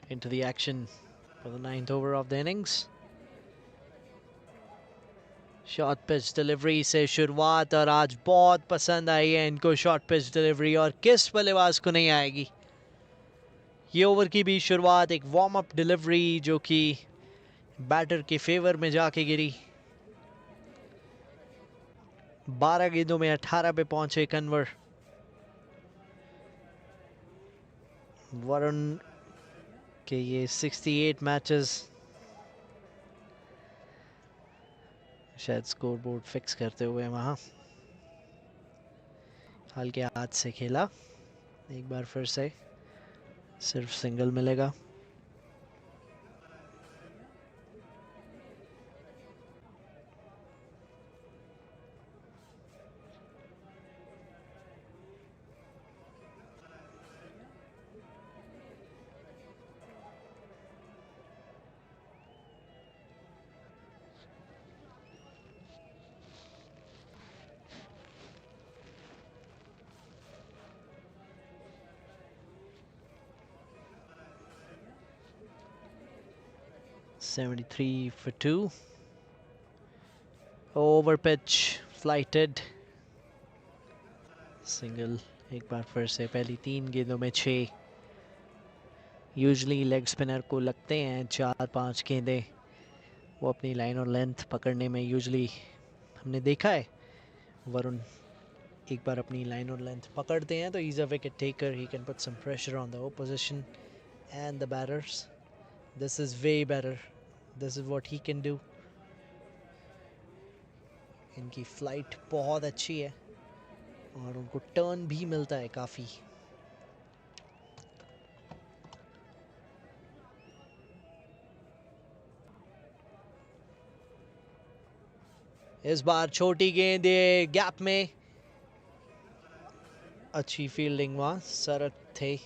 into the action for the 9th over of the innings. Short pitch delivery से शुरुआत, और आज बहुत पसंद आई है इनको शॉर्ट पिच डिलीवरी, और किस बल्लेबाज को नहीं आएगी। ये ओवर की भी शुरुआत एक वार्म अप डिलीवरी जो कि बैटर के फेवर में जाके गिरी। 12 गेंदों में 18 पे पहुंचे कन्वर। वरुण के ये 68 मैचेस, शायद स्कोर बोर्ड फिक्स करते हुए वहां हल्के हाथ से खेला। एक बार फिर से सिर्फ सिंगल मिलेगा। $73 for 2. Over pitch, flighted. Single एक बार फिर से पहली 3 गेंदों में 6। यूजली लेग स्पिनर को लगते हैं 4-5 गेंदें, वो अपनी लाइन और लेंथ पकड़ने में यूजली हमने देखा है। वरुण एक बार अपनी लाइन और लेंथ पकड़ते हैं तो he is a wicket taker, he can put some pressure on the opposition and the batters. This is way better, this is what he can do. इनकी फ्लाइट बहुत अच्छी है और उनको टर्न भी मिलता है काफ़ी। इस बार छोटी गेंद गैप में, अच्छी फील्डिंग वहाँ, सरक थे,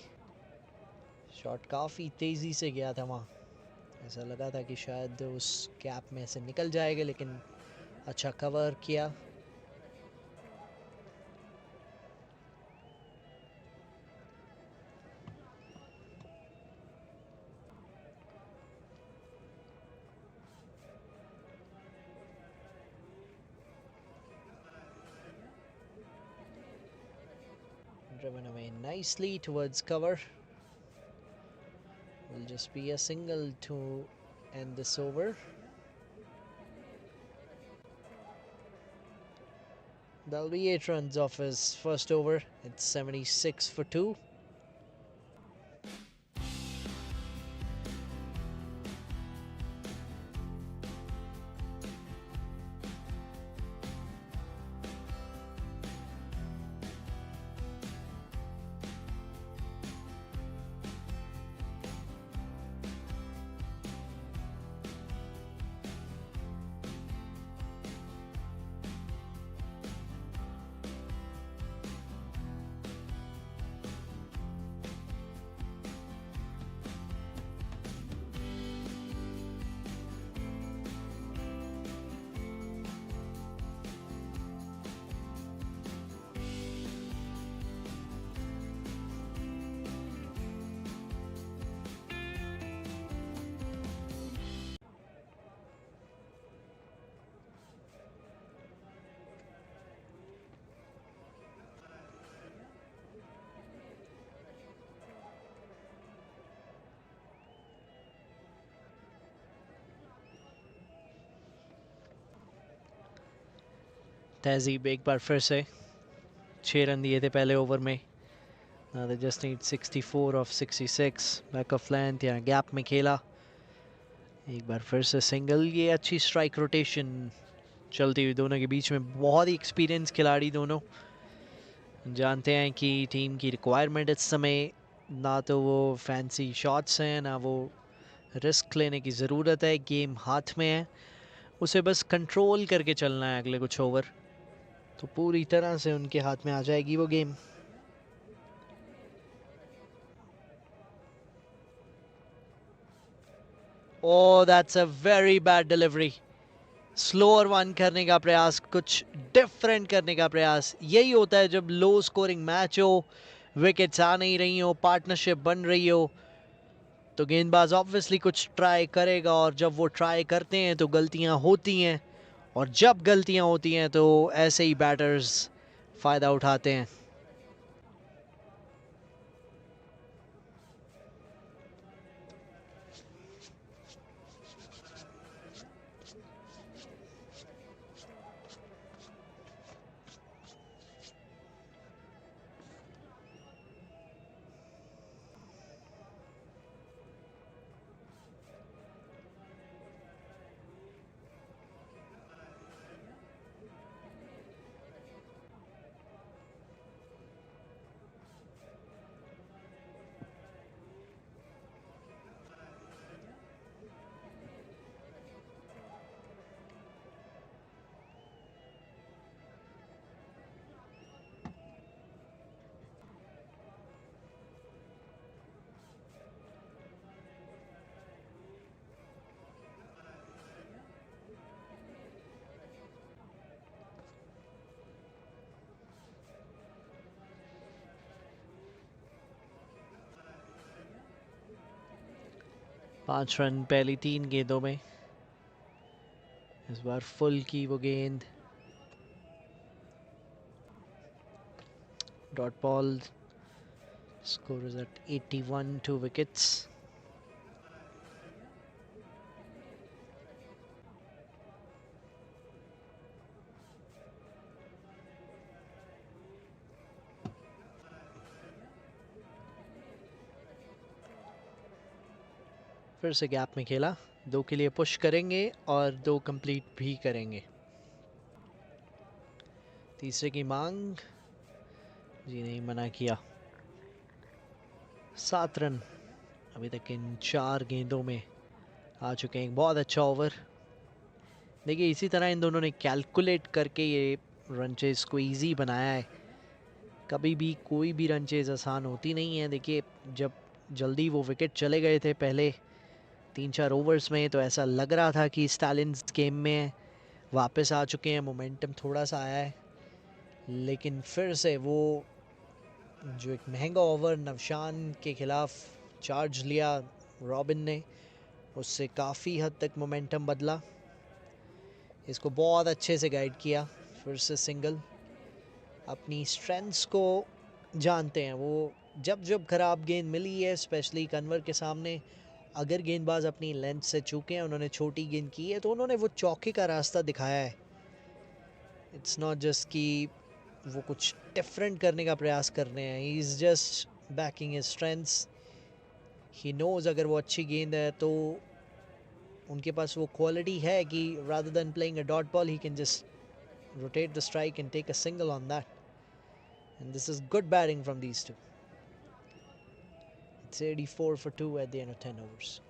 शॉट काफ़ी तेज़ी से गया था वहाँ। ऐसा लगा था कि शायद उस गैप में से निकल जाएगा, लेकिन अच्छा कवर किया। Driven away nicely towards cover. Will just be a single to end this over. That'll be 8 runs off his first over. It's 76 for 2. तहजीब एक बार फिर से 6 रन दिए थे पहले ओवर में. Now they just need 64 of 66. Back of length या gap में खेला. एक बार फिर से सिंगल. ये अच्छी स्ट्राइक रोटेशन चलती हुई दोनों के बीच में. बहुत ही एक्सपीरियंस खिलाड़ी दोनों. जानते हैं कि टीम की रिक्वायरमेंट इस समय ना तो वो फैंसी शॉट्स हैं ना वो रिस्क लेने की ज़रूरत है. गेम हाथ में है, उसे बस कंट्रोल करके चलना है अगले कुछ ओवर, तो पूरी तरह से उनके हाथ में आ जाएगी वो game. Oh that's a very bad delivery. Slower one करने का प्रयास, कुछ डिफरेंट करने का प्रयास. यही होता है जब लो स्कोरिंग मैच हो, विकेट्स आ नहीं रही हो, पार्टनरशिप बन रही हो, तो गेंदबाज ऑब्वियसली कुछ ट्राई करेगा. और जब वो ट्राई करते हैं तो गलतियां होती हैं, और जब गलतियां होती हैं तो ऐसे ही बैटर्स फ़ायदा उठाते हैं. पाँच रन पहली 3 गेंदों में. इस बार फुल की वो गेंद. Dot ball. Score is at 81, 2 wickets. फिर से गैप में खेला. 2 के लिए पुश करेंगे और 2 कंप्लीट भी करेंगे. तीसरे की मांग. जी नहीं, मना किया. 7 रन अभी तक इन 4 गेंदों में आ चुके हैं. एक बहुत अच्छा ओवर. देखिए इसी तरह इन दोनों ने कैलकुलेट करके ये रन चेज को ईजी बनाया है. कभी भी कोई भी रन चेज आसान होती नहीं है. देखिए जब जल्दी वो विकेट चले गए थे पहले 3-4 ओवर्स में, तो ऐसा लग रहा था कि स्टैलियंस गेम में वापस आ चुके हैं, मोमेंटम थोड़ा सा आया है. लेकिन फिर से वो जो एक महंगा ओवर नवशान के खिलाफ चार्ज लिया रॉबिन ने, उससे काफ़ी हद तक मोमेंटम बदला. इसको बहुत अच्छे से गाइड किया. फिर से सिंगल. अपनी स्ट्रेंथ्स को जानते हैं वो. जब जब खराब गेंद मिली है स्पेशली कन्वर के सामने, अगर गेंदबाज अपनी लेंथ से चूके हैं, उन्होंने छोटी गेंद की है, तो उन्होंने वो चौके का रास्ता दिखाया है. इट्स नॉट जस्ट कि वो कुछ डिफरेंट करने का प्रयास कर रहे हैं. He is just backing his strengths. He knows अगर वो अच्छी गेंद है तो उनके पास वो क्वालिटी है कि rather than playing a dot ball, he can just rotate the strike and take a single on that. And this is good batting from these two. It's 84 for 2 at the end of 10 overs.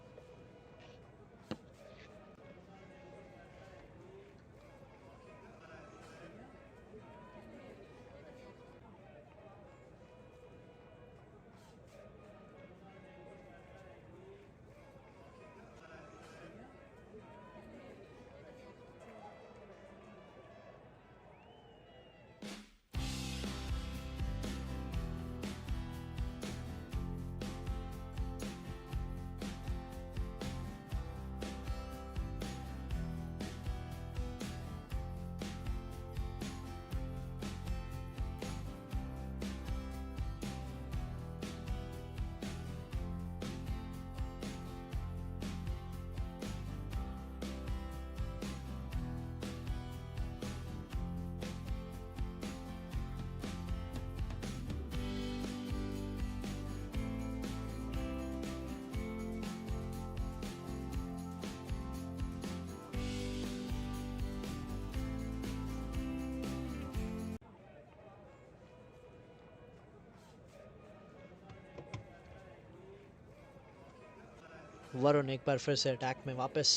Varun एक बार फिर से attack में वापस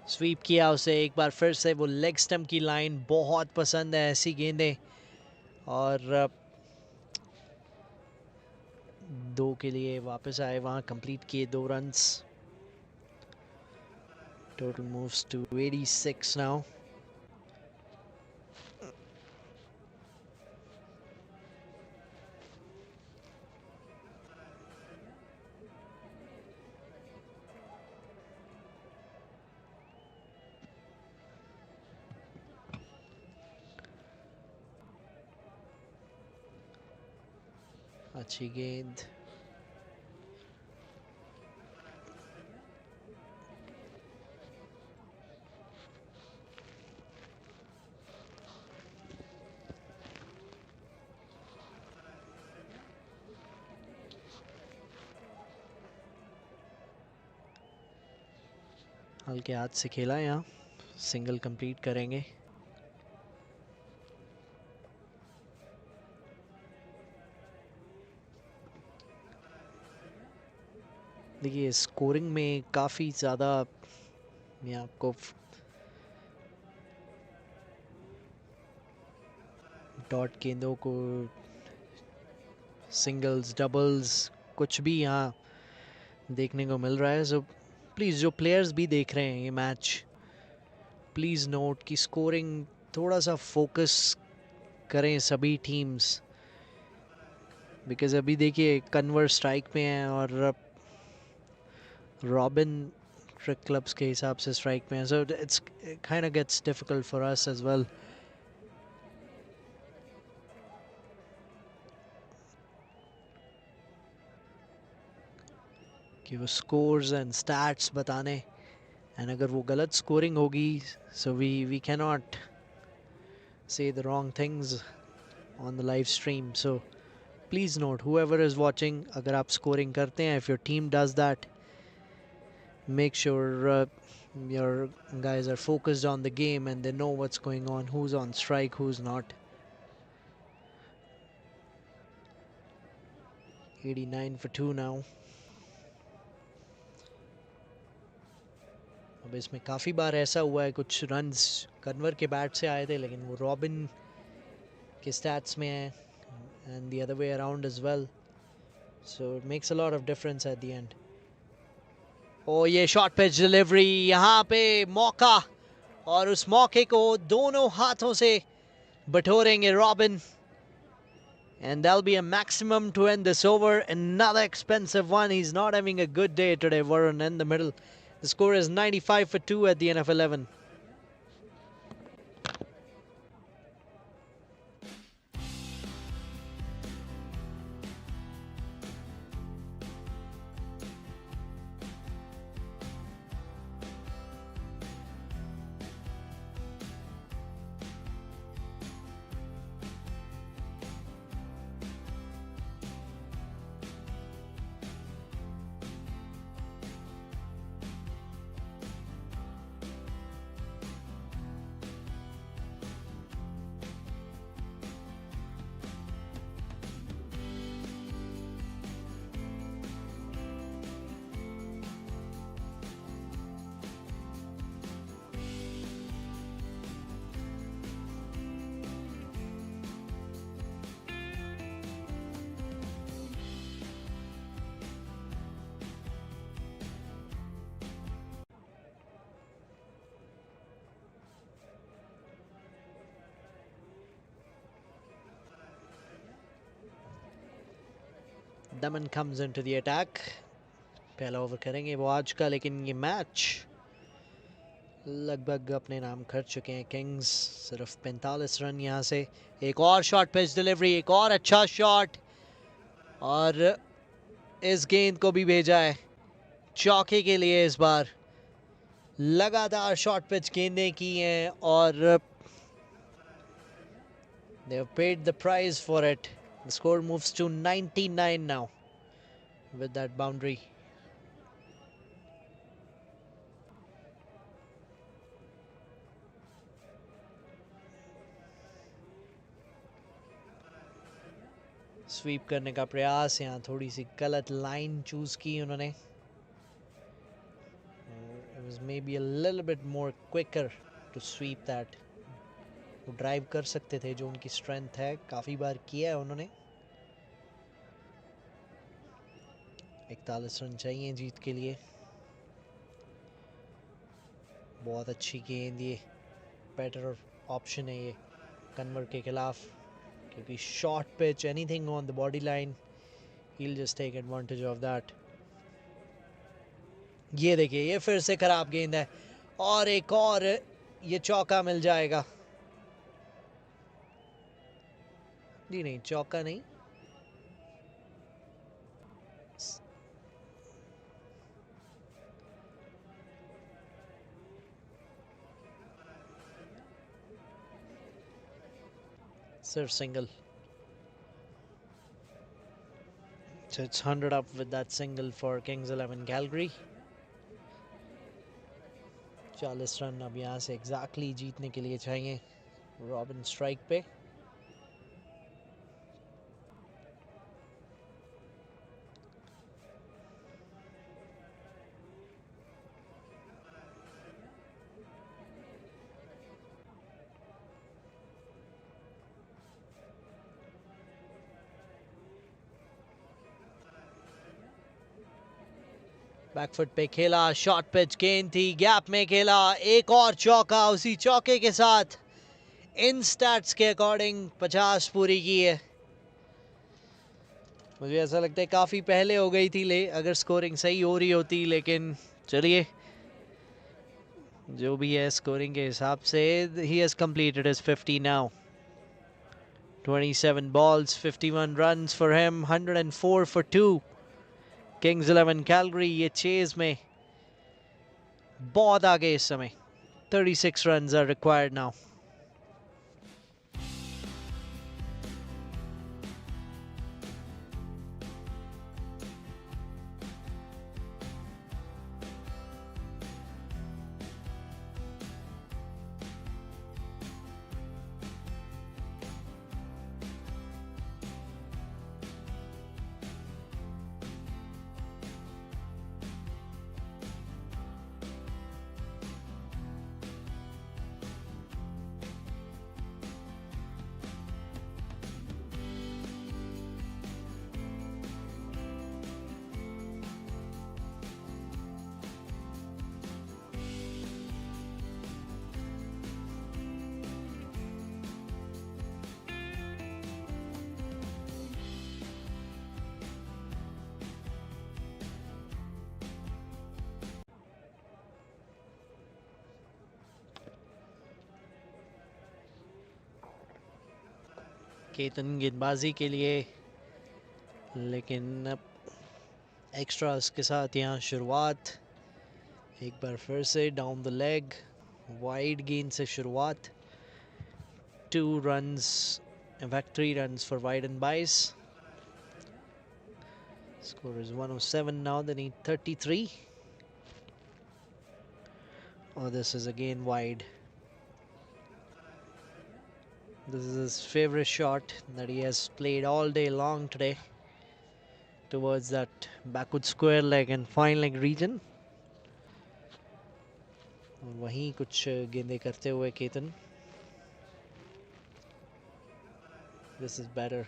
SVEEP किया उसे एक बार फिर से। वो लेग स्टंप की लाइन बहुत पसंद है ऐसी गेंदें। और 2 के लिए वापस आए वहां, कंप्लीट किए 2 runs. Total moves to 86 now. अच्छी गेंद। हल्के हाथ से खेला, यहाँ सिंगल कंप्लीट करेंगे। देखिए स्कोरिंग में काफ़ी ज़्यादा मैं आपको डॉट गेंदों को, सिंगल्स डबल्स कुछ भी यहाँ देखने को मिल रहा है। सो प्लीज़ जो प्लेयर्स भी देख रहे हैं ये मैच, प्लीज़ नोट कि स्कोरिंग थोड़ा सा फोकस करें सभी टीम्स। बिकॉज अभी देखिए कन्वर्ट स्ट्राइक में है और रॉबिन ट्रिक क्लब्स के हिसाब से स्ट्राइक में है। So it's kind of gets difficult for us as well. कि वो स्कोर्स एंड स्टैट्स बताने, एंड अगर वो गलत स्कोरिंग होगी so we can not say the wrong things on the live stream. So please note, whoever is watching, अगर आप scoring करते हैं, if your team does that, make sure your guys are focused on the game and they know what's going on, who's on strike, who's not. 89 for 2 now. अब इसमें काफ़ी बार ऐसा हुआ है, कुछ रन्स कन्वर के बैट से आए थे लेकिन वो रॉबिन के स्टैट्स में है, and the other way around as well. So it makes a lot of difference at the end. ओ ये शॉर्ट पिच डिलीवरी, यहाँ पे मौका, और उस मौके को दोनों हाथों से बटोरेंगे robin, and that'll be a maximum to end this over. Another expensive one. He's not having a good day today, Varun, in the middle. The score is 95 for 2 at the end of 11. Daman comes into the attack. पहला over करेंगे वो आज का, लेकिन ये match लगभग अपने नाम कर चुके हैं किंग्स। सिर्फ 45 रन यहाँ से। एक और शॉर्ट पिच डिलीवरी, एक और अच्छा शॉट, और इस गेंद को भी भेजा है चौके के लिए। इस बार लगातार शॉर्ट पिच गेंदें की हैं और they have paid the price for it. The score moves to 99 now with that boundary. Sweep करने का प्रयास, यहाँ थोड़ी सी गलत लाइन चूज की उन्होंने। maybe a little bit more quicker to sweep that. वो ड्राइव कर सकते थे, जो उनकी स्ट्रेंथ है, काफ़ी बार किया है उन्होंने। 41 रन चाहिए जीत के लिए। बहुत अच्छी गेंद, ये बेटर ऑप्शन है ये कन्वर के खिलाफ, क्योंकि short pitch, anything on the body line, he'll just take advantage of that. ये देखिए, ये फिर से खराब गेंद है और एक और ये चौका मिल जाएगा। जी नहीं, चौका नहीं, सिर्फ single. So it's 100 up with that single for Kings 11 Calgary. 40 run अब यहाँ से एग्जैक्टली जीतने के लिए चाहिए रॉबिन स्ट्राइक पे। बैकफुट पे खेला, शॉर्ट पिच गेंद थी, गैप में खेला, एक और चौका, उसी चौके के साथ इन स्टैट्स के अकॉर्डिंग 50 पूरी की है। मुझे ऐसा लगता है काफ़ी पहले हो गई थी अगर स्कोरिंग सही हो रही होती, लेकिन चलिए, जो भी है स्कोरिंग के हिसाब से, he has completed his 50 now. 27 balls, 51 runs for him, 104 for 2. Kings 11 Calgary ये चेज में बहुत आगे इस समय। 36 runs are required now. Ketan गेंदबाजी के लिए, लेकिन अब एक्स्ट्रास के साथ यहाँ शुरुआत, एक बार फिर से डाउन द लेग, वाइड गेंद से शुरुआत। 2 runs, in fact 3 runs for wide and bias. Score is 107 now, they need 33. Oh, this is again wide. This is his favorite shot that he has played all day long today, towards that backward square leg and fine leg region. वहीं कुछ गेंदें करते हुए Ketan. This is better.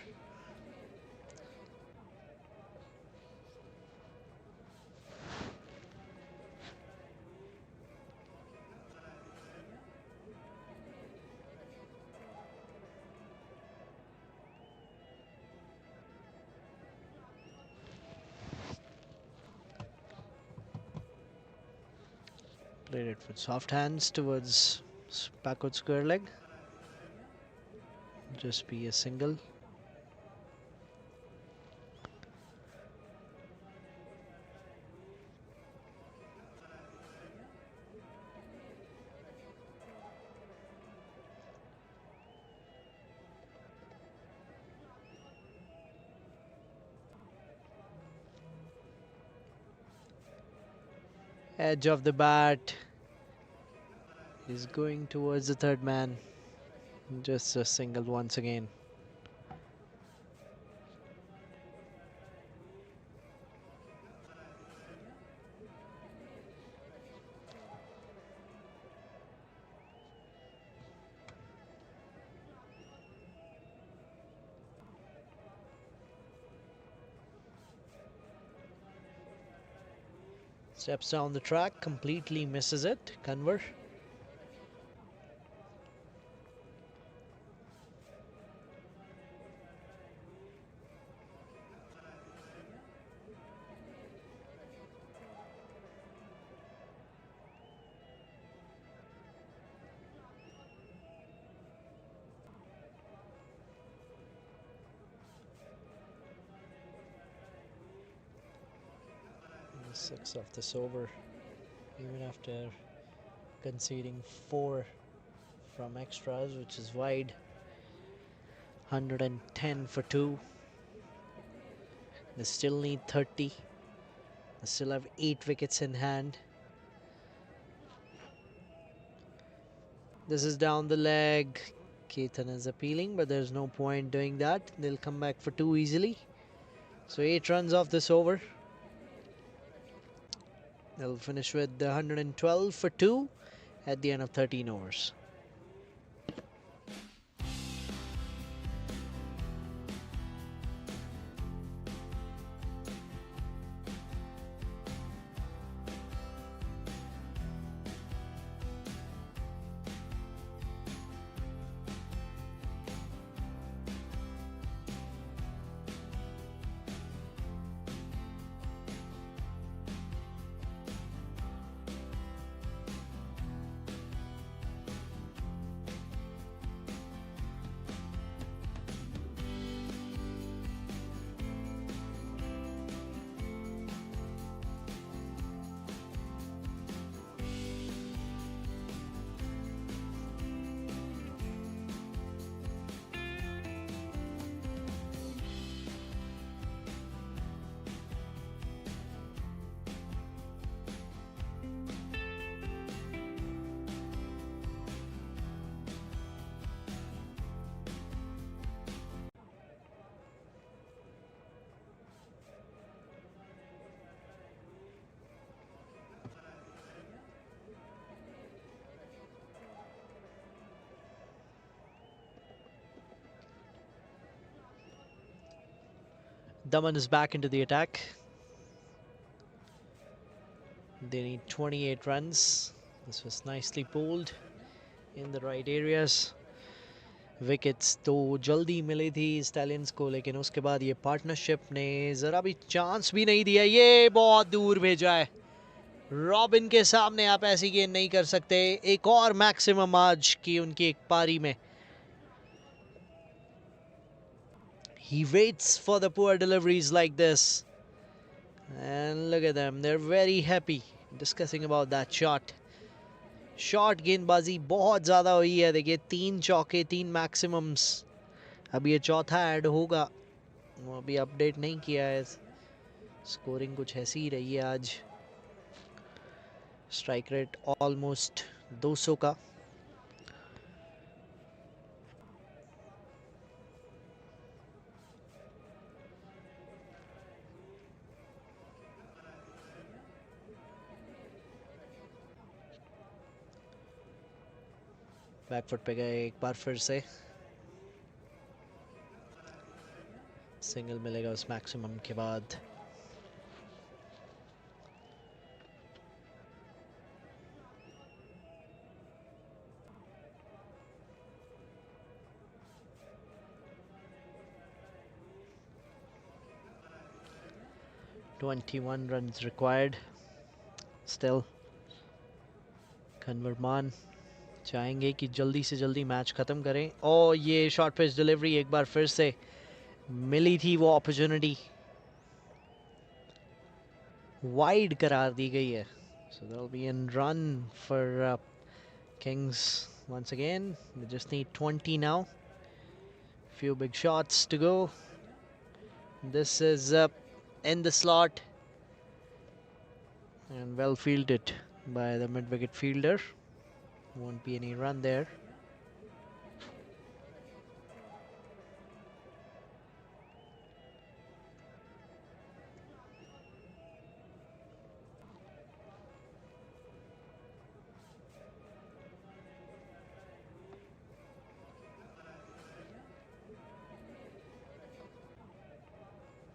Played it with soft hands towards backward square leg. Just be a single. Edge of the bat. He's going towards the third man. Just a single once again. Steps down the track, completely misses it. Conver. Six of this over, even after conceding 4 from extras, which is wide. 110 for 2. They still need 30. They still have 8 wickets in hand. This is down the leg. Ketan is appealing, but there's no point doing that. They'll come back for 2 easily. So 8 runs off this over. They'll finish with 112 for 2 at the end of 13 overs. Daman is back into the attack. They need 28 runs. This was nicely pulled in the right areas. Wickets तो जल्दी मिली थी stallions को, लेकिन उसके बाद ये partnership ने ज़रा भी चांस भी नहीं दिया. ये बहुत दूर भेजा है. रॉबिन के सामने आप ऐसी गेंद नहीं कर सकते. एक और मैक्सिमम आज की उनकी एक पारी में. He waits for the poor deliveries like this. And look at them. They're very happy discussing about that shot. Shot गेंदबाजी बहुत ज़्यादा हुई है. देखिए 3 चौके 3 मैक्सिमम्स. अब ये चौथा ऐड होगा, वो अभी अपडेट नहीं किया है. स्कोरिंग कुछ ऐसी ही रही है आज. स्ट्राइक रेट ऑलमोस्ट 200 का. बैकफुट पे गए एक बार फिर से. सिंगल मिलेगा उस मैक्सिमम के बाद. "21 runs required. Still, कन्वर्मान चाहेंगे कि जल्दी से जल्दी मैच ख़त्म करें. और ये शॉर्ट पिच डिलीवरी एक बार फिर से मिली थी वो अपॉर्चुनिटी. वाइड करार दी गई है. So there'll be a run for Kings once again. They just need 20 now. Few big shots to go. This is in the slot and well fielded by the mid-wicket fielder. Won't be any run there.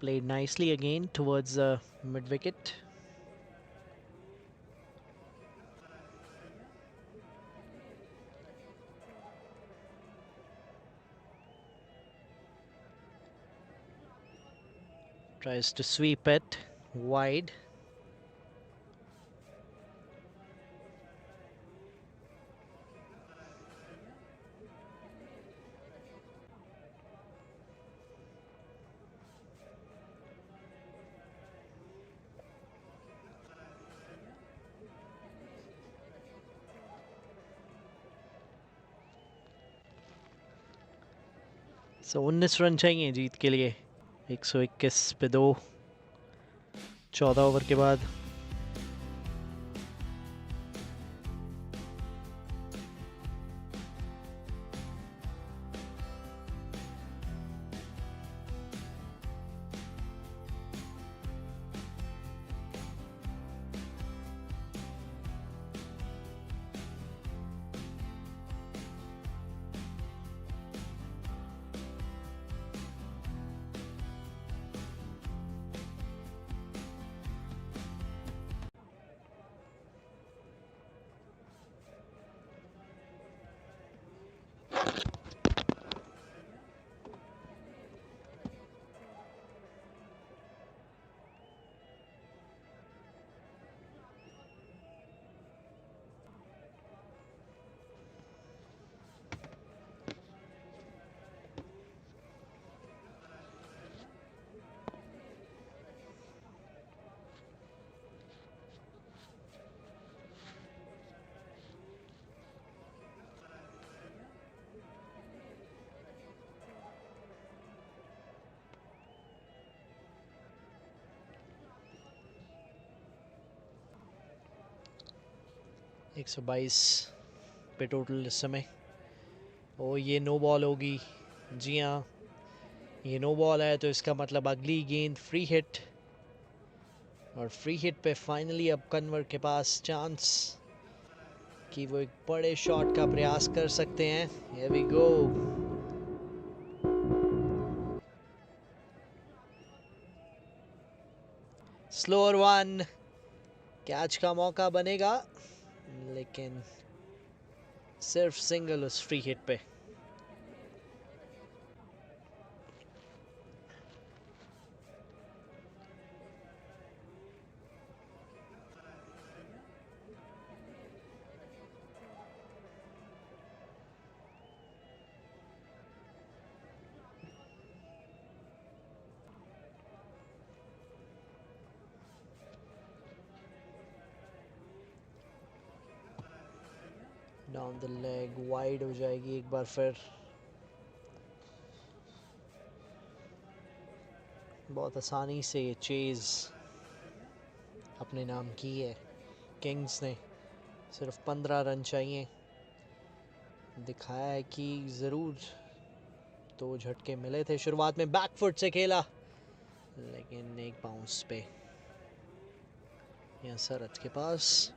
Played nicely again towards the mid-wicket. Tries to sweep it wide. So 19 run चाहिए जीत के लिए. 121 पे 2. 14 over के बाद. एक 122 पे total इस समय. ओ ये नो बॉल होगी. जी हाँ, ये नो बॉल है तो इसका मतलब अगली गेंद फ्री हिट. और फ्री हिट पे फाइनली अब कन्वर के पास चांस कि वो एक बड़े शॉट का प्रयास कर सकते हैं. Here we go. Slower one. Catch का मौका बनेगा लेकिन सिर्फ सिंगल उस फ्री हिट पे. डाउन द लेग वाइड हो जाएगी एक बार फिर. बहुत आसानी से ये चेज अपने नाम की है किंग्स ने. सिर्फ 15 रन चाहिए. दिखाया है कि ज़रूर 2 झटके मिले थे शुरुआत में. बैकफुट से खेला लेकिन एक बाउंस पे यहाँ सरत के पास.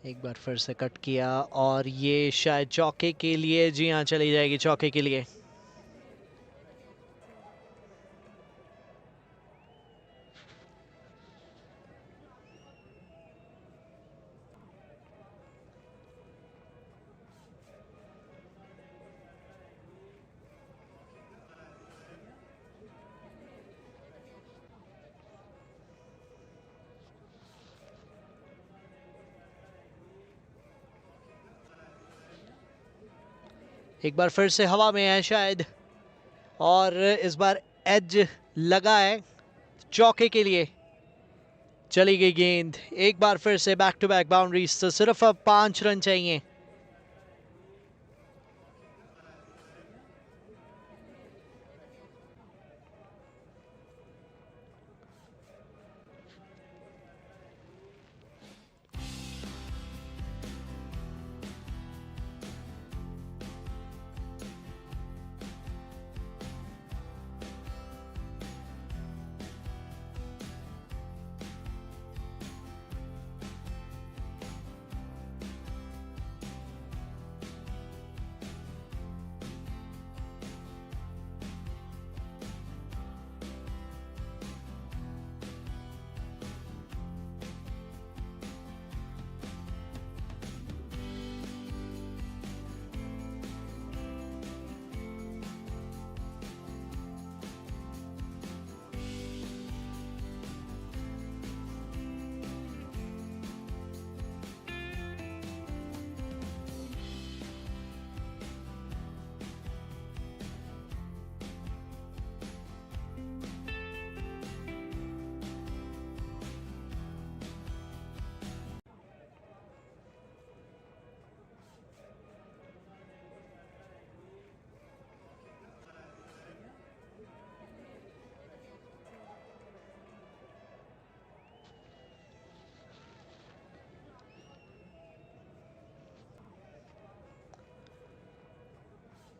एक बार फिर से कट किया और ये शायद चौके के लिए. जी हाँ, चली जाएगी चौके के लिए. एक बार फिर से हवा में है शायद और इस बार एज लगा है. चौके के लिए चली गई गेंद, एक बार फिर से बैक टू बैक बाउंड्रीज, तो सिर्फ अब 5 रन चाहिए।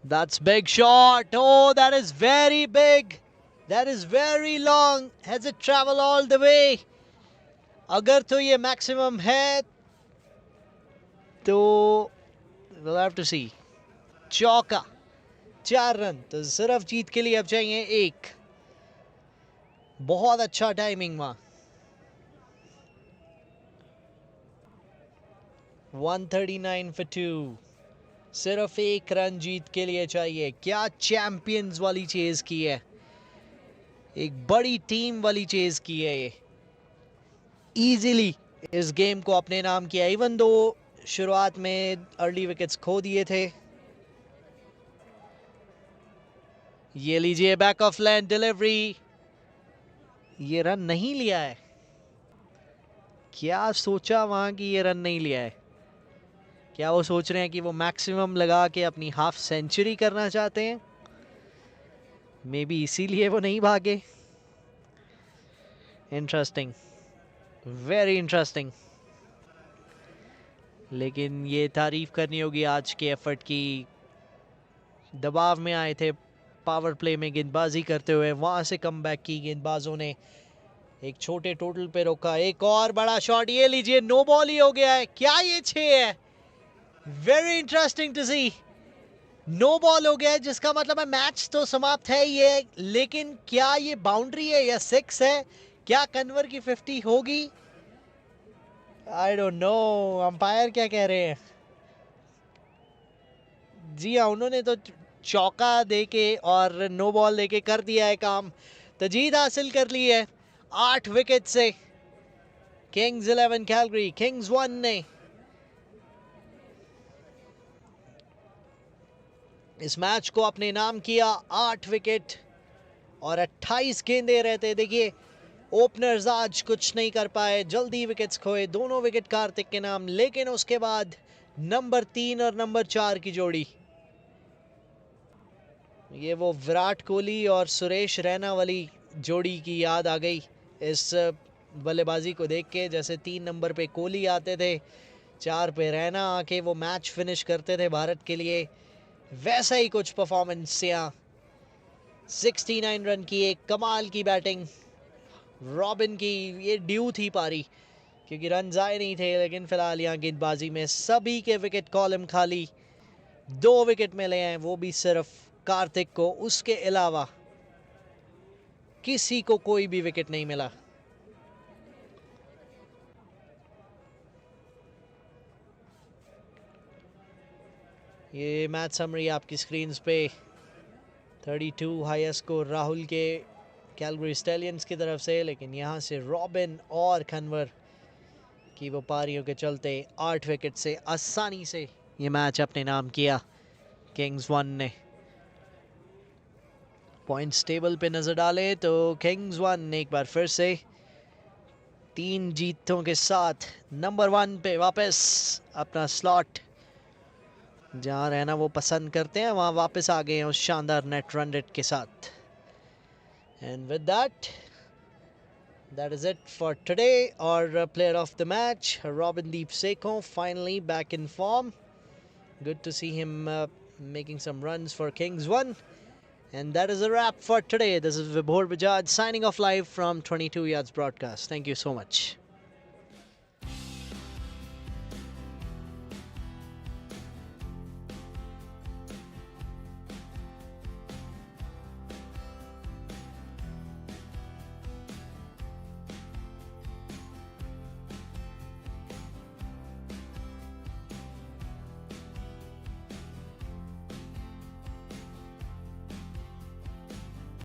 That's big shot. Oh, that is very big. That is very long. Has it traveled all the way? अगर तो ये मैक्सिमम है तो we'll have to see. चौका, 4 रन, तो सिर्फ जीत के लिए अब चाहिए 1। बहुत अच्छा टाइमिंग वहां। 139 for 2, सिर्फ 1 रन जीत के लिए चाहिए। क्या चैंपियंस वाली चेज की है, एक बड़ी टीम वाली चेज की है ये। इजीली इस गेम को अपने नाम किया, इवन दो शुरुआत में अर्ली विकेट्स खो दिए थे। ये लीजिए बैक ऑफ लैंड डिलीवरी, ये रन नहीं लिया है। क्या सोचा वहां कि ये रन नहीं लिया है? क्या वो सोच रहे हैं कि वो मैक्सिमम लगा के अपनी हाफ सेंचुरी करना चाहते हैं? मे बी इसीलिए वो नहीं भागे। Interesting, very interesting. लेकिन ये तारीफ करनी होगी आज के एफर्ट की। दबाव में आए थे, पावर प्ले में गेंदबाजी करते हुए, वहां से कमबैक की गेंदबाजों ने, एक छोटे टोटल पे रोका। एक और बड़ा शॉट, ये लीजिए, नो बॉल ही हो गया है। क्या ये 6 है? Very interesting to see. No ball हो गया है, जिसका मतलब है मैच तो समाप्त है ही है, लेकिन क्या ये बाउंड्री है या 6 है? क्या कन्वर की 50 होगी? आई डोंट नो, अंपायर क्या कह रहे हैं। जी हाँ, उन्होंने तो चौका देके और नो बॉल देके कर दिया है काम, तो जीत हासिल कर ली है 8 विकेट से। किंग्स 11 कैलगरी, किंग्स 1 ने इस मैच को अपने नाम किया। 8 विकेट और 28 गेंदे रहते। देखिए, ओपनर्स आज कुछ नहीं कर पाए, जल्दी विकेट्स खोए, दोनों विकेट कार्तिक के नाम। लेकिन उसके बाद नंबर 3 और नंबर 4 की जोड़ी, ये वो विराट कोहली और सुरेश रैना वाली जोड़ी की याद आ गई इस बल्लेबाजी को देख के। जैसे 3 नंबर पे कोहली आते थे, 4 पे रैना आके वो मैच फिनिश करते थे भारत के लिए, वैसा ही कुछ परफॉर्मेंस यहाँ। 69 रन की एक कमाल की बैटिंग रॉबिन की। ये ड्यू थी पारी, क्योंकि रन आए नहीं थे, लेकिन फिलहाल यहाँ गेंदबाजी में सभी के विकेट कॉलम खाली। 2 विकेट मिले हैं, वो भी सिर्फ कार्तिक को, उसके अलावा किसी को कोई भी विकेट नहीं मिला। ये मैच समरी आपकी स्क्रीन पे। 32 हाईएस्ट स्कोर राहुल के कैलगरी स्टैलियंस की तरफ से, लेकिन यहाँ से रॉबिन और खनवर की वो पारियों के चलते 8 विकेट से आसानी से ये मैच अपने नाम किया किंग्स 1 ने। पॉइंट्स टेबल पे नजर डालें तो किंग्स 1 एक बार फिर से 3 जीतों के साथ नंबर 1 पे वापस अपना स्लॉट जहां रहना वो पसंद करते हैं वहां वापस आ गए हैं उस शानदार नेट रन रेट के साथ। And with that is it for today. Our player of the match, Robindeep Sekhon, finally back in form. Good to see him making some runs for Kings 1. And that is a wrap for today. This is Vibhor Bajaj signing off live from 22 Yards Broadcast. Thank you so much.